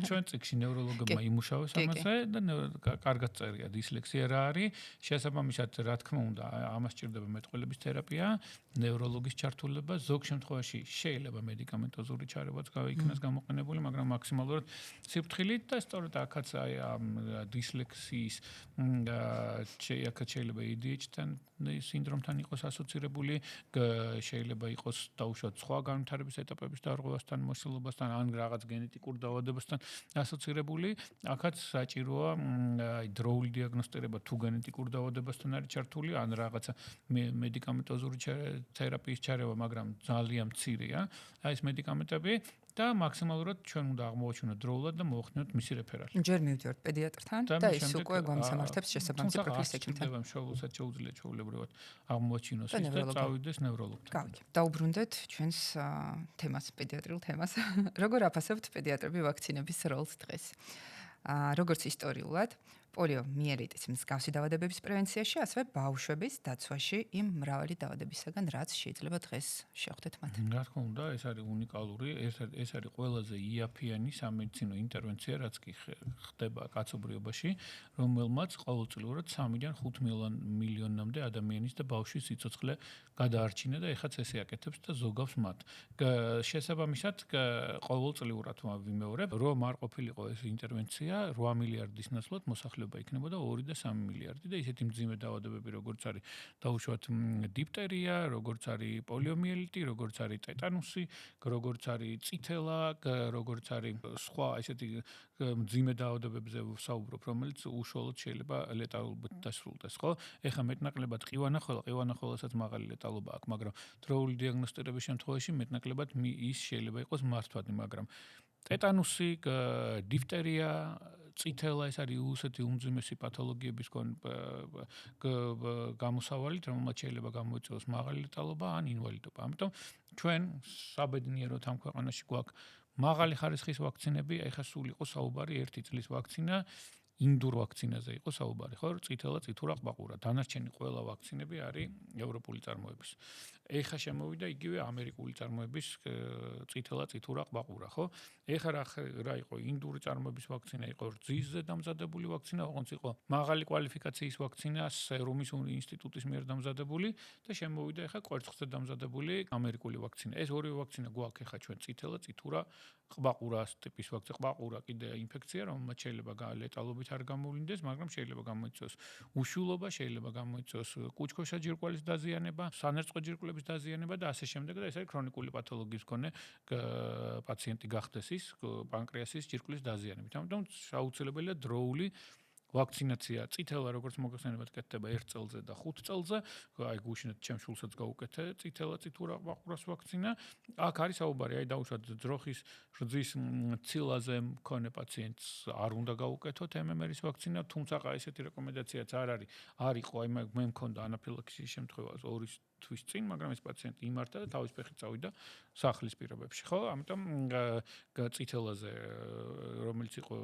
ჩვენ წიგნში ნევროლოგებმა იმუშავეს ამაზე და კარგად წერია დისლექსია რა არის. შესაბამისად, რა თქმა უნდა, ამას ჭირდება მეტყველების თერაპია, ნევროლოგის ჩართულობა, ზოგ შემთხვევაში შეიძლება მედიკამენტოზური ჩარევაც იქნას გამოყენებული, მაგრამ მაქსიმალურად სიფრთხილით და სწორედ აქაც აი ამ დისლექსიის შეიძლება ADHD-თან სინდრომთან იყოს ასოცირებული, შეიძლება იყოს დაუშვათ სხვა განვითარების ეტაპების დარღვევასთან, მოსილობასთან, ან რაღაც გენეტიკურ დაავადებასთან ასოცირებული. აქაც საჭიროა აი დროული დიაგნოსტირება თუ გენეტიკურ დაავადებასთან არის ჩართული, ან რაღაცა მედიკამენტოზური თერაპიის ჩარევა, მაგრამ ძალიან მცირეა. აი ეს მედიკამენტები და მაქსიმალურად ჩვენ უნდა აღმოვაჩინოთ დროულად და მოახდინოთ მისი რეფერალი. ჯერ მივდივართ პედიატრთან და ის უკვე გვამსამართებს შესაბამისი პროფილის ექიმთან. თუმცა მშობელსაც შეუძლია ჩვეულებრივად აღმოვაჩინოს ის და წავიდეს ნევროლოგთან. გავიგე. დაუბრუნდეთ ჩვენს თემას, პედიატრიულ თემას. როგორ აფასებთ პედიატრები ვაქცინების როლს დღეს? როგორც ისტორიულად პოლიომიელიტის მსგავსი დაავადებების პრევენციაში, ასევე ბავშვების დაცვაში იმ მრავალი დაავადებისაგან, რაც შეიძლება დღეს შეხვდეთ მათ. რა თქმა უნდა, ეს არის უნიკალური, ეს არის ყველაზე იაფიანი სამედიცინო ინტერვენცია, რაც კი ხდება კაცობრიობაში, რომელმაც ყოველწლიურად 3-დან 5 მილიონამდე ადამიანის და ბავშვის სიცოცხლე გადაარჩინა და ეხაც ესე აკეთებს და ზოგავს მათ. შესაბამისად, ყოველწლიურად ვიმეორებ, რომ არ ყოფილიყო ეს ინტერვენცია 8 მილიარდის ნაცვლად მოსახლეობა იქნებოდა 2 და 3 მილიარდი და ისეთი მძიმე დაავადებები, როგორც არის დაუშვათ დიფტერია, როგორც არის პოლიომიელიტი, როგორც არის ტეტანუსი, როგორც არის წითელა, როგორც არის სხვა ესეთი მძიმე დაავადებებზე ვსაუბრობ, რომელიც უშუალოდ შეიძლება ლეტალურად დასრულდეს, ხო? ეხლა მეტნაკლებად ყივანახველასაც მაღალი ლეტალობა აქვს, მაგრამ დროული დიაგნოსტირების შემთხვევაში მეტნაკლებად ის შეიძლება იყოს მართვადი, მაგრამ ტეტანუსი, დიფტერია, წითელა ეს არის უსეთი უმძიმესი პათოლოგიების გამოსავალით, რომელმაც შეიძლება გამოიწვიოს მაღალი ლეტალობა ან ინვალიდობა. ამიტომ ჩვენ საბედნიეროდ ამ ქვეყანაში გვაქვს მაღალი ხარისხის ვაქცინები, ეხლა სულ იყო საუბარი 1 წლის ვაქცინა, ინდურ ვაქცინაზე იყო საუბარი, ხო? წითელა, წითურა, ყბაყურა. დანარჩენი ყველა ვაქცინები არის ევროპული წარმოების. ეხლა შემოვიდა იგივე ამერიკული წარმოების წითელა, წითურა, ყბაყურა, ხო? ეხლა რა იყო ინდური წარმოების ვაქცინა, იყო რძისზე დამზადებული ვაქცინა, ოღონდ იყო მაღალი კვალიფიკაციის ვაქცინა, სერუმის ინსტიტუტის მიერ დამზადებული და შემოვიდა ეხლა კვერცხზე დამზადებული ამერიკული ვაქცინა. ეს ორივე ვაქცინა გვაქვს ეხლა ჩვენ წითელა, წითურა, ყბაყურას ტიპის ვაქცინა. ყბაყურა კიდე ინფექცია, რომელმაც შეიძლება ლეტალობით არ გამოვლინდეს, მაგრამ შეიძლება გამოიწვიოს უშულობა, შეიძლება გამოიწვიოს კუჭქოშა ჯირკვლის დაზიანება, სანერწყვე ჯირკვლების დაზიანება და ასე შემდეგ და ეს არის ქრონიკული პათოლოგიის მქონე პაციენტი გახდეს ის პანკრეასის ჯირკვლის დაზიანებით. ამიტომ შეუძლებელია დროული ვაქცინაცია წითელა როგორც მოგხსენებათ კეთდება 1 წელზე და 5 წელზე, აი გუშინეთ ჩემ შულსაც გავუკეთე წითელა წითურა ყბაყურას ვაქცინა. აქ არის საუბარი, აი დაუშვათ ძროხის რძის ცილაზე მქონე პაციენტს არ უნდა გაუკეთოთ MMR-ის ვაქცინა, თუმცა ესეთი რეკომენდაციაც არ არის. არ იყო, აი მე მქონდა ანაფილაქსიის შემთხვევა 2 თვის წინ, მაგრამ ეს პაციენტი იმართა და თავის ფეხით წავიდა სახლის პირობებში, ხო? ამიტომ წითელაზე, რომელიც იყო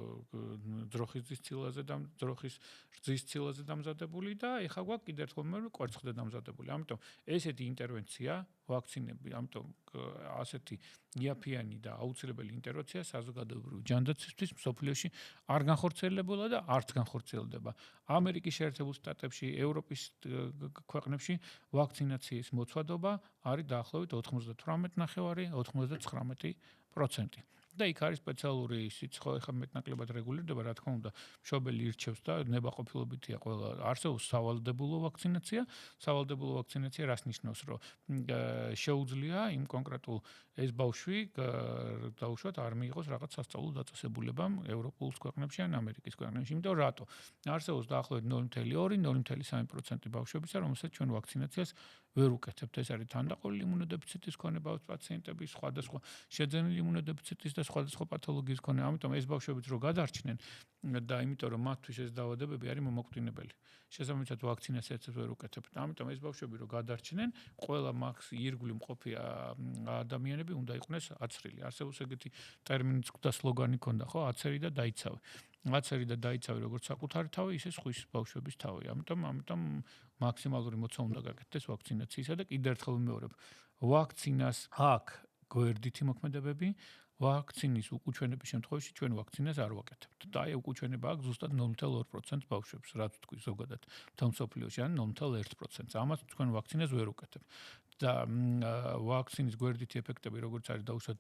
ძროხის რძის ცილაზე და ძროხის რძის ცილაზე დამზადებული და ეხლა გვაქვს კიდევ ერთხელ კვერცხზე დამზადებული. ამიტომ ესეთი ინტერვენცია ვაქცინები, ამიტომ ასეთი იაფიანი და აუცილებელი ინტერვენცია საზოგადოებრივი ჯანდაცვისთვის მსოფლიოში არ განხორციელებულა და არც განხორციელდება. ამერიკის შეერთებულ შტატებში, ევროპის ქვეყნებში ვაქცინაციის მოცვადობა არის დაახლოებით 98.9% და იქ არის სპეციალური ისიც ხო ეხლა მეტნაკლებად რეგულირდება, რა თქმა უნდა, მშობელი ირჩევს და ნებაყოფილობითია ყველა არსებობს სავალდებულო ვაქცინაცია. სავალდებულო ვაქცინაცია რას ნიშნავს, რომ შეუძლია იმ კონკრეტულ ეს ბავშვი დაუშვათ არ მიიღოს რაღაც სასწავლო დაწესებულებამ ევროპულ ქვეყნებში ან ამერიკის ქვეყნებში. იმიტომ რატო? არსებობს დაახლოებით 0.2-0.3% ბავშვებისა, რომელსაც ჩვენ ვაქცინაციას ვერ უკეთებთ. ეს არის თანდაყოლილი იმუნოდეფიციტის მქონე პაციენტები, სხვადასხვა შეძენილი იმუნოდეფიციტის და სხვადასხვა პათოლოგიის მქონე. ამიტომ ეს ბავშვებიც რო გადარჩნენ და იმიტომ რომ მათთვის ეს დაავადებები არის მომოკვდინებელი. შესაბამისად ვაქცინაციას ვერ უკეთებთ. ამიტომ ეს ბავშვები რო გადარჩნენ, ყველა მაქს ირგვლივ მყოფი ადამიანები უნდა იყვნენ აცრილი. არსებობს ეგეთი ტერმინიც და სლოგანი ქონდა, ხო? აცერი და დაიცავი. აცერი და დაიცავი როგორც საკუთარი თავი, ისე სხვის ბავშვების თავი. ამიტომ მაქსიმალური მოცვა უნდა გაკეთდეს ვაქცინაციისა და კიდევ ერთხელ ვიმეორებ, ვაქცინას აქვს გვერდითი მოქმედებები, ვაქცინის უკუჩვენების შემთხვევაში ჩვენ ვაქცინას არ ვაკეთებთ. და აი უკუჩვენება აქვს ზუსტად 0.2% ბავშვებს, რაც თქვი ზოგადად მთელ მსოფლიოში ან 0.1%. ამას ჩვენ ვაქცინას ვერ უკეთებთ. და ვაქცინის გვერდითი ეფექტები როგორც არის დაუშვათ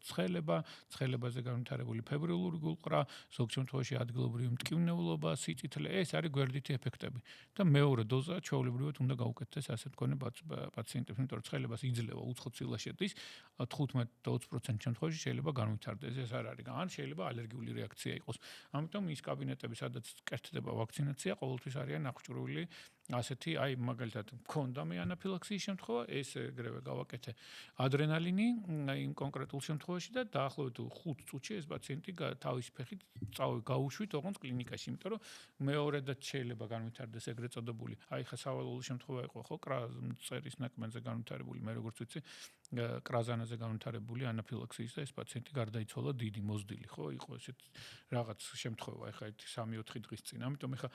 ცხელებაზე განვითარებული ფებრილური გულყრა, ზოგ შემთხვევაში ადგილობრივი მტკივნეულობა, სიწითლე, ეს არის გვერდითი ეფექტები. და მეორე დოზა ჩვეულებრივად უნდა გაუკეთდეს ასეთ მქონე პაციენტებს, იმიტომ რომ ცხელებას იძლევა უცხო ცილაშეთის 15-20% შემთხვევაში შეიძლება განვითარდეს. ეს არ არის. ან შეიძლება ალერგიული რეაქცია იყოს. ამიტომ ის კაბინეტები, სადაც კეთდება ვაქცინაცია, ყოველთვის არიან აღჭურვილი ასეთი, აი მაგალითად, მქონდა მე ანაფილაქსიის შემთხვევა, ეს ეგრევე გავაკეთე ადრენალინი იმ კონკრეტულ შემთხვევაში და დაახლოებით 5 წუთში ეს პაციენტი თავისი ფეხით გაუშვით ოღონდ კლინიკაში, იმიტომ რომ მეორედაც შეიძლება განვითარდეს ეგრეთ წოდებული. აი ხა სავალალო შემთხვევა იყო, ხო, წერის ნაკმენზე განვითარებული, მე როგორც ვიცი, კრაზანაზე განვითარებული ანაფილაქსიის და ეს პაციენტი გარდაიცვალა დიდი მოზრდილი, ხო, იყო ესეთ რაღაც შემთხვევა, ეხა 3-4 დღის წინ. ამიტომ ეხა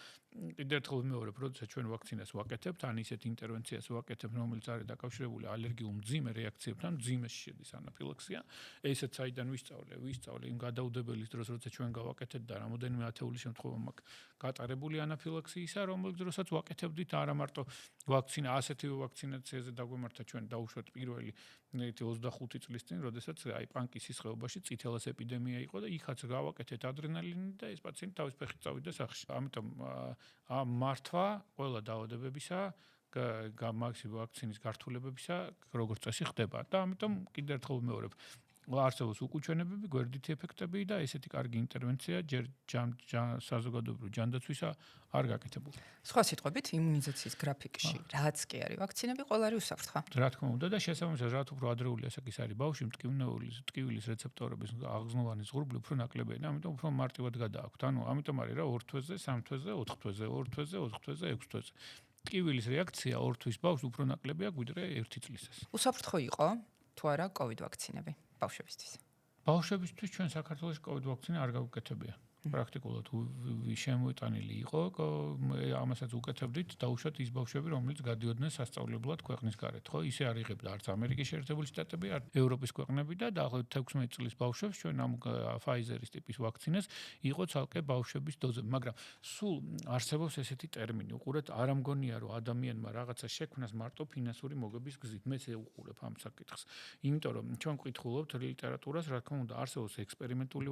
კიდევ ერთხელ ვიმეორებ, როდესაც ჩვენ ვაქცინას ვაკეთებთ, ან ისეთ ინტერვენციას ვაკეთებთ, რომელიც არის დაკავშირებული ალერგიულ მძიმე რეაქციებთან, მძიმეში შედის ანაფილაქსია. ესეც საიდან ვისწავლე იმ გადაუდებელის დროს, როდესაც ჩვენ გავაკეთეთ და რამოდენიმე ათეული შემთხვევა მაქვს გატარებული ანაფილაქსიისა, რომელიც დროსაც ვაკეთებდით, არა მარტო ვაქცინა, ასეთივე ვაქცინაციაზე დაგვემართა ჩვენ დაუშვათ პირველი 25 წლის წინ, როდესაც აი პანკისის ხეობაში წითელას ეპიდემია იყო და იქაც გავაკეთეთ ადრენალინი და ეს პაციენტი თავის ფეხით წავიდა სახლში. ამიტომ ამ მართვა ყველა დაავადებებისა მაქსი ვაქცინის გართულებებისა როგორც წესი ხდება და ამიტომ კიდევ ერთხელ ვიმეორებ, არსებობს უკუჩვენებები, გვერდითი ეფექტები და ესეთი კარგი ინტერვენცია ჯერ საზოგადოებრივი ჯანდაცვისა არ გაკეთებულა. სხვა სიტყვებით, იმუნიზაციის გრაფიკში, რაც კი არის ვაქცინები, ყველა არის უსაფრთხო. რა თქმა უნდა და შესაბამისად, რაც უფრო ადრეული ასაკის არის ბავშვი, მტკივილის რეცეპტორების აღგზნოვანი ზღურბლი უფრო ნაკლებია და ამიტომ უფრო მარტივად გადააქვთ. ანუ ამიტომ არის რა 2 თვეზე, 3 თვეზე, 4 თვეზე, 2 თვეზე, 4 თვეზე, 6 თვეზე. მტკივილის რეაქცია 2 თვის ბავშვს უფრო ნაკლებია ვიდრე 1 წლისას. უსაფრთხო იყო თუ არა COVID ვაქცინები ბავშვებისთვის? ბავშვებისთვის ჩვენ საქართველოში COVID ვაქცინა არ გაუკეთებია. პრაქტიკულად შემოიტანილი იყო, ამასაც უკეთებდით დაუშვათ ის ბავშვები, რომლებიც გადიოდნენ სასწავლებლად ქვეყნის გარეთ, ხო? ისე არ იღებდა არც ამერიკის შეერთებული შტატები, არც ევროპის ქვეყნები და დაახლოებით 16 წლის ბავშვებს ჩვენ ამ Pfizer-ის ტიპის ვაქცინას იყო ცალკე ბავშვების დოზები, მაგრამ სულ არსებობს ესეთი ტერმინი, უყურეთ, არ ამგონია რომ ადამიანმა რაღაცა შექმნას მარტო ფინანსური მოგების გზით. მეც ეუყურებ ამ საკითხს. იმიტომ რომ ჩვენ ვკითხულობთ ლიტერატურას, რა თქმა უნდა, არსებობს ექსპერიმენტული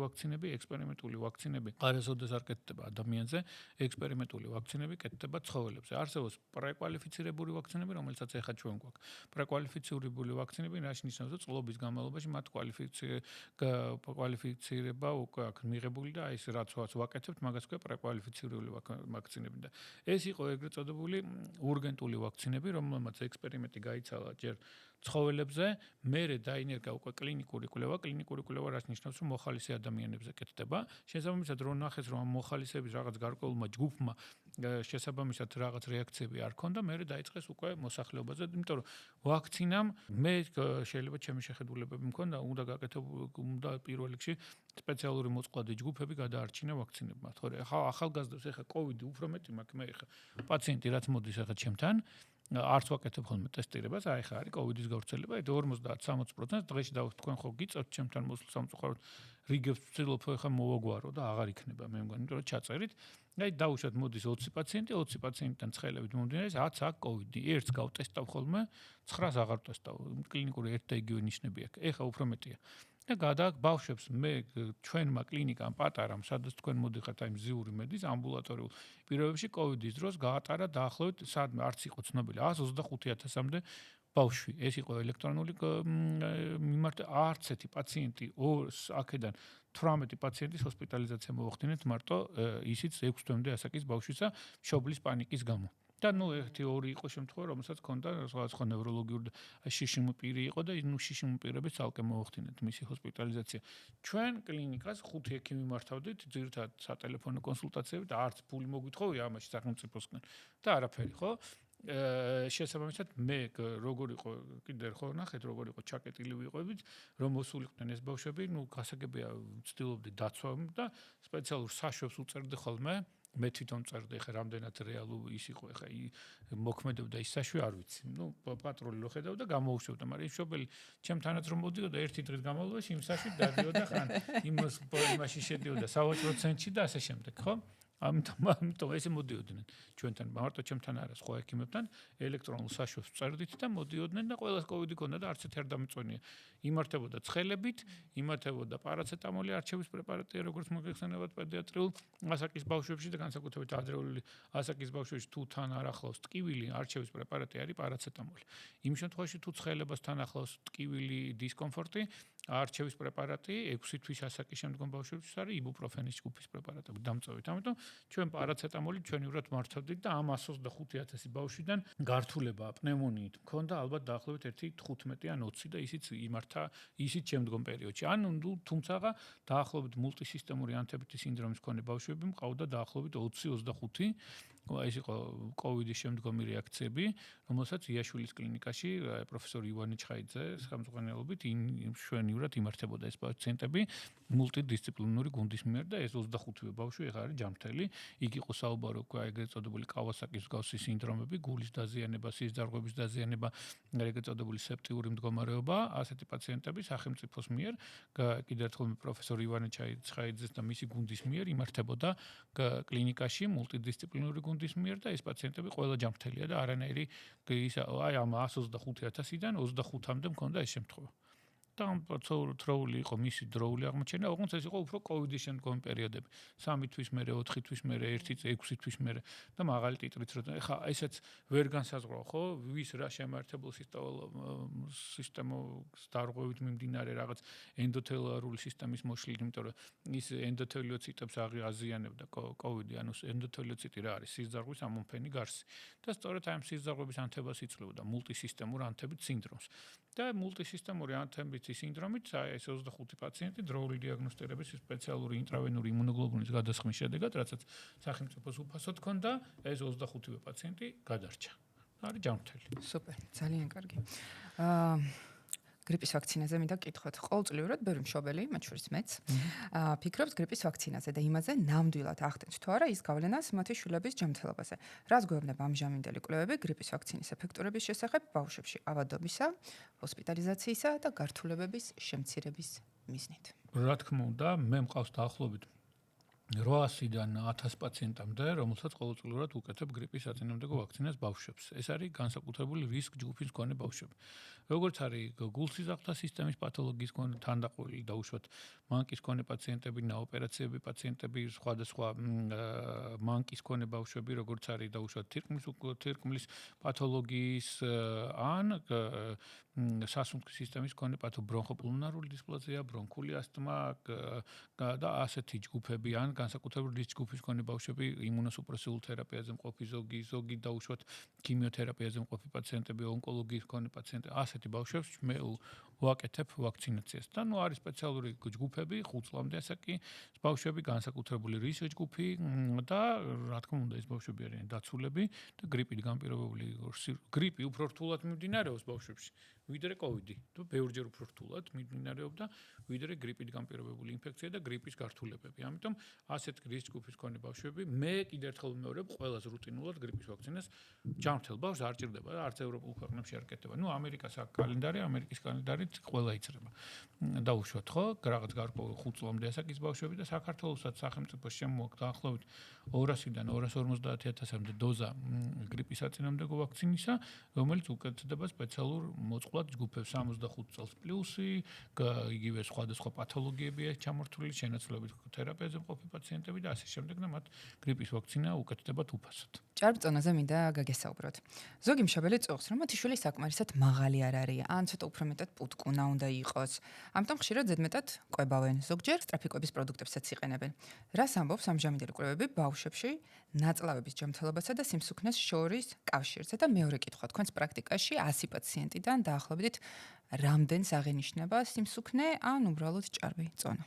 ვაქცინები, არასოდეს არ კეთდება ადამიანზე, ექსპერიმენტული ვაქცინები კეთდება ცხოველებზე. არსებობს პრეკვალიფიცირებული ვაქცინები, რომელსაც ახლა ჩვენ გვაქვს. პრეკვალიფიცირებული ვაქცინები რაში ნიშნავს, რომ წლების განმავლობაში მათ კვალიფიცირება უკვე აქვს მიღებული და ეს რაც ვაკეთებთ, მაგას ქვია პრეკვალიფიცირებული ვაქცინები და ეს იყო ეგრეთ წოდებული ურგენტული ვაქცინები, რომელმაც ექსპერიმენტი გაიცალა ჯერ ცხოველებზე, მერე დაინერგა უკვე კლინიკური კვლევა, რაც ნიშნავს, რომ მოხალისე ადამიანებზე კეთდება. შესაბამისად, რომ ნახეს, რომ ამ მოხალისეების რაღაც გარკვეულმა ჯგუფმა შესაბამისად რაღაც რეაქციები არ ქონდა, მერე დაიწყეს უკვე მოსახლეობაზე, იმიტომ რომ ვაქცინამ მე შეიძლება ჩემი შეხედულებები მქონდა, უნდა პირველ რიგში სპეციალური მოწყვლადი ჯგუფები გადაარჩინა ვაქცინებმა. თორე ახალგაზრდებს ახლა COVID-ი უფრო მეტი მაქვს, მე ახლა პაციენტი რაც მოდის ახლა ჩემთან არც ვაკეთებ ხოლმე ტესტირებას, აი ხა არის კოვიდის გავრცელება, 50-60% დღეში თქვენ ხო გიწევთ ჩემთან მოსულ სამწუხაროდ რიგებს ვცდილობ ხა მოვაგვარო და აღარ იქნება მე მგონი, იმიტომ რომ ჩაწერით. აი დაუშვათ მოდის 20 პაციენტი, 20 პაციენტთან ცხელებით მომდინარეობს, 10 აქვს კოვიდი. ერთს გავტესტავ ხოლმე, 9-ს აღარ ტესტავ. კლინიკური ერთ და იგივე ნიშნები აქვს. ეხა უფრო მეტია. და გადააქვს ბავშვებს მე ჩვენმა კლინიკამ პატარამ, სადაც თქვენ მოდიხართ აი მზიური მედის ამბულატორიულ პირობებში კოვიდის დროს გაატარა დაახლოებით სადმე არც იყო ცნობილი 125,000-მდე ბავშვი. ეს იყო ელექტრონული მიმართა არც ერთი პაციენტი აქედან 18 პაციენტის ჰოსპიტალიზაცია მოახდინეთ მარტო ისიც 6 თვემდე ასაკის ბავშვისა მშობლის პანიკის გამო. და ერთი ორი იყო შემთხვევა, რომელსაც ჰქონდა სხვა ნევროლოგიური შიშიმი პირი იყო და შიშიმი პირების ცალკე მოახდინეთ მისი ჰოსპიტალიზაცია. ჩვენ კლინიკას 5 ექიმი მართავდით, ძირითადად სატელეფონო კონსულტაციები და არც ფული მოგვითხოვია ამაში სახელმწიფოსგან და არაფერი, ხო? შესაბამისად მე როგორ იყო კიდე ხო ნახეთ როგორ იყო ჩაკეტილი ვიყავით რომ მოსულიყვნენ ეს ბავშვები ნუ გასაგებია ვცდილობდი დაცვა და სპეციალურ საშვებს უწერდი ხოლმე მე თვითონ წერდი ხე რამდენად რეალურ ის იყო ხე მოქმედებდა ის საშვი არ ვიცი ნუ პატრული რო ხედავდა გამოუშვებდა მაგრამ ის შობელი ჩემთანაც რომ მოდიოდა ერთი დღის განმავლობაში იმ საშვი დადიოდა ხან იმაში შედიოდა სავაჭრო ცენტრში და ასე შემდეგ ხო ამიტომ ესე მოდიოდნენ ჩვენთან მარტო ჩემთან არა სხვა ექიმებთან ელექტრონულ საშვებს წერდით და მოდიოდნენ და ყველას კოვიდი ქონდა და არც ერთი არ დამწონია იმართებოდა ცხელებით იმართებოდა პარაცეტამოლი არჩევის პრეპარატია როგორც მოგეხსენებათ პედიატრიულ ასაკის ბავშვებში და განსაკუთრებით ადრეული ასაკის ბავშვებში თუ თან არ ახლავს ტკივილი არჩევის პრეპარატი არის პარაცეტამოლი იმ შემთხვევაში თუ ცხელებას თან ახლავს ტკივილი დისკომფორტი არჩევის პრეპარატი 6 თვის ასაკის შემდგომ ბავშვებში არის იბუპროფენის ჯგუფის პრეპარატები დამწოვით ამიტომ ჩვენ პარაცეტამოლი ჩვენივრად მართავდით და ამ 125,000 ბავშვიდან გართულება პნევმონიით მქონდა ალბათ დაახლოებით 1.15 ან 20 და ისიც იმართა ისიც შემდგომ პერიოდში ან თუმცა დაახლოებით მულტისისტემური ანთებითი სინდრომის მქონე ბავშვები მყავდა დაახლოებით 20-25 ეს იყო კოვიდის შემდგომი რეაქციები, რომელსაც იაშვილის კლინიკაში პროფესორი ივანე ჩხაიძე ხელმძღვანელობით შვენივრად იმართებოდა ეს პაციენტები მულტიდისციპლინური გუნდის მიერ და ეს 25 ბავშვი ეხლა არის ჯანმრთელი. იქ იყო საუბარო ეგრეთ წოდებული კავასაკის მსგავსი სინდრომები, გულის დაზიანება, სისხლძარღვების დაზიანება, ეგრეთ წოდებული სეპტიური მდგომარეობა, ასეთი პაციენტები სახელმწიფოს მიერ კიდევ ერთხელ პროფესორი ივანე ჩხაიძეს და მისი გუნდის მიერ იმართებოდა კლინიკაში მულტიდისციპლინური გუნდის მიერ და ეს პაციენტები ყველა ჯანმრთელია და არანაირი აი ამ 125,000-დან 25-მდე მქონდა ეს შემთხვევა. და თროული იყო მისი დროული აღმოჩენა, ოღონდ ეს იყო უფრო კოვიდის შემდგომი პერიოდები. 3 თვის მერე, 4 თვის მერე, 1-6 თვის მერე და მაღალი ტიტრით რო ხა ესეც ვერ განსაზღვრავ ხო, ვის რა შემართებულ სისტემის დარღვევით მიმდინარე რაღაც ენდოთელიარული სისტემის მოშლით, იმიტომ რომ ის ენდოთელიოციტებს აღიზიანებდა კოვიდი, ანუ ენდოთელიოციტი რა არის? სისხლძარღვის ამონფენი გარსი. და სწორედ ამ სისხლძარღვების ანთებას იწვევდა მულტისისტემურ ანთებით სინდრომს. და მულტისისტემური ანთებითი სინდრომით ეს 25 პაციენტი დროული დიაგნოსტირების სპეციალური ინტრავენური იმუნოგლობულინის გადასხმის შედეგად, რაცაც სახელმწიფოს უფასოდ ჰქონდა, ეს 25 პაციენტი გადარჩა. არის ჯანმრთელი. სუპერ, ძალიან კარგი. გრიპის ვაქცინაზე მინდა გკითხოთ. ყოველწლიურად ბევრი მშობელი, მათ შორის მეც, ფიქრობს გრიპის ვაქცინაზე და იმაზე ნამდვილად ახდენს თუ არა ის გავლენას მათი შვილების ჯანმრთელობაზე. რას გვეუბნება ამჟამინდელი კვლევები გრიპის ვაქცინის ეფექტურობის შესახებ ბავშვებში ავადობისა, ჰოსპიტალიზაციისა და გართულებების შემცირების მიზნით? რა თქმა უნდა, მე მყავს დაახლოებით 800-დან 1000 პაციენტამდე, რომელსაც ყოველწლიურად უკეთებ გრიპის საწინააღმდეგო ვაქცინას ბავშვებს. ეს არის განსაკუთრებული რისკ ჯგუფის მქონე ბავშვები. როგორც არის გულსიზრახთა სისტემის პათოლოგიის მქონე თანდაყოლილი და უშუალოდ მანკის მქონე პაციენტები, ნაოპერაციები პაციენტები, სხვადასხვა მანკის მქონე ბავშვები, როგორც არის და უშუალოდ თირკმლის პათოლოგიის ან სასუნთქის სისტემის მქონე ბრონხოპულმონარული დისპლაზია, ბრონქული ასთმა და ასეთი ჯგუფები ან განსაკუთრებული რისკ ჯგუფის მქონე ბავშვები იმუნოსუპრესიულ თერაპიაზე მყოფი ზოგი და უშუალოდ ქიმიოთერაპიაზე მყოფი პაციენტები, ონკოლოგიის მქონე პაციენტები, ასეთი ბავშვებს მე ვაკეთებ ვაქცინაციას. და ნუ არის სპეციალური ჯგუფები, 5 წლამდე ასაკი ბავშვები, განსაკუთრებული რისკ ჯგუფი და რა თქმა უნდა ეს ბავშვები არიან დაცულები და გრიპით განპირობებული გრიპი უფრო რთულად მიმდინარეობს ბავშვებში. ვიდრე COVID-ი. თუ ბევრჯერ უფრო რთულად მიმდინარეობდა, ვიდრე გრიპით განპირობებული ინფექცია და გრიპის გართულებები. ამიტომ ასეთ რისკ ჯგუფის მქონე ბავშვები მე კიდევ ერთხელ ვიმეორებ, ყველას რუტინულად გრიპის ვაქცინას ჯანმრთელ ბავშვს არ ჭირდება და არც ევროპულ ქვეყნებში არ კეთდება. ნუ ამერიკას აქვს კალენდარი, ამერიკის კალენდარით ყველა იცრება. დაუშვათ ხო, რაღაც გარკვეულ 5 წლამდე ასაკის ბავშვები და საქართველოსაც სახელმწიფოს შემოაქვს დაახლოებით 200-დან 250,000-მდე დოზა გრიპის საწინააღმდეგო ვაქცინისა, რომელიც უკეთდება სპეციალურ მოწყვლად ჯგუფებს 65 წელს პლუსი, იგივე სხვადასხვა პათოლოგიები აქვს ჩამორთული, შენაცვლებით თერაპიაზე მყოფი პაციენტები და ასე შემდეგ და მათ გრიპის ვაქცინა უკეთდებათ უფასოდ. ჭარბწონაზე მინდა გაგესაუბროთ. ზოგი მშობელი წუხს, რომ მათი შვილი საკმარისად მაღალი არ არის, ან ცოტა უფრო მეტად პუტკუნა უნდა იყოს. ამიტომ ხშირად ზედმეტად ყვებავენ, ზოგჯერ სწრაფი ყვების პროდუქტებსაც იყენებენ. რას ამბობს ამჟამინდელი კვლევები ბავშვებში ნაწლავების ჯანმრთელობასა და სიმსუქნეს შორის კავშირზე და მეორე კითხვა, თქვენს პრაქტიკაში 100 პაციენტიდან დაახლოებით რამდენს აღენიშნება სიმსუქნე ან უბრალოდ ჭარბი წონა?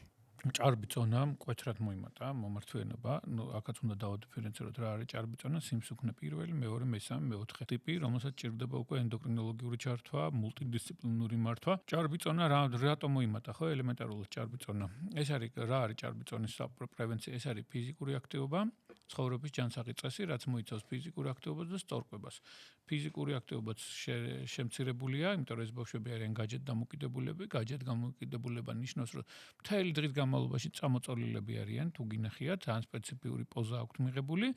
ჭარბი წონა მკვეთრად მოიმატა მომართვიანობა. ნუ აქაც უნდა დავადიფერენციროთ რა არის ჭარბი წონა, სიმსუქნე პირველი, მეორე, მესამე, მეოთხე ტიპი, რომელსაც ჭირდება უკვე ენდოკრინოლოგიური ჩართვა, მულტიდისციპლინური მართვა. ჭარბი წონა რატომ მოიმატა, ხო, ელემენტარულად ჭარბი წონა. ეს არის რა არის ჭარბი წონის პრევენცია, ეს არის ფიზიკური აქტივობა, ცხოვრების ჯანსაღი წესი, რაც მოიცავს ფიზიკურ აქტივობას და სწორკვებას. ფიზიკური აქტივობაც შემცირებულია, იმიტომ რომ ეს ბავშვები არიან გაჯეთ დამოკიდებულები, გაჯეთ დამოკიდებულება ნიშნავს, რომ მთელი დღის განმავლობაში წამოწოლილები არიან, თუ გინახიათ, ან სპეციფიური პოზა აქვთ მიღებული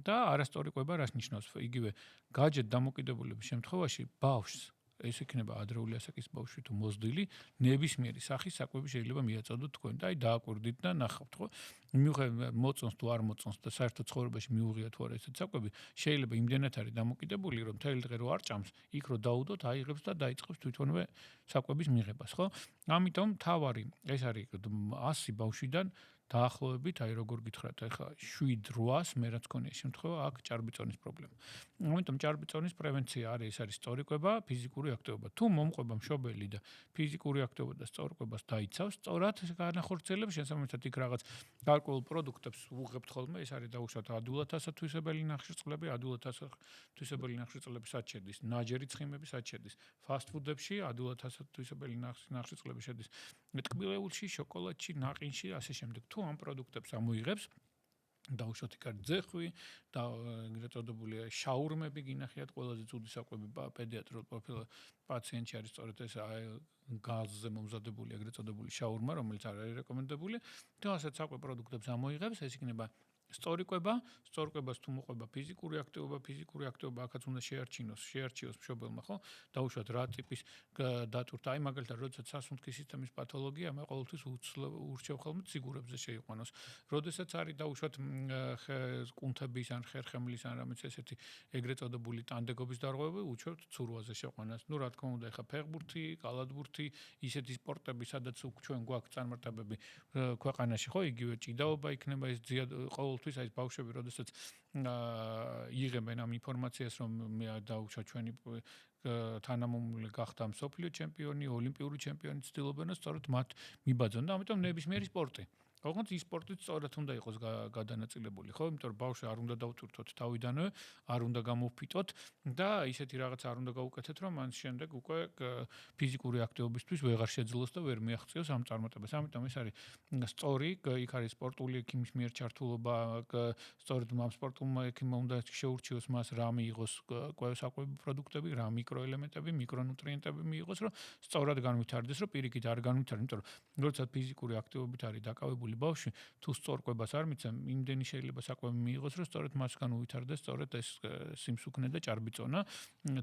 და არასწორი კვება რას ნიშნავს? იგივე გაჯეთ დამოკიდებულების შემთხვევაში ბავშვს ეს იქნება ადრეული ასაკის ბავშვი თუ მოზრდილი, ნებისმიერი სახის საკვები შეიძლება მიაწოდოთ თქვენ და აი დააკვირდით და ნახავთ, ხო? მიუხედავად მოწონს თუ არ მოწონს და საერთოდ ცხოვრებაში მიუღია თუ არა ესეთ საკვები, შეიძლება იმდენად არის დამოკიდებული, რომ მთელი დღე რო არ ჭამს, იქ რო დაუდოთ, აიღებს და დაიწყებს თვითონვე საკვების მიღებას, ხო? ამიტომ თავარი ეს არის 100 ბავშვიდან დაახლოებით, აი როგორ გითხრათ, ახლა 7-8-ს მე რაც გქონია შემთხვევა, აქ ჭარბი წონის პრობლემა. ამიტომ ჭარბი წონის პრევენცია არის სწორი კვება, ფიზიკური აქტივობა. თუ მომყვება მშობელი და ფიზიკური აქტივობა და სწორ კვებას დაიცავს, სწორად განახორციელებს, შესაბამისად იქ რაღაც გარკვეულ პროდუქტებს უღებთ ხოლმე, ეს არის დაუშვათ ადვილათასათვისებელი ნახშირწყლები, ადვილათასათვისებელი ნახშირწყლები საჩერდის, ნაჯერი ცხიმები საჩერდის, ფასტ-ფუდებში ადვილათასათვისებელი ნახშირწყლები შედის ტკბილეულში, შოკოლადში, ნაყინში, ასე შემდეგ. თუ ამ პროდუქტებს ამოიღებს დაუშვათ იქ არის ძეხვი და ეგრეთ წოდებული შაურმები გინახიათ ყველაზე ცუდი საკვები პედიატრიულ პროფილ პაციენტში არის სწორედ ეს გაზზე მომზადებული ეგრეთ წოდებული შაურმა, რომელიც არ არის რეკომენდებული და ასეთ საკვებ პროდუქტებს ამოიღებს, ეს იქნება სწორი კვება, სწორ კვებას თუ მოყვება ფიზიკური აქტივობა აქაც უნდა შეარჩიოს მშობელმა, ხო? დაუშვათ რა ტიპის დატვირთვა, აი მაგალითად, როდესაც სასუნთქის სისტემის პათოლოგია, მე ყოველთვის ურჩევ ხოლმე ციგურებზე შეიყვანოს. როდესაც არის დაუშვათ კუნთების ან ხერხემლის ან რამეც ესეთი ეგრეთ წოდებული ტანდეგობის დარღვევები, უჩვევთ ცურვაზე შეყვანას. ნუ რა თქმა უნდა, ეხა ფეხბურთი, კალათბურთი, ისეთი სპორტები, სადაც ჩვენ გვაქვს წარმართებები ქვეყანაში, ხო? იგივე ჭიდაობა იქნება ეს ყოველთვის აი ბავშვები, როდესაც იღებენ ამ ინფორმაციას, რომ მე დაუშვათ ჩვენი თანამომული გახდა მსოფლიო ჩემპიონი, ოლიმპიური ჩემპიონი ცდილობენ, სწორედ მათ მიბაძონ და ამიტომ ნებისმიერი სპორტი. ოღონდ ის სპორტიც სწორად უნდა იყოს გადანაწილებული, ხო? იმიტომ რომ ბავშვი არ უნდა დავტვირთოთ თავიდანვე, არ უნდა გამოვფიტოთ და ისეთი რაღაც არ უნდა გავუკეთეთ, რომ მან შემდეგ უკვე ფიზიკური აქტივობისთვის ვეღარ შეძლოს და ვერ მიაღწიოს ამ წარმატებას. ამიტომ ეს არის სწორი, იქ არის სპორტული ექიმის მიერ ჩართულობა, სწორედ ამ სპორტულმა ექიმმა უნდა შეურჩიოს მას რა მიიღოს საკვები პროდუქტები, რა მიკროელემენტები, მიკრონუტრიენტები მიიღოს, რომ სწორად განვითარდეს, რომ პირიქით არ განვითარდეს, იმიტომ რომ როდესაც ფიზიკური აქტივობით არის დაკავებული ბავშვი, თუ სწორ კვებას არ მიცემ, იმდენი შეიძლება საკვები მიიღოს, რომ სწორედ მასგან უვითარდეს სწორედ ეს სიმსუქნე და ჭარბი წონა,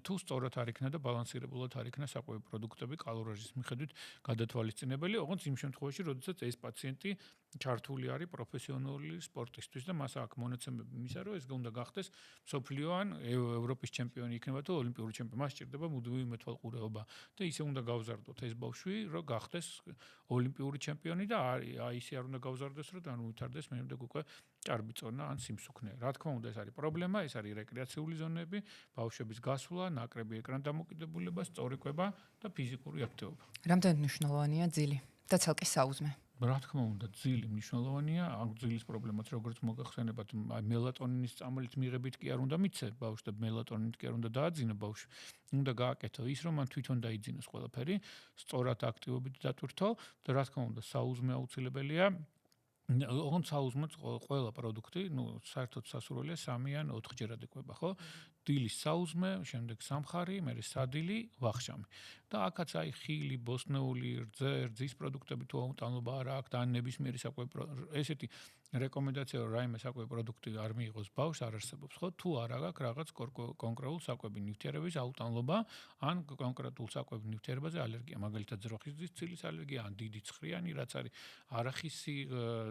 თუ სწორად არ იქნა და ბალანსირებულად არ იქნა საკვები პროდუქტები კალორიების მიხედვით გადათვალისწინებელი, ოღონდ იმ შემთხვევაში, როდესაც ეს პაციენტი ჩართული არის პროფესიონალური სპორტისტვის და მას აქვს მონაცემები იმისა, რომ ეს უნდა გახდეს მსოფლიო ან ევროპის ჩემპიონი იქნება თუ ოლიმპიური ჩემპიონი. მას სჭირდება მუდმივი მეთვალყურეობა და ისე უნდა გავზარდოთ ეს ბავშვი, რომ გახდეს ოლიმპიური ჩემპიონი და აი ისე არ უნდა გავზარდეს, რომ განუვითარდეს შემდეგ უკვე ჭარბი წონა ან სიმსუქნე. რა თქმა უნდა, ეს არის პრობლემა, ეს არის რეკრეაციული ზონები, ბავშვების გასვლა, ნაკრები ეკრან დამოკიდებულება, სწორი კვება და ფიზიკური აქტივობა. რამდენად მნიშვნელოვანია ძილი და ცალკე საუზმე? რა თქმა უნდა, ძილი მნიშვნელოვანია. ამ ძილის პრობლემაც როგორც მოგახსენებათ, მელატონინის წამალით მიღებით კი არ უნდა მიცე ბავშვს და მელატონინით კი არ უნდა დააძინა ბავშვი. უნდა გააკეთო ის, რომ მან თვითონ დაიძინოს ყველაფერი, სწორად აქტივობით დატვირთო და რა თქმა უნდა, საუზმე აუცილებელია. ოღონდ საუზმეც ყველა პროდუქტი, საერთოდ სასურველია 3 ან 4 ჯერად ეკვება, ხო? დილის საუზმე, შემდეგ სამხარი, მერე სადილი, ვახშამი. და აქაც აი ხილი, ბოსტნეული, რძის პროდუქტები თუ აუტანლობა არ აქვს და ან ნებისმიერი საკვები ესეთი რეკომენდაცია რომ რაიმე საკვები პროდუქტი არ მიიღოს ბავშვს არ არსებობს, ხო? თუ არ აქვს რაღაც კონკრეტულ საკვები ნივთიერების აუტანლობა, ან კონკრეტულ საკვები ნივთიერებაზე ალერგია, მაგალითად ძროხის ცილის ალერგია, ან დიდი ცხრიანი, რაც არის არახისი,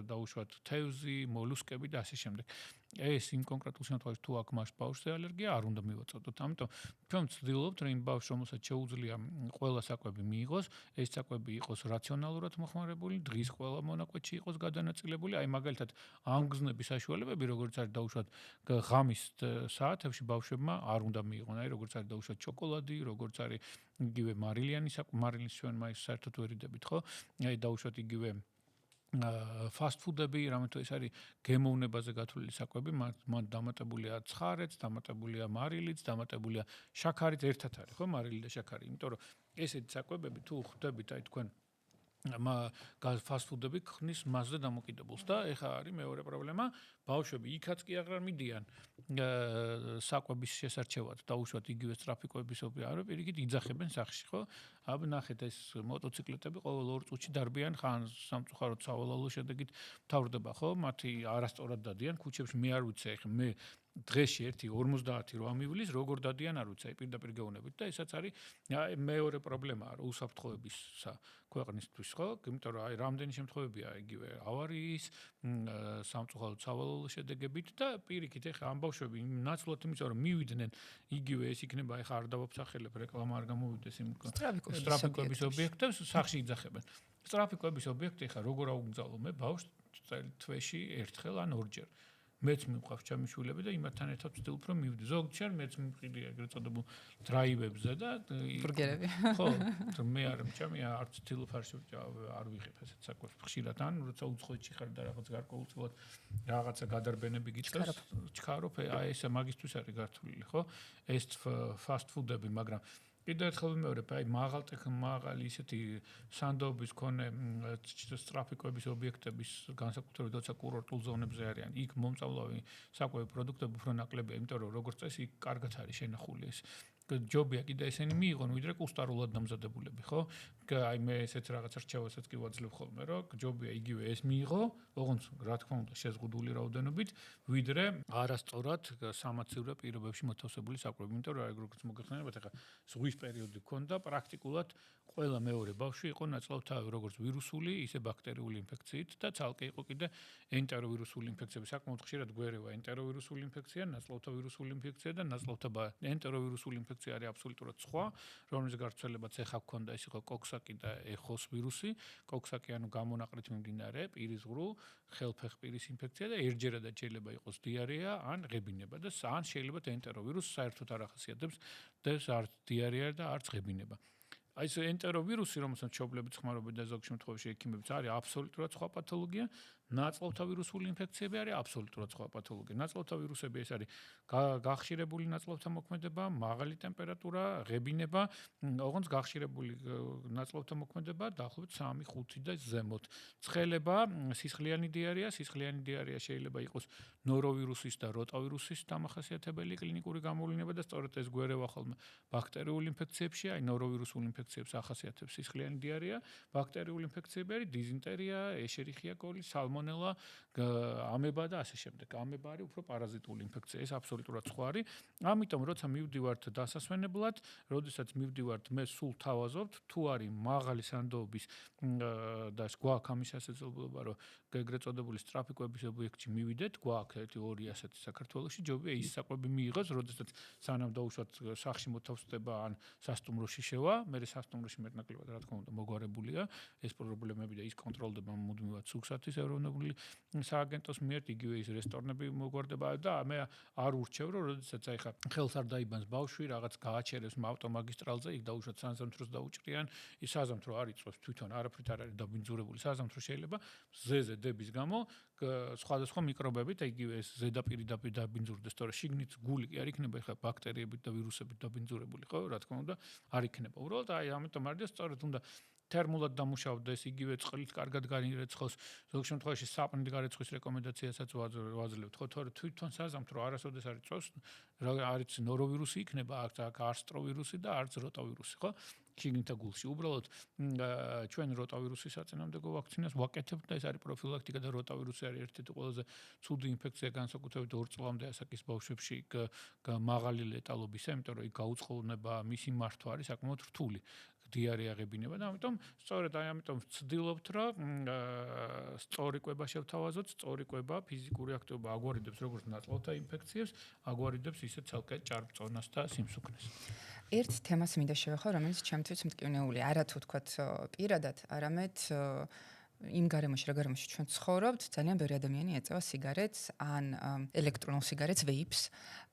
დაუშვათ თევზი, მოლუსკები და ასე შემდეგ. ეს იმ კონკრეტულ შემთხვევაში თუ აქვს მას ბავშვზე ალერგია, არ უნდა მივაწოდოთ. ამიტომ ჩვენ ვცდილობთ, რომ იმ ბავშვს, რომელსაც შეუძლია ყველა საკვები მიიღოს, ეს საკვები იყოს რაციონალურად მოხმარებული, დღის ყველა მონაკვეთში იყოს გადანაწილებული. აი მაგალითად, ამგზნების საშუალებები, როგორც არის დაუშვათ ღამის საათებში ბავშვებმა არ უნდა მიიღონ. აი როგორც არის დაუშვათ შოკოლადი, როგორც არის იგივე მარილიანი საკვები, მარილის ჩვენ მაინც საერთოდ ვერ იდებით, ხო? აი დაუშვათ იგივე ფასტ-ფუდები, რამე თუ ეს არის გემოვნებაზე გათვლილი საკვები, მათ დამატებულია ცხარეც, დამატებულია მარილიც, დამატებულია შაქარიც, ერთად არის, ხო, მარილი და შაქარი. იმიტომ რომ ესეთი საკვებები თუ ხვდებით, აი თქვენ ფასტ-ფუდები ხნის მასზე დამოკიდებულს და ეხა არის მეორე პრობლემა, ბავშვები იქაც კი აღარ მიდიან საკვების შესარჩევად, დაუშვათ იგივე ტრაფიკოებისობი არის, პირიქით იძახებენ სახში, ხო? აბა ნახეთ ეს მოტოციკლეტები ყოველ 2 წუთში დარბიან, ხან სამწუხაროდ სავალალო შედეგით მთავრდება, ხო? მათი არასწორად დადიან ქუჩებში, მე არ ვიცი, ეხლა მე დღეში 1.58 მივლის, როგორ დადიან არ ვიცი, პირდაპირ გეუბნებით და ესაც არის მეორე პრობლემაა, რომ უსაფრთხოებისა ქვეყნისთვის, ხო? იმიტომ რომ აი რამდენი შემთხვევებია იგივე ავარიის, სამწუხაროდ სავალალო შედეგებით და პირიქით ეხლა ამ ბავშვები ნაცვლად იმისა რომ მივიდნენ იგივე ეს იქნება ეხლა არ დავაფსახელებ რეკლამა არ გამოვიდეს იმ სტრაფიკოების ობიექტებს სახში იძახებენ. სტრაფიკოების ობიექტი ეხლა როგორ აუგზავნო მე ბავშვს თვეში ერთხელ ან ორჯერ. მეც მივყავს ჩემი შვილები და იმათთან ერთად ვცდილობ რომ მივიდი. ზოგჯერ მეც მივყიდი ეგრეთ წოდებულ დრაივებზე და ბურგერები. ხო, მე არ ჩემი არც თილოფარში არ ვიღებ ესეთ საკვებს ხშირად ან როცა უცხოეთში ხარ და რაღაც გარკვეულწილად რაღაცა გადარბენები გიწევს, ჩქარობ, აი ეს მაგისთვის არის გართულილი, ხო? ეს ფასტ-ფუდები, მაგრამ კიდევ ერთხელ ვიმეორებ, აი მაღალი ისეთი სანდოობის მქონე ტრაფიკოების ობიექტების განსაკუთრებით როცა კურორტულ ზონებზე არიან, იქ მომწავლავი საკვები პროდუქტები უფრო ნაკლებია, იმიტომ რომ როგორც წესი კარგად არის შენახული ეს. ჯობია კიდე ესენი მიიღონ, ვიდრე კუსტარულად დამზადებულები, ხო? აი მე ესეც რაღაც რჩევასაც კი ვაძლევ ხოლმე, რომ ჯობია იგივე ეს მიიღო, ოღონდ რა თქმა უნდა შეზღუდული რაოდენობით, ვიდრე არასწორად სამაცივრო პირობებში მოთავსებული საკვები, იმიტომ რომ აი როგორც მოგეხსენებათ, ახლა ზღვის პერიოდი გქონდა, პრაქტიკულად ყველა მეორე ბავშვი იყო ნაწლავთავი, როგორც ვირუსული, ისე ბაქტერიული ინფექციით და ცალკე იყო კიდე ენტეროვირუსული ინფექციები. საკმაოდ ხშირად გვერევა ენტეროვირუსული ინფექცია, ნაწლავთავირუსული ინფექცია და ნაწლავთაბა ენტეროვირუსული ინფექცია არის აბსოლუტურად სხვა, რომლის გავრცელებაც ეხა გქონდა, ეს იყო კოქსაკი და ეხოს ვირუსი. კოქსაკი ანუ გამონაყრით მიმდინარე პირისღრუ ხელფეხპირის ინფექცია და ერთჯერადად შეიძლება იყოს დიარეა ან ღებინება და ან შეიძლება ენტეროვირუსი საერთოდ არ ახასიათებს და არც დიარეა და არც ღებინება. აი ეს ენტეროვირუსი, რომელსაც მშობლები ხმარობენ და ზოგ შემთხვევაში ექიმებიც არის აბსოლუტურად სხვა პათოლოგია. ნაწლავთავირუსული ინფექციები არის აბსოლუტურად სხვა პათოლოგია. ნაწლავთავირუსები ეს არის გახშირებული ნაწლავთა მოქმედება, მაღალი ტემპერატურა, ღებინება, ოღონდ გახშირებული ნაწლავთა მოქმედება დაახლოებით 3-5 და ზემოთ. ცხელება, სისხლიანი დიარეა შეიძლება იყოს ნოროვირუსის და როტავირუსის დამახასიათებელი კლინიკური გამოვლენა და სწორედ ეს გვერევა ხოლმე ბაქტერიული ინფექციებში, აი ნოროვირუსულ ინფექციებს ახასიათებს სისხლიანი დიარეა, ბაქტერიული ინფექციები არის დიზინტერია, ეშერიხია კოლი, სალმონელა, ამება და ასე შემდეგ. ამება არის უფრო პარაზიტული ინფექცია, ეს აბსოლუტურად სხვა არის. ამიტომ როცა მივდივართ დასასვენებლად, როდესაც მივდივართ მე სულ თავაზობთ, თუ არის მაღალი სანდოობის და გვაქვს ამის შესაძლებლობა, რომ ეგრეთ წოდებული ტრაფიკოების ობიექტში მივიდეთ, გვაქვს 1-2 ასეთი საქართველოში, ჯობია ის საკვები მიიღოს, როდესაც სანამ დაუშვათ სახში მოთავსდება ან სასტუმროში შევა, მე სასტუმროში მეტნაკლებად რა თქმა უნდა მოგვარებულია ეს პრობლემები და ის კონტროლდება მუდმივად სუგსათის ეროვნულ ხელმძღვანელობრივი სააგენტოს მიერ იგივე ის რესტორნები მოგვარდება და მე არ ურჩევ რომ როდესაც აი ხა ხელს არ დაიბანს ბავშვი რაღაც გააჩერებს ავტომაგისტრალზე იქ დაუშვათ საზამთროს დაუჭრიან ის საზამთრო არ იწვევს თვითონ არაფრით არ არის დაბინძურებული საზამთრო შეიძლება ზეზე დების გამო სხვადასხვა მიკრობებით იგივე ეს ზედაპირი დაბინძურდეს თორე შიგნით გული კი არ იქნება ხა ბაქტერიებით და ვირუსებით დაბინძურებული ხო რა თქმა უნდა არ იქნება უბრალოდ აი ამიტომ არის სწორედ უნდა თერმულად დამუშავდეს იგივე წყლით კარგად განირეცხოს ზოგ შემთხვევაში საპნით გარეცხვის რეკომენდაციასაც ვაძლევთ ხო თორე თვითონ საზამთრო არასოდეს არ იწვევს არის ნოროვირუსი იქნება აქ არსტროვირუსი და არც როტავირუსი ხო შიგნითა გულში უბრალოდ ჩვენ როტავირუსის საწინააღმდეგო ვაქცინას ვაკეთებთ და ეს არის პროფილაქტიკა და როტავირუსი არის ერთ-ერთი ყველაზე ცუდი ინფექცია განსაკუთრებით 2 წლამდე ასაკის ბავშვებში მაღალი ლეტალობისა იმიტომ რომ იქ გაუწყლობა მისი მართვა არის საკმაოდ რთული დიარეა ღებინება და ამიტომ სწორედ აი ამიტომ ვცდილობთ რომ სწორი კვება შევთავაზოთ სწორი კვება ფიზიკური აქტივობა აგვარიდებს როგორც ნაწლავთა ინფექციებს აგვარიდებს ისე ცალკე ჭარბწონას და სიმსუქნეს ერთ თემას მინდა შევეხო რომელიც ჩემთვის მტკივნეული არა თუ თქვათ პირადად არამედ იმ გარემოში რა გარემოში ჩვენ ცხოვრობთ ძალიან ბევრი ადამიანი ეწევა სიგარეტს ან ელექტრონულ სიგარეტს ვეიპს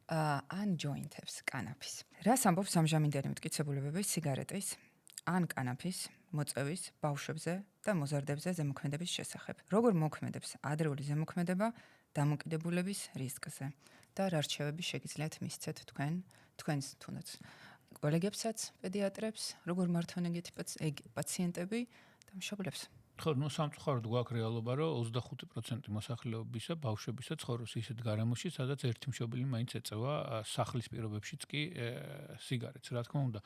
ან ჯოინტებს კანაფის რას ამბობს ამჟამინდელი მტკიცებულებები სიგარეტის ან კანაფის მოწევის ბავშვებზე და მოზარდებზე ზემოქმედების შესახებ. Როგორ მოქმედებს ადრეული ზემოქმედება დამოკიდებულების რისკზე და რა რჩევები შეგიძლიათ მისცეთ თქვენს თუნდაც კოლეგებსაც, პედიატრებს, როგორ მართონ ეგეთი პაციენტები და მშობლებს. ხო, ნუ სამწუხაროდ გვაქვს რეალობა, რომ 25% მოსახლეობისა, ბავშვებისა ცხოვრობს ისეთ გარემოში, სადაც ერთი მშობელი მაინც ეწევა სახლის პირობებშიც კი სიგარეტს. რა თქმა უნდა,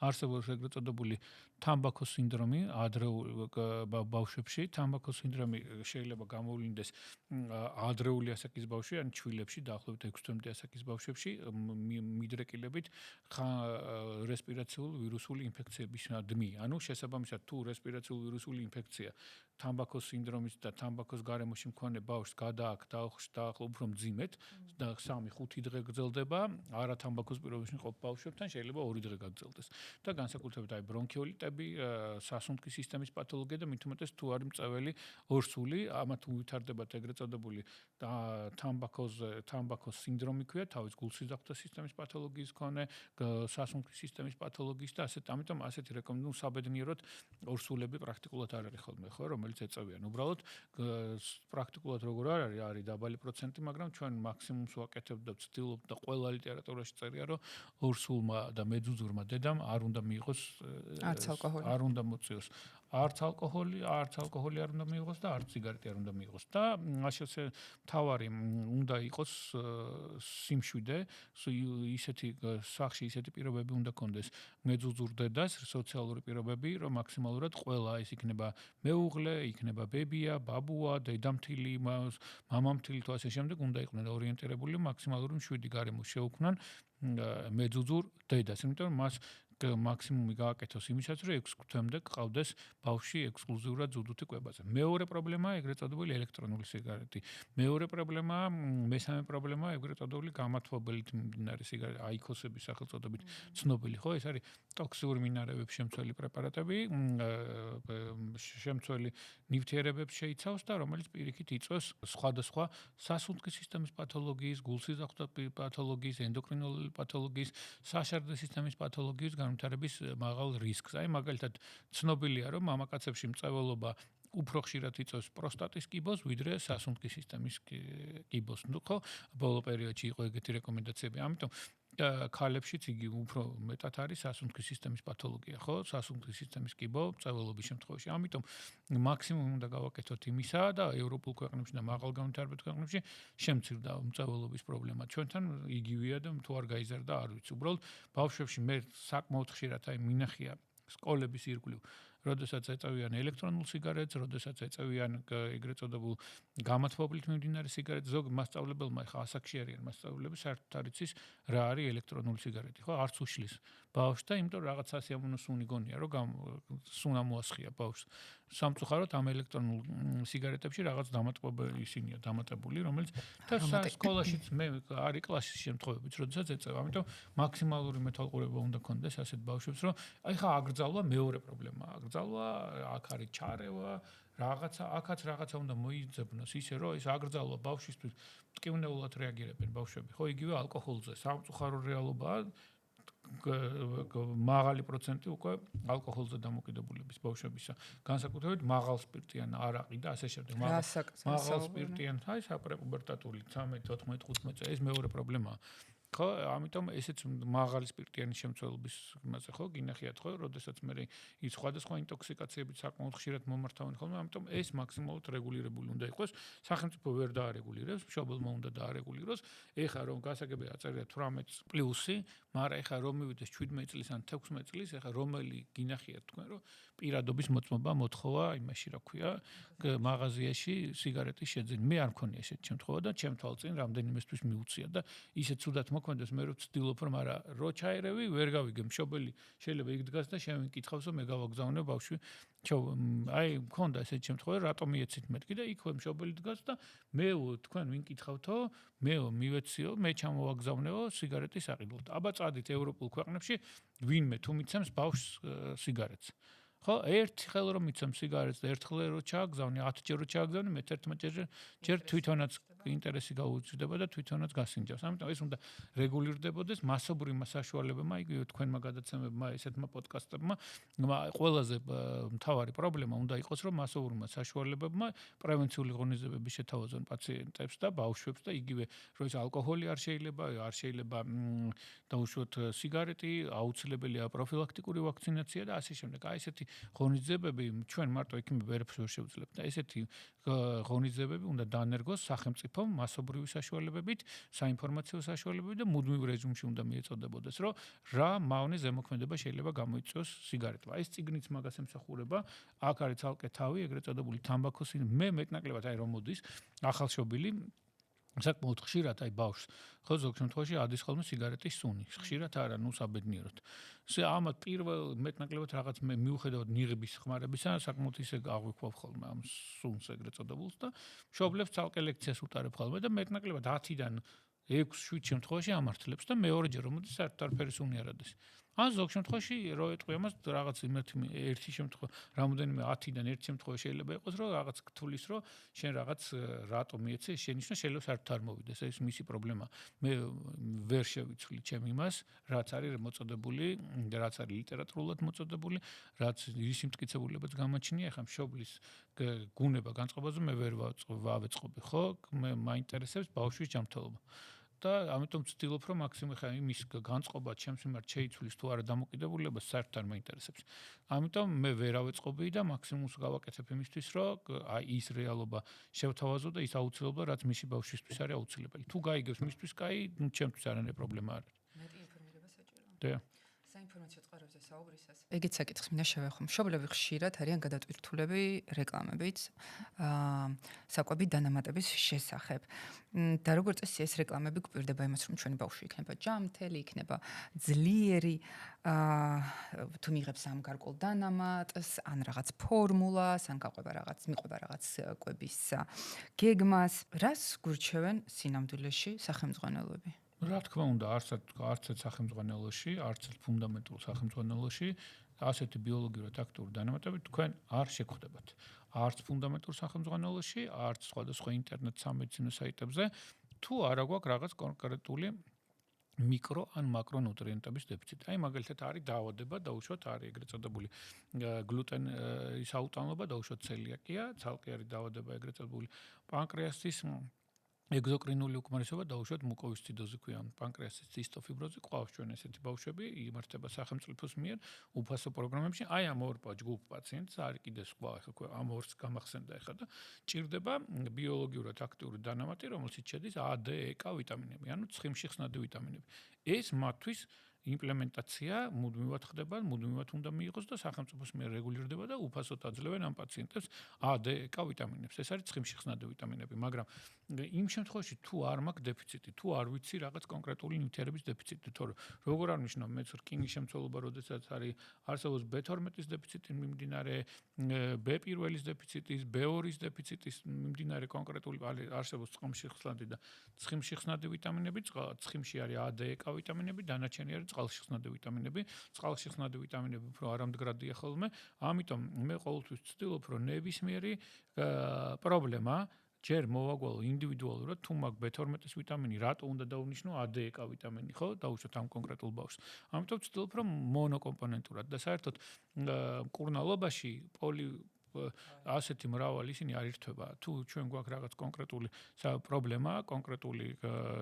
არსებობს ეგრეთ წოდებული თამბაქოს სინდრომი ადრეულ ბავშვებში. თამბაქოს სინდრომი შეიძლება გამოვლინდეს ადრეული ასაკის ბავშვებში, ან ჩვილებში, დაახლოებით 6 თვემდე ასაკის ბავშვებში, მიდრეკილებით რესპირაციულ ვირუსული ინფექციების დმი. ანუ შესაბამისად, თუ რესპირაციულ ვირუსული ინფექცია თამბაქოს სინდრომის და თამბაქოს გარემოში მქონე ბავშვს გადააქვს დაახლოებით უფრო მძიმედ და 3-5 დღე გრძელდება, არა თამბაქოს პირობებში მყოფ ბავშვებთან შეიძლება 2 დღე გაგრძელდეს. და განსაკუთრებით აი ბრონქიოლიტები, სასუნთქის სისტემის პათოლოგია და მით უმეტეს თუ არის მწვეველი ორსული, ამათ უვითარდებათ ეგრეთ წოდებული თამბაქოს სინდრომი ქვია, თავის გულსიზრახთა სისტემის პათოლოგიის მქონე, სასუნთქის სისტემის პათოლოგიის და ასეთ, ამიტომ ასეთი რეკომენდაცია საბედნიეროდ ორსულები პრაქტიკულად არ არის ხოლმე ხო რომელიც ეწევიან უბრალოდ პრაქტიკულად როგორ არის დაბალი პროცენტი მაგრამ ჩვენ მაქსიმუმს ვაკეთებთ და ვცდილობთ და ყველა ლიტერატურაში წერია რომ ორსულმა და მეძუძურმა დედამ არ უნდა მიიღოს არ უნდა მოწიოს არც ალკოჰოლი არ უნდა მიიღოს და არც სიგარეტი არ უნდა მიიღოს და ასე თავარი უნდა იყოს სიმშვიდე ისეთი სახში ისეთი პირობები უნდა კონდეს მეძუძურ დედას სოციალური პირობები რომ მაქსიმალურად ყველა ის იქნება მეუღლე, იქნება ბებია, ბაბუა, დედამთილი, მამამთილი თუ ასე შემდეგ უნდა იყვნენ ორიენტირებული მაქსიმალური მშვიდი გარემო შეუქმნან მეძუძურ დედას. იმიტომ რომ მას მაქსიმუმი გააკეთოს იმისაც, რომ 6 თვემდე გყავდეს ბავშვი ექსკლუზიურად ზუდუთი კვებაზე. მეორე პრობლემაა ეგრეთ წოდებული ელექტრონული სიგარეტი. მეორე პრობლემაა, მესამე პრობლემაა ეგრეთ წოდებული გამათბობელით მიმდინარე სიგარეტი, აიქოსების სახელწოდებით ცნობილი, ხო? ეს არის ტოქსიური მინარევებს შემცველი პრეპარატები, შემცველი ნივთიერებებს შეიცავს და რომელიც პირიქით იწვევს სხვადასხვა სასუნთქის სისტემის პათოლოგიის, გულსიზრახთა პათოლოგიის, ენდოკრინული პათოლოგიის, საშარდე სისტემის პათოლოგიის განვითარების მაღალ რისკს. აი მაგალითად ცნობილია რომ მამაკაცებში მწვეველობა უფრო ხშირად იწვევს პროსტატის კიბოს, ვიდრე სასუნთქის სისტემის კიბოს. ნუ ხო, ბოლო პერიოდში იყო ეგეთი რეკომენდაციები. ამიტომ ქალებშიც იგი უფრო მეტად არის სასუნთქის სისტემის პათოლოგია, ხო? სასუნთქის სისტემის კიბო მწვეველობის შემთხვევაში. ამიტომ მაქსიმუმი უნდა გავაკეთოთ იმისა და ევროპულ ქვეყნებში და მაღალ განვითარებულ ქვეყნებში შემცირდა მწვეველობის პრობლემა. ჩვენთან იგივეა და თუ არ გაიზარდა არ ვიცი. უბრალოდ ბავშვებში მე საკმაოდ ხშირად აი მინახია სკოლების ირგვლივ როდესაც ეწევიან ელექტრონულ სიგარეტს, როდესაც ეწევიან ეგრეთ წოდებულ გამათბობლით მიმდინარე სიგარეტს, ზოგ მასწავლებელმა ხა ასაკში არიან მასწავლებლები, საერთოდ არ იცის რა არის ელექტრონული სიგარეტი, ხო? არც უშლის ბავშვს და იმიტომ რაღაც სასიამოვნო სუნი გონია, რომ სუნა მოასხია ბავშვს. სამწუხაროდ ამ ელექტრონულ სიგარეტებში რაღაც დამატებები ისინია დამატებული, რომელიც და სკოლაშიც მე არის კლასის შემთხვევებიც, როდესაც ეწევა. ამიტომ მაქსიმალური მეთვალყურება უნდა კონდეს ასეთ ბავშვებს, რომ აი ხა აგრძალვა მეორე პრობლემაა. აკრძალვა, აქ არის ჩარევა, აქაც რაღაცა უნდა მოიძებნოს ისე რომ ეს აკრძალვა ბავშვისთვის მტკივნეულად რეაგირებენ ბავშვები. ხო, იგივე ალკოჰოლზე სამწუხარო რეალობაა. მაღალი პროცენტი უკვე ალკოჰოლზე დამოკიდებულების ბავშვებისა. განსაკუთრებით მაღალ სპირტიან არაყი და ასე შემდეგ. მაღალ სპირტიან, აი საპრეპუბერტატული 13, 14, 15 წელი ეს მეორე პრობლემაა. ხო, ამიტომ ესეც მაღალი სპირტიანი შემცველობის იმაზე ხო გინახიათ ხო, როდესაც მე ის სხვადასხვა ინტოქსიკაციებით საკმაოდ ხშირად მომართავენ ხოლმე, ამიტომ ეს მაქსიმალურად რეგულირებული უნდა იყოს. სახელმწიფო ვერ დაარეგულირებს, მშობელმა უნდა დაარეგულიროს. ეხლა რომ გასაგებია აწერია 18 პლუსი, მაგრამ ეხლა რომ მივიდეს 17 წლის ან 16 წლის, ეხლა რომელი გინახიათ თქვენ რომ პირადობის მოწმობა მოთხოვა იმაში რა ქვია, მაღაზიაში სიგარეტის შეძენა. მე არ მქონია ესეთი შემთხვევა და ჩემ თვალწინ რამდენიმესთვის მიუწია და ისე ცუდად მოქმედებს მე რო ვცდილობ რომ არა რო ჩაერევი ვერ გავიგე მშობელი შეიძლება იქ დგას და შენ ვიკითხავს რომ მე გავაგზავნე ბავშვი აი მქონდა ესეთი შემთხვევა რატომ მიეცით მეთქი და იქვე მშობელი დგას და მე თქვენ ვინ კითხავთო მე მივეციო მე ჩამოვაგზავნეო სიგარეტის საყიდლად აბა წადით ევროპულ ქვეყნებში ვინმე თუ მიცემს ბავშვს სიგარეტს ხო ერთი ხელ რომ მიცემს სიგარეტს და ერთხელ რო ჩააგზავნე 10 ჯერ რო ჩააგზავნე მე 11 ჯერ თვითონაც ინტერესი გაუჩნდება და თვითონაც გასინჯავს. ამიტომ ეს უნდა რეგულირდებოდეს მასობრივმა საშუალებებმა, იგივე თქვენმა გადაცემებმა, ესეთმა პოდკასტებმა. ყველაზე მთავარი პრობლემა უნდა იყოს, რომ მასობრივმა საშუალებებმა პრევენციული ღონისძიებები შეთავაზონ პაციენტებს და ბავშვებს და იგივე რომ ეს ალკოჰოლი არ შეიძლება დაუშვოთ სიგარეტი, აუცილებელია პროფილაქტიკური ვაქცინაცია და ასე შემდეგ. აი ესეთი ღონისძიებები ჩვენ მარტო იქ ვერაფერს ვერ შევძლებთ და ესეთი ღონისძიებები უნდა დაანერგოს სახელმწიფო მასობრივი საშუალებებით, საინფორმაციო საშუალებებით და მუდმივ რეჟიმში უნდა მიეწოდებოდეს, რომ რა მავნე ზემოქმედება შეიძლება გამოიწვიოს სიგარეტმა. ეს წიგნიც მაგას ემსახურება, აქ არის ცალკე თავი, ეგრეთ წოდებული თამბაქოს მე მეტნაკლებად აი რომ მოდის ახალშობილი საკმაოდ ხშირად აი ბავშვს ხო ზოგ შემთხვევაში ადის ხოლმე სიგარეტის სუნი. ხშირად არა, ნუ საბედნიეროდ. ამათ პირველ მეტნაკლებად რაღაც მე მიუხედავად ნიღბის ხმარებისა, საკმაოდ ისე აღვიქვავ ხოლმე ამ სუნს ეგრეთ წოდებულს და მშობლებს ცალკე ლექციას უტარებ ხოლმე და მეტნაკლებად 10-დან 6-7 შემთხვევაში ამართლებს და მეორეჯერ რომ მოდის საერთოდ არაფერი სუნი არ ადის. ან ზოგ შემთხვევაში რო ეტყვი ამას რაღაც ერთი შემთხვევა, რამოდენიმე 10-დან ერთი შემთხვევა შეიძლება იყოს, რომ რაღაც გთulis, რომ შენ რაღაც რატომ მიეცე, შენიშნა შეიძლება საერთოდ არ მოვიდეს, ეს მისი პრობლემა. მე ვერ შევიცვლი ჩემ იმას, რაც არის მოწოდებული, რაც არის ლიტერატურულად მოწოდებული, რაც ისი მტკიცებულებაც გამაჩნია, ახლა მშობლის გუნება განწყობაზე მე ვერ ვავეწყობი, ხო? მე მაინტერესებს ბავშვის ჯანმრთელობა. და ამიტომ ვცდილობ რომ მაქსიმუმ ხა იმის განწყობა ჩემს მიმართ შეიცვლის თუ არა დამოკიდებულება საერთოდ არ მაინტერესებს. ამიტომ მე ვერ ავეწყობი და მაქსიმუმს გავაკეთებ იმისთვის რომ აი ის რეალობა შევთავაზო და ის აუცილებლობა რაც მისი ბავშვისთვის არის აუცილებელი. თუ გაიგებს მისთვის კაი, ნუ ჩემთვის არანაირი პრობლემა არ არის. მეტი ინფორმირება საჭიროა. და საინფორმაციო წყაროებზე საუბრისას. ეგეც საკითხს მინდა შევეხო. მშობლები ხშირად არიან გადატვირთულები რეკლამებით, საკვები დანამატების შესახებ. და როგორც წესი ეს რეკლამები გვპირდება იმას, რომ ჩვენი ბავშვი იქნება ჯანმრთელი, იქნება ძლიერი, თუ მიიღებს ამ გარკვეულ დანამატს, ან რაღაც ფორმულას, ან მიყვება რაღაც კვების გეგმას, რას გურჩევენ სინამდვილეში სახელმძღვანელოები? რა თქმა უნდა, არც სახელმძღვანელოში, არც ფუნდამენტურ სახელმძღვანელოში ასეთი ბიოლოგიურად აქტიური დანამატები თქვენ არ შეგხვდებათ. არც ფუნდამენტურ სახელმძღვანელოში, არც სხვადასხვა ინტერნეტ სამედიცინო საიტებზე, თუ არა გვაქვს რაღაც კონკრეტული მიკრო ან მაკრო ნუტრიენტების დეფიციტი. აი მაგალითად არის დაავადება, დაუშვოთ არის ეგრეთ წოდებული გლუტენის აუტანობა, დაუშვოთ ცელიაკია, ცალკე არის დაავადება ეგრეთ წოდებული პანკრეასის ეგზოკრინული უკმარისობა დაუშვათ მუკოვისციდოზი ქვია, პანკრეასის ცისტოფიბროზი, ყავს ჩვენ ესეთი ბავშვები, იმართება სახელმწიფოს მიერ უფასო პროგრამებში. აი ამ ორ ჯგუფ პაციენტს არის კიდე სხვა, ახლა ამ ორს გამახსენდა ახლა და ჭირდება ბიოლოგიურად აქტიური დანამატი, რომელშიც შედის A, D, E, K ვიტამინები, ანუ ცხიმში ხსნადი ვიტამინები. ეს მათთვის იმპლემენტაცია მუდმივად ხდება, მუდმივად უნდა მიიღოს და სახელმწიფოს მიერ რეგულირდება და უფასოდ აძლევენ ამ პაციენტებს A, D, E, K ვიტამინებს. ეს არის ცხიმში ხსნადი ვიტამინები, მაგრამ იმ შემთხვევაში თუ არ მაქვს დეფიციტი, თუ არ ვიცი რაღაც კონკრეტული ნივთიერების დეფიციტი, თორე როგორ არნიშნავ მეც რკინის შემცველობა, როდესაც არის არსებობს B12-ის დეფიციტი მიმდინარე, B1-ის დეფიციტის, B2-ის დეფიციტის მიმდინარე კონკრეტული არსებობს ცხიმში ხსნადი და ცხიმში ხსნადი ვიტამინები, ცხიმში არის A, D, E, K ვიტამინები, დანარჩენი არის წყალში ხსნადი ვიტამინები. წყალში ხსნადი ვიტამინები უფრო არამდგრადია ხოლმე, ამიტომ მე ყოველთვის ვცდილობ, რომ ნებისმიერი პრობლემა ჯერ მოვაგვალო ინდივიდუალურად, თუ მაგ B12-ის ვიტამინი რატო უნდა დაუნიშნო ADK ვიტამინი, ხო? დაუშვათ ამ კონკრეტულ ბავშვს. ამიტომ ვცდილობ, რომ მონოკომპონენტურად და საერთოდ მკურნალობაში ასეთი მრავალი ისინი არ ირთვება. თუ ჩვენ გვაქვს რაღაც კონკრეტული პრობლემა, კონკრეტული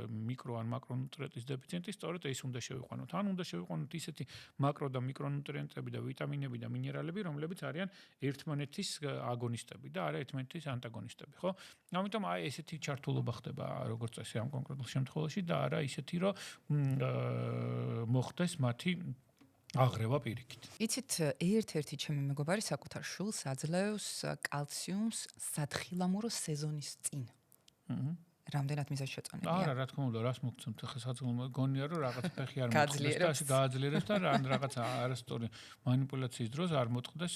მიკრო ან მაკრონუტრიენტის დეფიციტი, სწორედ ეს უნდა შევიყვანოთ. ან უნდა შევიყვანოთ ისეთი მაკრო და მიკრონუტრიენტები და ვიტამინები და მინერალები, რომლებიც არიან ერთმანეთის აგონისტები და არა ერთმანეთის ანტაგონისტები, ხო? ამიტომ აი ესეთი ჩართულობა ხდება როგორც წესი ამ კონკრეტულ შემთხვევაში და არა ისეთი, რომ მოხდეს მათი აღრევა პირიქით. იცით, ერთ-ერთი ჩემი მეგობარი საკუთარ შულს აძლევს კალციუმს სათხილამურო სეზონის წინ. რამდენად მიზანშეწონებია? არა, რა თქმა უნდა, რას მოგცემთ ახლა საძილო გონია რომ რაღაც ფეხი არ მოწყდეს და გააძლიერებს და რაღაც არასწორი манипуляციის დროს არ მოწყდეს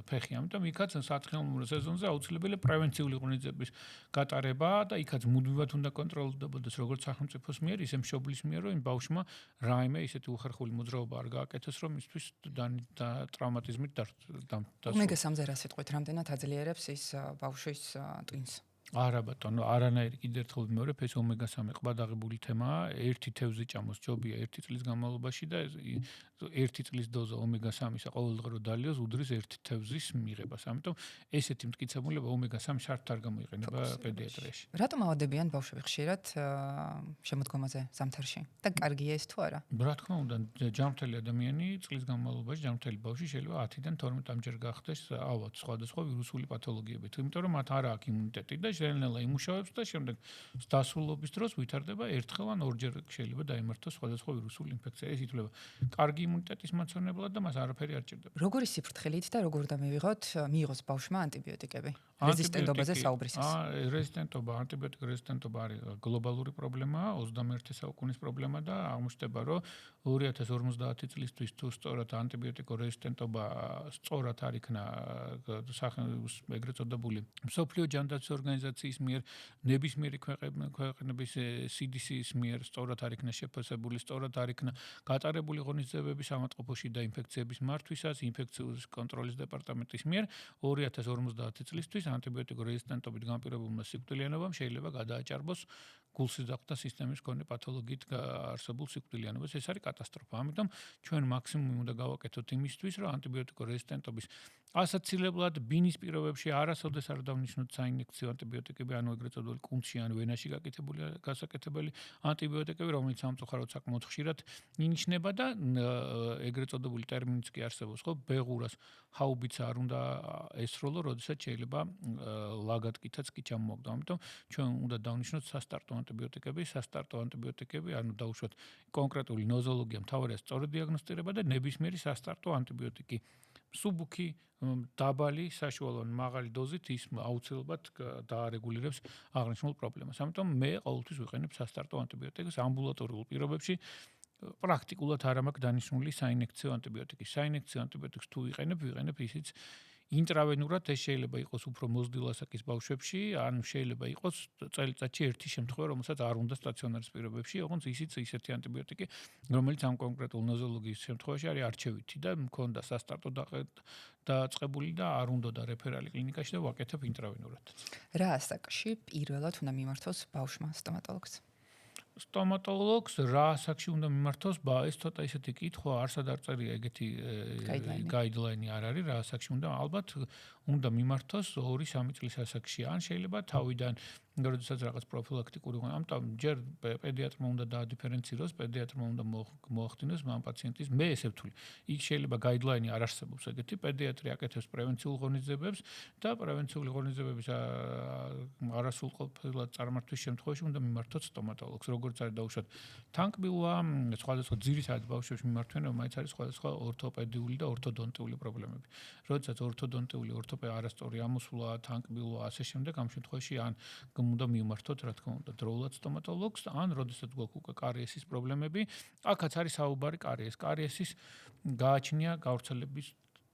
ფეხი. ამიტომ იქაც სათხილამურო სეზონზე აუცილებელია პრევენციული ღონისძიების გატარება და იქაც მუდმივად უნდა კონტროლდებოდეს როგორც სახელმწიფოს მიერ, ისე მშობლის მიერ, რომ იმ ბავშვმა რაიმე ისეთი უხერხული მოძრაობა არ გააკეთოს, რომ მისთვის და ტრავმატიზმით დასრულდეს. ომეგა-3-ზე რა სიტყვით, რამდენად აძლიერებს ის ბავშვის ტვინს? არა ბატონო, არანაირი კიდევ ერთხელ ვიმეორებ, ეს ომეგა-3 ყბადაღებული თემაა, ერთი თევზი ჭამოს ჯობია 1 წლის განმავლობაში და 1 წლის დოზა ომეგა-3-ისა ყოველდღე დალიოს უდრის 1 თევზის მიღებას. ამიტომ ესეთი მტკიცებულება ომეგა-3 შართ არ გამოიყენება პედიატრიაში. რატომ ავადებიან ბავშვები ხშირად შემოდგომაზე ზამთარში? და კარგია ეს თუ არა? რა თქმა უნდა, ჯანმრთელი ადამიანი წლის განმავლობაში ჯანმრთელი ბავშვი შეიძლება 10-დან 12 ამჯერ გახდეს ავად სხვადასხვა ვირუსული პათოლოგიებით, იმიტომ რომ მათ არ აქვს იმუნიტეტი და ნელ-ნელა იმუშავებს და შემდეგ დასრულობის დროს ვითარდება ერთხელ ან ორჯერ შეიძლება დაემართოს სხვადასხვა ვირუსული ინფექცია. ეს ითვლება კარგი იმუნიტეტის მოცემებლად და მას არაფერი არ ჭირდება. როგორი სიფრთხილით და როგორ და მიიღოს ბავშვმა ანტიბიოტიკები? რეზისტენტობაზე საუბრისას. რეზისტენტობა, ანტიბიოტიკ რეზისტენტობა არის გლობალური პრობლემაა, 21 საუკუნის პრობლემა და აღმოჩნდება, რომ 2050 წლისთვის თუ სწორად ანტიბიოტიკო რეზისტენტობა სწორად არ იქნა ეგრეთ წოდებული მსოფლიო ჯანდაცვის ორგანიზაციის მიერ, ნებისმიერი ქვეყნების CDC-ის მიერ სწორად არ იქნა შეფასებული, სწორად არ იქნა გატარებული ღონისძიებები სამატყოფოში და ინფექციების მართვისას, ინფექციური კონტროლის დეპარტამენტის მიერ 2050 წლისთვის ანტიბიოტიკო რეზისტენტობით განპირობებულმა სიკვდილიანობამ შეიძლება გადააჭარბოს გულსიზრდათა სისტემის მქონე პათოლოგიით არსებულ სიკვდილიანობას. ეს არის კატასტროფა. ამიტომ ჩვენ მაქსიმუმი უნდა გავაკეთოთ იმისთვის, რომ ანტიბიოტიკო რეზისტენტობის ასაცილებლად ბინის პირობებში არასოდეს არ დავნიშნოთ საინექციო ანტიბიოტიკები, ანუ ეგრეთ წოდებული კუნთში ან ვენაში გასაკეთებელი ანტიბიოტიკები, რომელიც სამწუხაროდ საკმაოდ ხშირად ინიშნება და ეგრეთ წოდებული ტერმინიც კი არსებობს, ხო? ბეღურას ჰაუბიცა არ უნდა ესროლო, როდესაც შეიძლება ლაგატკითაც კი ჩამოაგდო. ამიტომ ჩვენ უნდა დავნიშნოთ სასტარტო ანტიბიოტიკები, ანუ დაუშვათ კონკრეტული ნოზოლოგია, მთავარია სწორი დიაგნოსტირება და ნებისმიერი სასტარტო ანტიბიოტიკი. სუბუქი, დაბალი, საშუალო ან მაღალი დოზით ის აუცილებლად დაარეგულირებს აღნიშნულ პრობლემას. ამიტომ მე ყოველთვის ვიყენებ სასტარტო ანტიბიოტიკს ამბულატორიულ პირობებში. პრაქტიკულად არ მაქვს დანიშნული საინექციო ანტიბიოტიკი. საინექციო ანტიბიოტიკს თუ ვიყენებ ისიც ინტრავენურად, ეს შეიძლება იყოს უფრო მოზრდილ ასაკის ბავშვებში, ან შეიძლება იყოს წელიწადში ერთი შემთხვევა, რომელსაც არ უნდა სტაციონარის პირობებში იყოს ისიც ისეთი ანტიბიოტიკი, რომელიც ამ კონკრეტულ ნოზოლოგიის შემთხვევაში არის არჩევითი და მქონდა სასტარტო დაწყებული და არ უნდა და რეფერალი კლინიკაში და ვაკეთებ ინტრავენურად. რა ასაკში პირველად უნდა მიმართოს ბავშვმა სტომატოლოგს? სტომატოლოგს რა ასაკში უნდა მიმართოს? ეს ცოტა ისეთი კითხვა, არსად არ წერია ეგეთი გაიდლაინი არ არის, რა ასაკში უნდა, ალბათ უნდა მიმართოს 2-3 წლის ასაკში, ან შეიძლება თავიდან, როდესაც რაღაც პროფილაქტიკური ღონა, ამიტომ ჯერ პედიატრმა უნდა დაადიფერენციროს, პედიატრმა უნდა მოახდინოს ამ პაციენტის, მე ესე ვთვლი. იქ შეიძლება გაიდლაინი არ არსებობს ეგეთი, პედიატრი აკეთებს პრევენციულ ღონისძიებებს და პრევენციული ღონისძიებების არასრულყოფილად წარმართვის შემთხვევაში უნდა მიმართოს სტომატოლოგს. როგორც არის დაუშვათ თანკბილვა, სხვადასხვა ძირითადად ბავშვებში მიმართვენება, მაინც არის სხვადასხვა ორთოპედიული და ორთოდონტიული პრობლემები. როდესაც ორთოდონტიული არასწორი ამოსვლა, თანკბილვა, ასე შემდეგ, ამ შემთხვევაში ან უნდა მიმართოთ, რა თქმა უნდა, დროულად სტომატოლოგს, ან როდესაც გვაქვს უკვე კარიესის პრობლემები, აქაც არის საუბარი კარიესის გააჩნია გავრცელების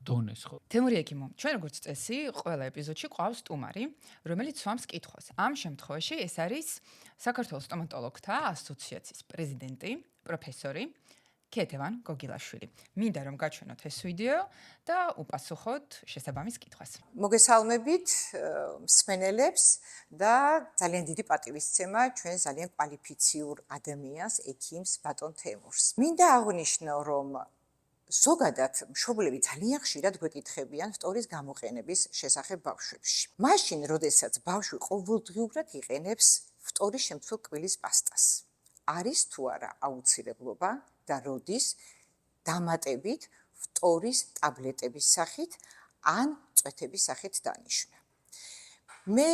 დონეს, ხო? თემური ეკიმო, ჩვენ როგორც წესი, ყველა ეპიზოდში ყავს სტუმარი, რომელიც სვამს კითხვას. ამ შემთხვევაში ეს არის საქართველოს სტომატოლოგთა ასოციაციის პრეზიდენტი, პროფესორი ქეთევან გოგილაშვილი. მინდა რომ გაჩვენოთ ეს ვიდეო და უპასუხოთ შესაბამის კითხვას. მოგესალმებით მსმენელებს და ძალიან დიდი პატივისცემა ჩვენ ძალიან კვალიფიციურ ადამიანს, ექიმს ბატონ თემურს. მინდა აღვნიშნო, რომ ზოგადად მშობლები ძალიან ხშირად გვეკითხებიან ფტორის გამოყენების შესახებ ბავშვებში. მაშინ, როდესაც ბავშვი ყოველდღიურად იყენებს ფტორის შემცველ კბილის პასტას, არის თუ არა აუცილებლობა და როდის დამატებით ფტორის ტაბლეტების სახით ან წვეთების სახით დანიშნა. მე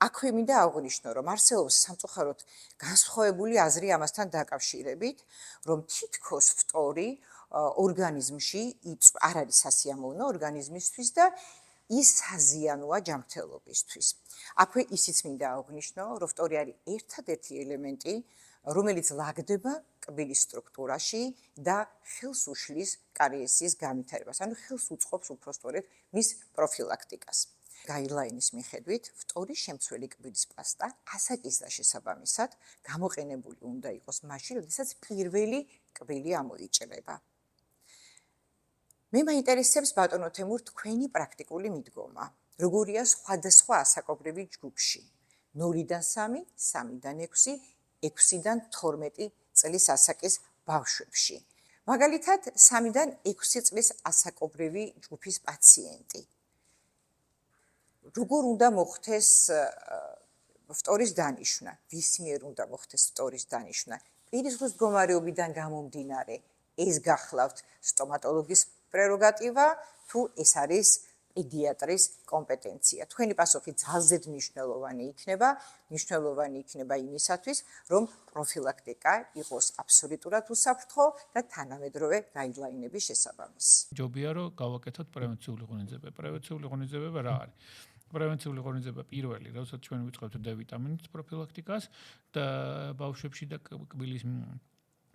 აქვე მინდა აღვნიშნო, რომ არსებობს სამწუხაროდ განსხვავებული აზრი ამასთან დაკავშირებით, რომ თითქოს ფტორი ორგანიზმში არ არის სასიამოვნო ორგანიზმისთვის და ის საზიანოა ჯანმრთელობისთვის. აქვე ისიც მინდა აღვნიშნო, რომ ფტორი არის ერთადერთი ელემენტი, რომელიც ლაგდება კბილის სტრუქტურაში და ხელს უშლის კარიესის განვითარებას, ანუ ხელს უწყობს უფრო სწორედ მის პროფილაქტიკას. გაიდლაინის მიხედვით, ფტორის შემცველი კბილის პასტა ასაკის შესაბამისად გამოყენებული უნდა იყოს მაშინ, როდესაც პირველი კბილი ამოიჭრება. მე მაინტერესებს ბატონო თემურ თქვენი პრაქტიკული მიდგომა. როგორია სხვადასხვა ასაკობრივი ჯგუფში 0-დან 3, 3-დან 6, 6-დან 12 წლის ასაკის ბავშვებში. მაგალითად, 3-დან 6 წლის ასაკობრივი ჯგუფის პაციენტი. როგორ უნდა მოხდეს ფტორის დანიშვნა? ვის მიერ უნდა მოხდეს ფტორის დანიშვნა? პირისგრძის მდგომარეობიდან გამომდინარე, ეს გახლავთ სტომატოლოგის პრეროგატივა თუ ეს არის პედიატრის კომპეტენცია. თქვენი პასუხი ძალზედ მნიშვნელოვანი იქნება იმისათვის, რომ პროფილაქტიკა იყოს აბსოლუტურად უსაფრთხო და თანამედროვე გაიდლაინების შესაბამისი. ჯობია რომ გავაკეთოთ პრევენციული ღონისძიება. პრევენციული ღონისძიება რა არის? პრევენციული ღონისძიება პირველი, როდესაც ჩვენ ვიწყებთ D ვიტამინის პროფილაქტიკას და ბავშვებში და კბილის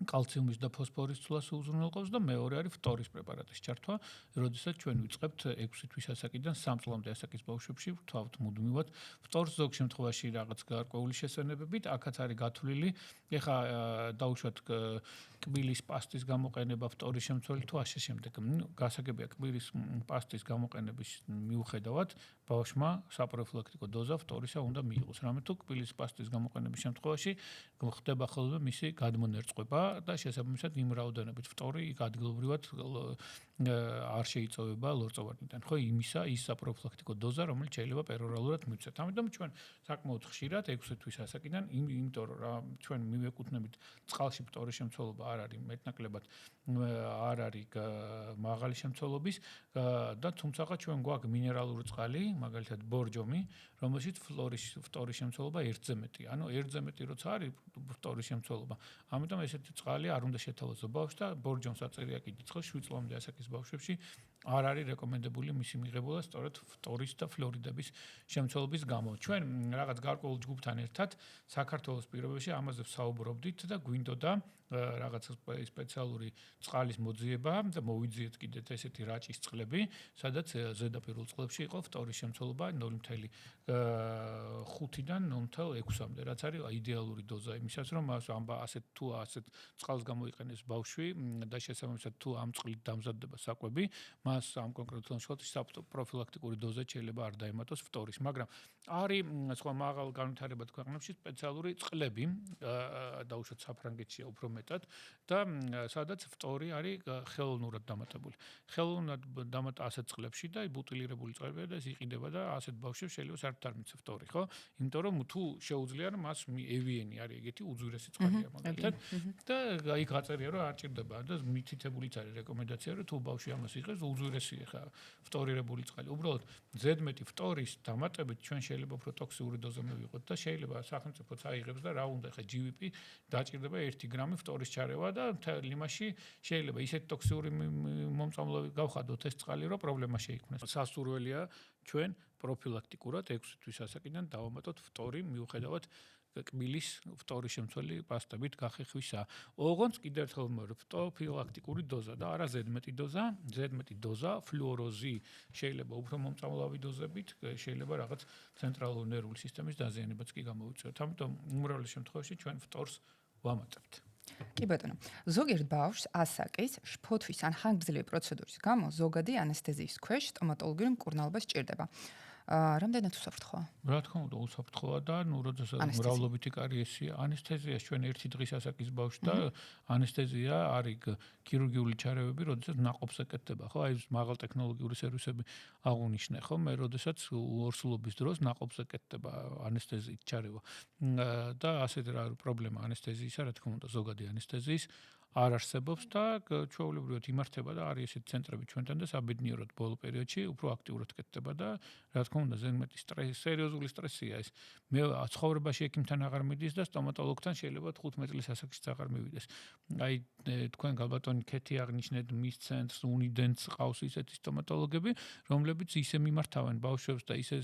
კალციუმის და ფოსფორის ცვლას უზრუნველყოფს და მეორე არის ფტორის პრეპარატის ჩართვა, როდესაც ჩვენ ვიწყებთ 6 თვის ასაკიდან 3 წლამდე ასაკის ბავშვებში ვთავთ მუდმივად ფტორს ზოგ შემთხვევაში რაღაც გარკვეული შესვენებებით, აქაც არის გათვლილი. ეხა დაუშვათ კბილის პასტის გამოყენება ფტორის შემცველი თუ ასე შემდეგ. გასაგებია კბილის პასტის გამოყენების მიუხედავად ბავშვმა საპროფილაქტიკო დოზა ფტორისა უნდა მიიღოს. რამე თუ კბილის პასტის გამოყენების შემთხვევაში ხდება ხოლმე მისი გადმონერწყვება და შესაბამისად იმ რაოდენობით ფტორი იქ ადგილობრივად არ შეიწოვება ლორწოვანიდან. ხო, ის საპროფილაქტიკო დოზა, რომელიც შეიძლება პერორალურად მივცეთ. ამიტომ ჩვენ საკმაოდ ხშირად 6 თვის ასაკიდან, იმიტომ რომ ჩვენ მივეკუთვნებით წყალში ფტორის შემცველობა არ არის მეტნაკლებად არ არის მაღალი შემცველობის და თუმცა ჩვენ გვაქვს მინერალური წყალი, მაგალითად ბორჯომი, რომელშიც ფტორის შემცველობა 1-ზე მეტია. ანუ 1-ზე მეტი როცა არის ფტორის შემცველობა, ამიტომ ესეთი წყალი არ უნდა შეთავაზოს ბავშვს და ბორჯომს აწერია კიდე 7 წლამდე ასაკის ბავშვებში არ არის რეკომენდებული მისი მიღებულა სწორედ ფტორის და ფლორიდების შემცველობის გამო. ჩვენ რაღაც გარკვეულ ჯგუფთან ერთად საქართველოს პირობებში ამაზე ვსაუბრობდით და გვინდოდა რაღაც სპეციალური წყალის მოძიება და მოვიძიეთ კიდეთ ესეთი რაჭის წყლები, სადაც ზედაპირულ წყლებში იყო ფტორის შემცველობა 0.5-დან 0.6-მდე, რაც არის იდეალური დოზა იმისას, რომ ასეთ წყალს გამოიყენებს ბავშვი და შესაბამისად თუ ამ წყლით დამზადდება საკვები, მას ამ კონკრეტულ შემთხვევაში პროფილაქტიკური დოზა შეიძლება არ დაემატოს ფტორის, მაგრამ არის სხვა მაღალ განვითარებად ქვეყნებში სპეციალური წყლები, დაუშვათ საფრანგეთშია უფრო მეტად და სადაც ფტორი არის ხელოვნურად დამატებული. ხელოვნურად დამატა ასეთ წყლებში და ბუტილირებული წყლებია და ეს იყიდება და ასეთ ბავშვებს შეიძლება საერთოდ არ მიცე ფტორი, ხო? იმიტომ რომ თუ შეუძლია რომ მას ევიენი არის ეგეთი უძვირესი წყალია მაგალითად და იქ გაწერია რომ არ ჭირდება და მითითებულიც არის რეკომენდაცია რომ თუ ბავშვი ამას იღებს უძვირესია ხა ფტორირებული წყალი. უბრალოდ ზედმეტი ფტორის დამატებით ჩვენ შეიძლება უფრო ტოქსიური დოზა მივიღოთ და შეიძლება სახელმწიფოც აიღებს და რა უნდა ხა GVP დაჭირდება 1 გრამი ფტორის ჩარევა და მთელ იმაში შეიძლება ისეთი ტოქსიური მომწამლავი გავხადოთ ეს წყალი რომ პრობლემა შეიქმნას. სასურველია ჩვენ პროფილაქტიკურად 6 თვის ასაკიდან დავამატოთ ფტორი მიუხედავად კბილის ფტორის შემცველი პასტებით გახეხვისა. ოღონდ კიდევ ერთხელ ვიმეორებ, პროფილაქტიკური დოზა და არა ზედმეტი დოზა. ზედმეტი დოზა ფლუოროზი შეიძლება უფრო მომწამლავი დოზებით, შეიძლება რაღაც ცენტრალური ნერვული სისტემის დაზიანებაც კი გამოვიწვიოთ. ამიტომ უმრავლეს შემთხვევაში ჩვენ ფტორს ვამატებთ. კი ბატონო. ზოგიერთ ბავშვს ასაკის, შფოთვის ან ხანგრძლივი პროცედურის გამო ზოგადი ანესთეზიის ქვეშ სტომატოლოგიური მკურნალობა სჭირდება. რამდენად უსაფრთხოა? რა თქმა უნდა, უსაფრთხოა და როდესაც მრავლობითი კარიესია, ანესთეზია ჩვენ ერთი დღის ასაკის ბავშვს და ანესთეზია არის ქირურგიული ჩარევები, როდესაც ნაყოფს ეკეთება, ხო? აი ეს მაღალ ტექნოლოგიური სერვისები აღუნიშნე, ხო? მე როდესაც ორსულობის დროს ნაყოფს ეკეთება ანესთეზიით ჩარევა. და ასეთი რა პრობლემა ანესთეზიისა, რა თქმა უნდა, ზოგადი ანესთეზიის არ არსებობს და ჩვეულებრივად იმართება და არის ესეთი ცენტრები ჩვენთან და საბედნიეროდ ბოლო პერიოდში უფრო აქტიურად კეთდება და რა თქმა უნდა ზედმეტი სერიოზული სტრესია ეს. მე ცხოვრებაში ექიმთან აღარ მიდის და სტომატოლოგთან შეიძლება 15 წლის ასაკშიც აღარ მივიდეს. აი თქვენ გალბატონი ქეთი აღნიშნეთ მის ცენტრს უნიდენტს ყავს ისეთი სტომატოლოგები, რომლებიც ისე მიმართავენ ბავშვებს და ისე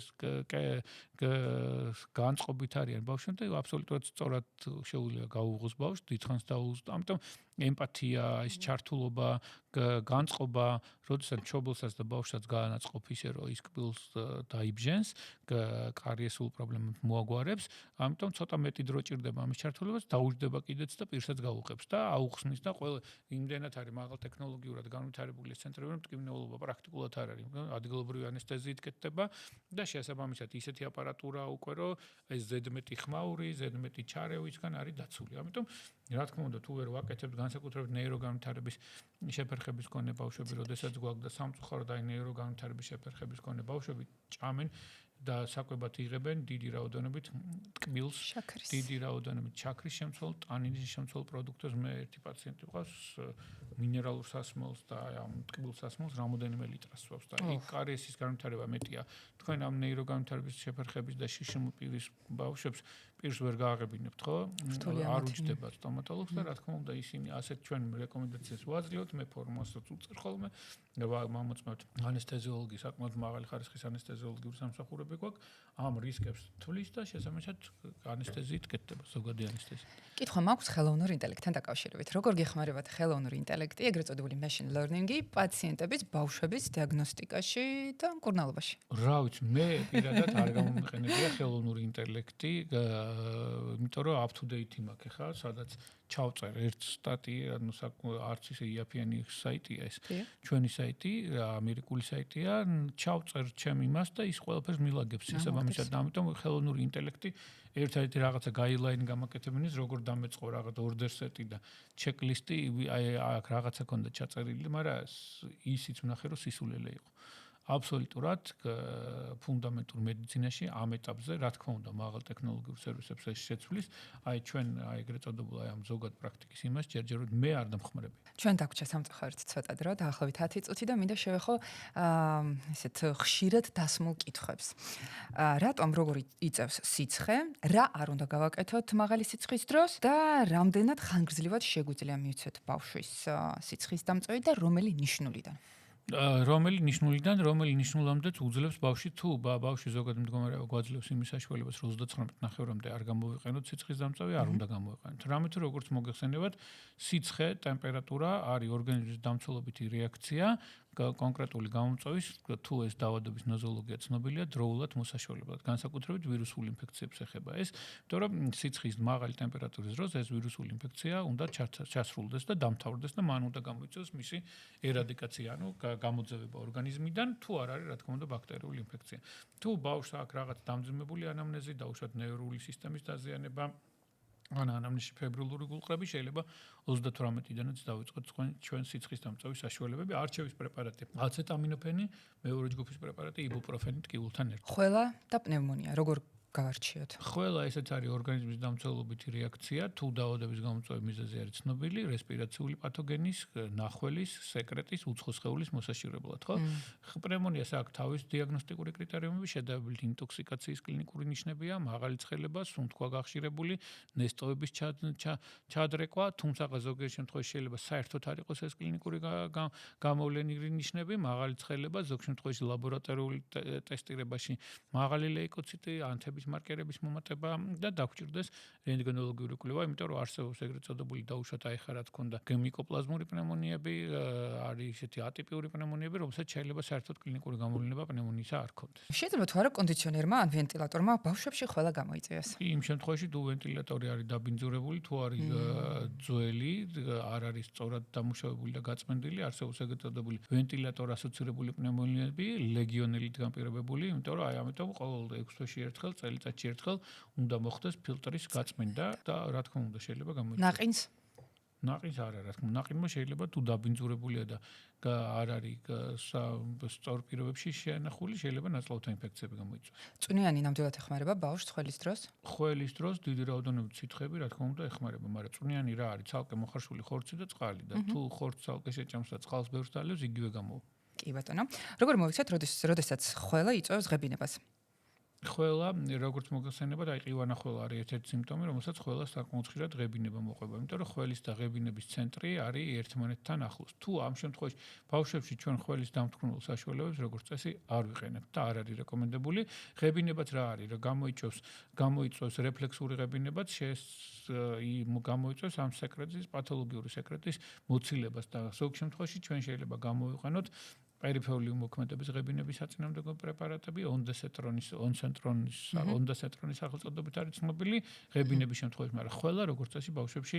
განწყობით არიან ბავშვებს და აბსოლუტურად სწორად შეუძლია გაუღოს ბავშვს, დიდხანს დაუღოს. ამიტომ ემპათია, ის ჩართულობა, განწყობა, როდესაც მშობელსაც და ბავშვსაც გაანაწყობ ისე რომ ის კბილს დაიბჟენს, კარიესულ პრობლემებს მოაგვარებს, ამიტომ ცოტა მეტი დრო ჭირდება ამის ჩართულებას, დაუჯდება კიდეც და პირსაც გაუღებს და აუხსნის და ყველა იმდენად არის მაღალ ტექნოლოგიურად განვითარებული ცენტრები, რომ ტკივნეულობა პრაქტიკულად არ არის. ადგილობრივი ანესთეზიით კეთდება და შესაბამისად ისეთი აპარატურა უკვე რომ ეს ზედმეტი ხმაური, ზედმეტი ჩარევისგან არის დაცული. ამიტომ რა თქმა უნდა თუ ვერ ვაკეთებთ განსაკუთრებით ნეიროგანვითარების შეფერხების მქონე ბავშვები, როდესაც გვაქვს და სამწუხაროდ აი ნეიროგანვითარების შეფერხების მქონე ბავშვები ჭამენ და საკვებად იღებენ დიდი რაოდენობით ტკბილს, დიდი რაოდენობით შაქრის შემცველ, ტანინის შემცველ პროდუქტებს. მე ერთი პაციენტი ყავს მინერალურ სასმელს და ამ ტკბილ სასმელს რამოდენიმე litrას სვავს და იქ კარიესის განვითარება მეტია. თქვენ ამ ნეიროგანვითარების შეფერხების და შიშმპირის ბავშვებს პირს ვერ გააღებინებთ, ხო? არ უჯდება სტომატოლოგს და რა თქმა უნდა ისინი ასეთ ჩვენ რეკომენდაციას ვაძლევთ, მე ფორმასაც უწერ ხოლმე და მომწმებთ ანესთეზიოლოგი, საკმაოდ მაღალი ხარისხის ანესთეზიოლოგიური სამსახურები გვაქვს, ამ რისკებს თვლის და შესაბამისად ანესთეზიით კეთდება ზოგადი ანესთეზია. კითხვა მაქვს ხელოვნურ ინტელექტთან დაკავშირებით. როგორ გეხმარებათ ხელოვნური ინტელექტი, ეგრეთ წოდებული machine learning-ი პაციენტების ბავშვების დიაგნოსტიკაში და მკურნალობაში? რა ვიცი, მე პირადად არ გამომიყენებია ხელოვნური ინტელექტი, იმიტომ რომ up to date მაქვს ხა, სადაც ჩავწერ ერთ სტატია, ანუ არც ისე იაფიანი საიტია ეს. ჩვენი საიტი, ამერიკული საიტია, ჩავწერ ჩემ იმას და ის ყველაფერს მილაგებს შესაბამისად. ამიტომ ხელოვნური ინტელექტი ერთ-ერთი რაღაცა გაილაინ გამაკეთებინის, როგორ დამეწყო რაღაც ორდერ სეტი და ჩეკლისტი, აი აქ რაღაცა ქონდა ჩაწერილი, მაგრამ ისიც ვნახე რომ სისულელე იყო. აბსოლუტურად ფუნდამენტურ მედიცინაში ამ ეტაპზე, რა თქმა უნდა, მაღალ ტექნოლოგიურ სერვისებს ეს შეცვლის, აი ჩვენ აი ეგრეთ წოდებულ აი ამ ზოგად პრაქტიკის იმას ჯერჯერობით მე არ დამხმარები. ჩვენ დაგვრჩა სამწუხაროდ ცოტა დრო, დაახლოებით 10 წუთი და მინდა შევეხო ესეთ ხშირად დასმულ კითხვებს. რატომ როგორი იწევს სიცხე, რა არ უნდა გავაკეთოთ მაღალი სიცხის დროს და რამდენად ხანგრძლივად შეგვიძლია მივცეთ ბავშვის სიცხის დამწვევი და რომელი ნიშნულიდან? რომელი ნიშნულიდან, რომელი ნიშნულამდეც უძლებს ბავშვი თუ ბავშვი ზოგადად მდგომარეობა გვაძლევს იმის საშუალებას, რომ 39.5-მდე არ გამოვიყენოთ სიცხის დამწვევი, არ უნდა გამოვიყენოთ. რამე თუ როგორც მოგეხსენებათ, სიცხე, ტემპერატურა არის ორგანიზმის დამცველობითი რეაქცია, კონკრეტული გამომწვევის, თუ ეს დაავადების ნოზოლოგია ცნობილია, დროულად მოსაშორებლად, განსაკუთრებით ვირუსული ინფექციებს ეხება ეს, იმიტომ რომ სიცხის მაღალი ტემპერატურის დროს ეს ვირუსული ინფექცია უნდა ჩასრულდეს და დამთავრდეს და მან უნდა გამოიწვიოს მისი ერადიკაცია, ანუ გამოძევება ორგანიზმიდან, თუ არ არის, რა თქმა უნდა, ბაქტერიული ინფექცია. თუ ბავშვს აქვს რაღაც დამძიმებული ანამნეზი, დაუშვათ ნეირული სისტემის დაზიანება, ანამნეზში ფებრილური გულყრები, შეიძლება 38-დანაც დავიწყოთ ჩვენ სიცხის დამწვევის საშუალებები, არჩევის პრეპარატი, აცეტამინოფენი, მეორე ჯგუფის პრეპარატი, იბუპროფენი ტკივილთან ერთად. ხველა და პნევმონია, როგორ გავარჩიოთ? ყველა ესეც არის ორგანიზმის დამცველობითი რეაქცია, თუ დაავადების გამომწვევი მიზეზი არის ცნობილი, რესპირაციული პათოგენის, ნახველის, სეკრეტის, უცხო სხეულის მოსაშორებლად, ხო? პნევმონიას აქვს თავის დიაგნოსტიკური კრიტერიუმები, შედარებით ინტოქსიკაციის კლინიკური ნიშნებია, მაღალი ცხელება, სუნთქვა გახშირებული, ნესტოების ჩადრეკვა, თუმცა ზოგიერთ შემთხვევაში შეიძლება საერთოდ არ იყოს ეს კლინიკური გამოვლენილი ნიშნები, მაღალი ცხელება, ზოგ შემთხვევაში ლაბორატორიული ტესტირებაში მაღალი ლეიკოციტი, ანთების მარტივების მარკერების მომატება და დაგვჭირდეს რენტგენოლოგიური კვლევა, იმიტომ რომ არსებობს ეგრეთ წოდებული დაუშვათ აი ხა რაც ქონდა მიკოპლაზმური პნევმონიები, არის ისეთი ატიპიური პნევმონიები, რომელსაც შეიძლება საერთოდ კლინიკური გამოვლენა პნევმონიისა არ ქონდეს. შეიძლება თუ არა კონდიციონერმა ან ვენტილატორმა ბავშვებში ყველა გამოიწვიოს. იმ შემთხვევაში თუ ვენტილატორი არის დაბინძურებული, თუ არის ძველი, არ არის სწორად დამუშავებული და გაწმენდილი, არსებობს ეგრეთ წოდებული ვენტილატორ ასოცირებული პნევმონიები, ლეგიონელით განპირობებული, იმიტომ რომ აი ამიტომ ყოველ 6 თვეში ერთხელ, წელიწადში ერთხელ უნდა მოხდეს ფილტრის გაწმენდა და რა თქმა უნდა შეიძლება გამოიწვიოს. ნაყინს ნაყინს არ არის, ნაყინმა შეიძლება თუ დაბინძურებულია და არ არის სწორ პირობებში შეანახული, შეიძლება ნაწლავთა ინფექციები გამოიწვიოს. წვნიანი ნამდვილად ეხმარება ბავშვს ხველის დროს? ხველის დროს დიდი რაოდენობით სითხეები, რა თქმა უნდა, ეხმარება, მაგრამ წვნიანი რა არის? ცალკე მოხარშული ხორცი და წყალი და თუ ხორცს ცალკე შეჭამს და წყალს ბევრს დალევს, იგივე გამოვა. კი ბატონო. როგორ მოვიცეთ, როდესაც ხველა იწვევს ღებინებას? ხველა, როგორც მოგახსენებათ, აი ყივანა ხველა არის ერთ-ერთი სიმპტომი, რომელსაც ხველას საკმაოდ ხშირად ღებინება მოყვება, იმიტომ რომ ხველის და ღებინების ცენტრი არის ერთმანეთთან ახლოს. თუ ამ შემთხვევაში ბავშვებში ჩვენ ხველის დამთქმულ საშუალებებს როგორც წესი არ ვიყენებთ და არ არის რეკომენდებული. ღებინებაც რა არის, რომ გამოიწვევს რეფლექსური ღებინებაც, გამოიწვევს ამ სეკრეტის, პათოლოგიური სეკრეტის მოცილებას და ზოგ შემთხვევაში ჩვენ შეიძლება გამოვიყენოთ პერიფერიული მოქმედების ღებინების საწინააღმდეგო პრეპარატები, ონდასეტრონის სახელწოდებით არის ცნობილი ღებინების შემთხვევაში, მაგრამ ხველა როგორც წესი ბავშვებში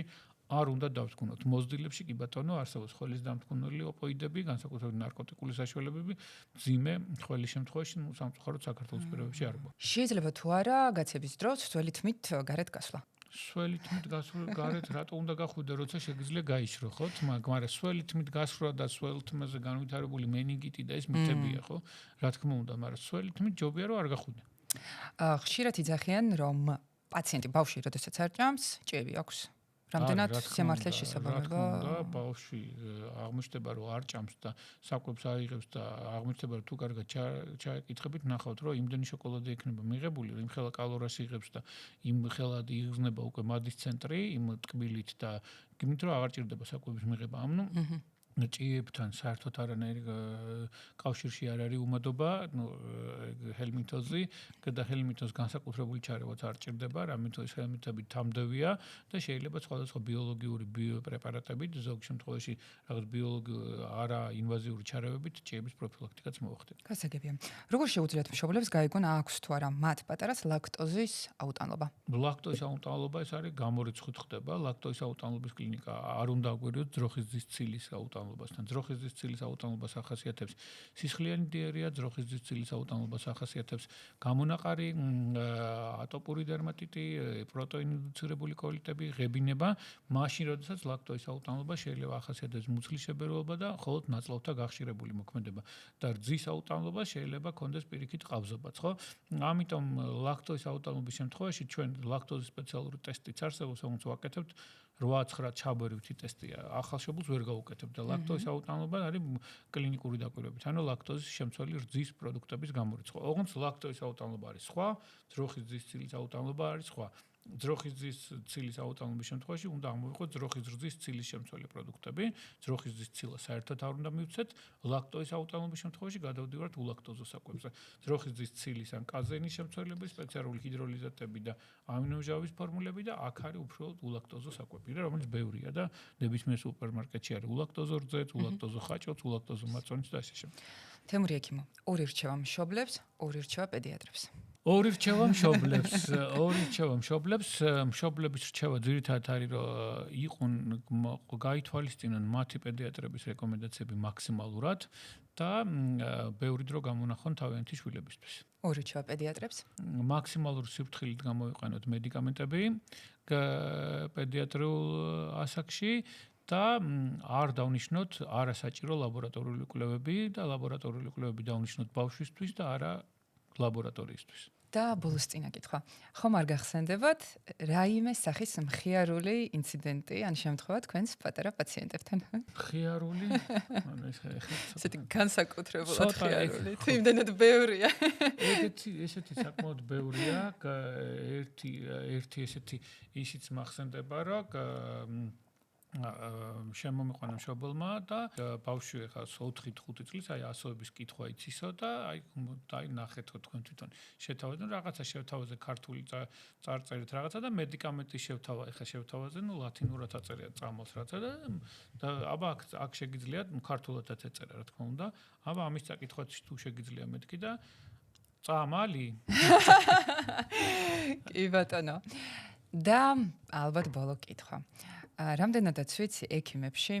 არ უნდა დავთქმოთ. მოზრდილებში კი ბატონო არსებობს ხველის დამთქმული ოპოიდები, განსაკუთრებით ნარკოტიკული საშუალებები, მძიმე ხველის შემთხვევაში, სამწუხაროდ საქართველოს პირობებში არ მოხდა. შეიძლება თუ არა გაცების დროს ძველი თმით გარეთ გასვლა? სველი თმით გასვლა გარეთ რატო უნდა გახვიდე, როცა შეგიძლია გაიშრო, ხო? მაგრამ სველი თმით გასვლა და სველ თმაზე განვითარებული მენინგიტი და ეს მითებია, ხო? რა თქმა უნდა, მაგრამ სველი თმით ჯობია რომ არ გახვიდე. ხშირად იძახიან, რომ პაციენტი ბავშვი როდესაც არ ჭამს, ჭიები აქვს. რამდენად სიმართლეს შესაბამება? და ბავშვი აღმოჩნდება რომ არ ჭამს და საკვებს აიღებს და აღმოჩნდება რომ თუ კარგად ჩაეკითხებით ნახავთ რომ იმდენი შოკოლადი ექნება მიღებული, იმ ხელა კალორიას იღებს და იმ ხელად იღზნება უკვე მადის ცენტრი იმ ტკბილით და იმით რომ აღარ ჭირდება საკვების მიღება. ჭიებთან საერთოდ არანაირი კავშირში არ არის უმადობა, ჰელმინთოზი და ჰელმინთოზს განსაკუთრებული ჩარევაც არ ჭირდება, რამითო ეს ჰელმინთები თამდევია და შეიძლება სხვადასხვა ბიოლოგიური პრეპარატებით, ზოგ შემთხვევაში რაღაც ბიოლოგიური არა ინვაზიური ჩარევებით ჭიების პროფილაქტიკაც მოახდინა. გასაგებია. როგორ შეუძლიათ მშობლებს გაიგონ აქვს თუ არა მათ პატარას ლაქტოზის აუტანლობა? ლაქტოზის აუტანლობა ეს არის გამორიცხვით ხდება, ლაქტოზის აუტანლობის კლინიკა არ უნდა აგვერიოთ ძროხის ძის ცილის აუტანლობასთან. ძროხის ძის ცილის აუტანლობას ახასიათებს სისხლიანი დიარეა, ძროხის ძის ცილის აუტანლობას ახასიათებს გამონაყარი, ატოპური დერმატიტი, პროტეინინდუცირებული კოლიტები, ღებინება, მაშინ როდესაც ლაქტოზის აუტანლობა შეიძლება ახასიათებს მუცლის შებერვება და მხოლოდ ნაწლავთა გახშირებული მოქმედება და რძის აუტანლობა შეიძლება კონდეს პირიქით ყავზობაც, ხო? ამიტომ ლაქტოზის აუტანლობის შემთხვევაში ჩვენ ლაქტოზის სპეციალური ტესტიც არსებობს, რომელიც ვაკეთებთ 8-9 ჩაბერივი ტესტია. ახალშობილს ვერ გავუკეთებთ და ლაქტოზის აუტანლობა არის კლინიკური დაკვირვებით, ანუ ლაქტოზის შემცველი რძის პროდუქტების გამორიცხვა. ოღონდ ლაქტოზის აუტანლობა არის სხვა, ძროხის ძის ცილის აუტანლობა არის სხვა. ძროხის ძის ცილის აუტანლობის შემთხვევაში უნდა აღმოვიყოთ ძროხის რძის ცილის შემცველი პროდუქტები, ძროხის ძის ცილა საერთოდ არ უნდა მივცეთ, ლაქტოზის აუტანლობის შემთხვევაში გადავდივართ ულაქტოზო საკვებზე. ძროხის ძის ცილის ან კაზეინის შემცველები, სპეციალური ჰიდროლიზატები და ამინომჟავის ფორმულები და აქ არის უბრალოდ ულაქტოზო საკვები, რომელიც ბევრია და ნებისმიერ სუპერმარკეტში არის ულაქტოზო რძეც, ულაქტოზო ხაჭოც, ულაქტოზო მაწონიც და ასე შემდეგ. თემური ექიმო, ორი რჩევა მშობლებს, ორი რჩევა პედიატრებს. ორი რჩევა მშობლებს, მშობლების რჩევა ძირითადად არის რომ იყონ გაითვალისწინონ მათი პედიატრების რეკომენდაციები მაქსიმალურად და ბევრი დრო გამონახონ თავიანთი შვილებისთვის. ორი რჩევა პედიატრებს. მაქსიმალური სიფრთხილით გამოვიყენოთ მედიკამენტები პედიატრიულ ასაკში და არ დავნიშნოთ არასაჭირო ლაბორატორიული კვლევები და ლაბორატორიული კვლევები დავნიშნოთ ბავშვისთვის და არა ლაბორატორიისთვის. და ბოლოს წინა კითხვა. ხომ არ გახსენდებათ რაიმე სახის მხიარული ინციდენტი ან შემთხვევა თქვენს პატარა პაციენტებთან? მხიარული? ესეთი განსაკუთრებულად მხიარული. იმდენად ბევრია. ესეთი საკმაოდ ბევრია. ერთი ესეთი ისიც მახსენდება, რომ შემომიყვანა მშობელმა და ბავშვი ახლა 4-5 წლის აი ასოების კითხვა იცისო და აი ნახეთო თქვენ თვითონ შეთავაზეთ რაღაცა შევთავაზე ქართული წარწერით რაღაცა და მედიკამენტის შევთავაზე ახლა შევთავაზე ლათინურად აწერია წამოს რაცა და აბა აქ შეგიძლიათ ქართულადაც ეწერა რა თქმა უნდა აბა ამის წაკითხვაც თუ შეგიძლია მეთქი და წამალი კი ბატონო და ალბათ ბოლო კითხვა რამდენადაც ვიცი ექიმებში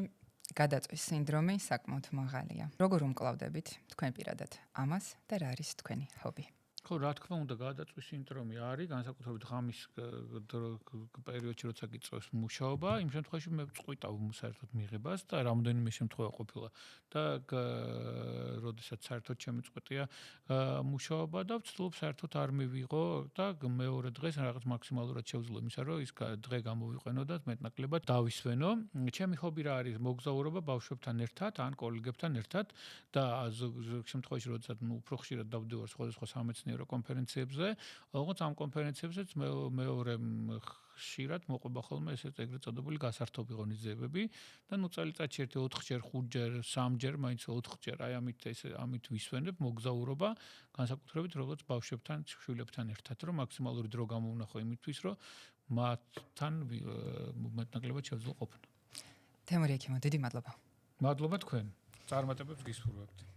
გადაწვის სინდრომი საკმაოდ მაღალია როგორ უმკლავდებით თქვენ პირადად ამას და რა არის თქვენი ჰობი ხო რა თქმა უნდა გადაწვის სინდრომი არის განსაკუთრებით ღამის პერიოდში როცა გიწევს მუშაობა იმ შემთხვევაში მე წყვიტავ საერთოდ მიღებას და რამდენიმე შემთხვევა ყოფილა და როდესაც საერთოდ შემიწყვეტია მუშაობა და ვცდილობ საერთოდ არ მივიღო და მეორე დღეს რაღაც მაქსიმალურად შევძლო იმისა რომ ის დღე გამოვიყვენო და მეტნაკლებად დავისვენო ჩემი ჰობი რა არის მოგზაურობა ბავშვებთან ერთად ან კოლეგებთან ერთად და ზოგ შემთხვევაში როდესაც უფრო ხშირად დავდივარ სხვადასხვა სამეცნიერო კონფერენციებზე, როგორც ამ კონფერენციებზეც მეორე ხშირად მოყვება ხოლმე ესეც ეგრეთ წოდებული გასართობი ღონისძიებები და წელიწადში 4-ჯერ, 5-ჯერ, 3-ჯერ, მაინც 4-ჯერ აი ამით ვისვენებ მოგზაურობა, განსაკუთრებით როგორც ბავშვებთან, შვილებთან ერთად, რომ მაქსიმალური დრო გამოვნახო იმისთვის, რომ მათთან მეტნაკლებად შევძლო ყოფნა. თემური ექიმო, დიდი მადლობა. მადლობა თქვენ. წარმატებებს გისურვებთ.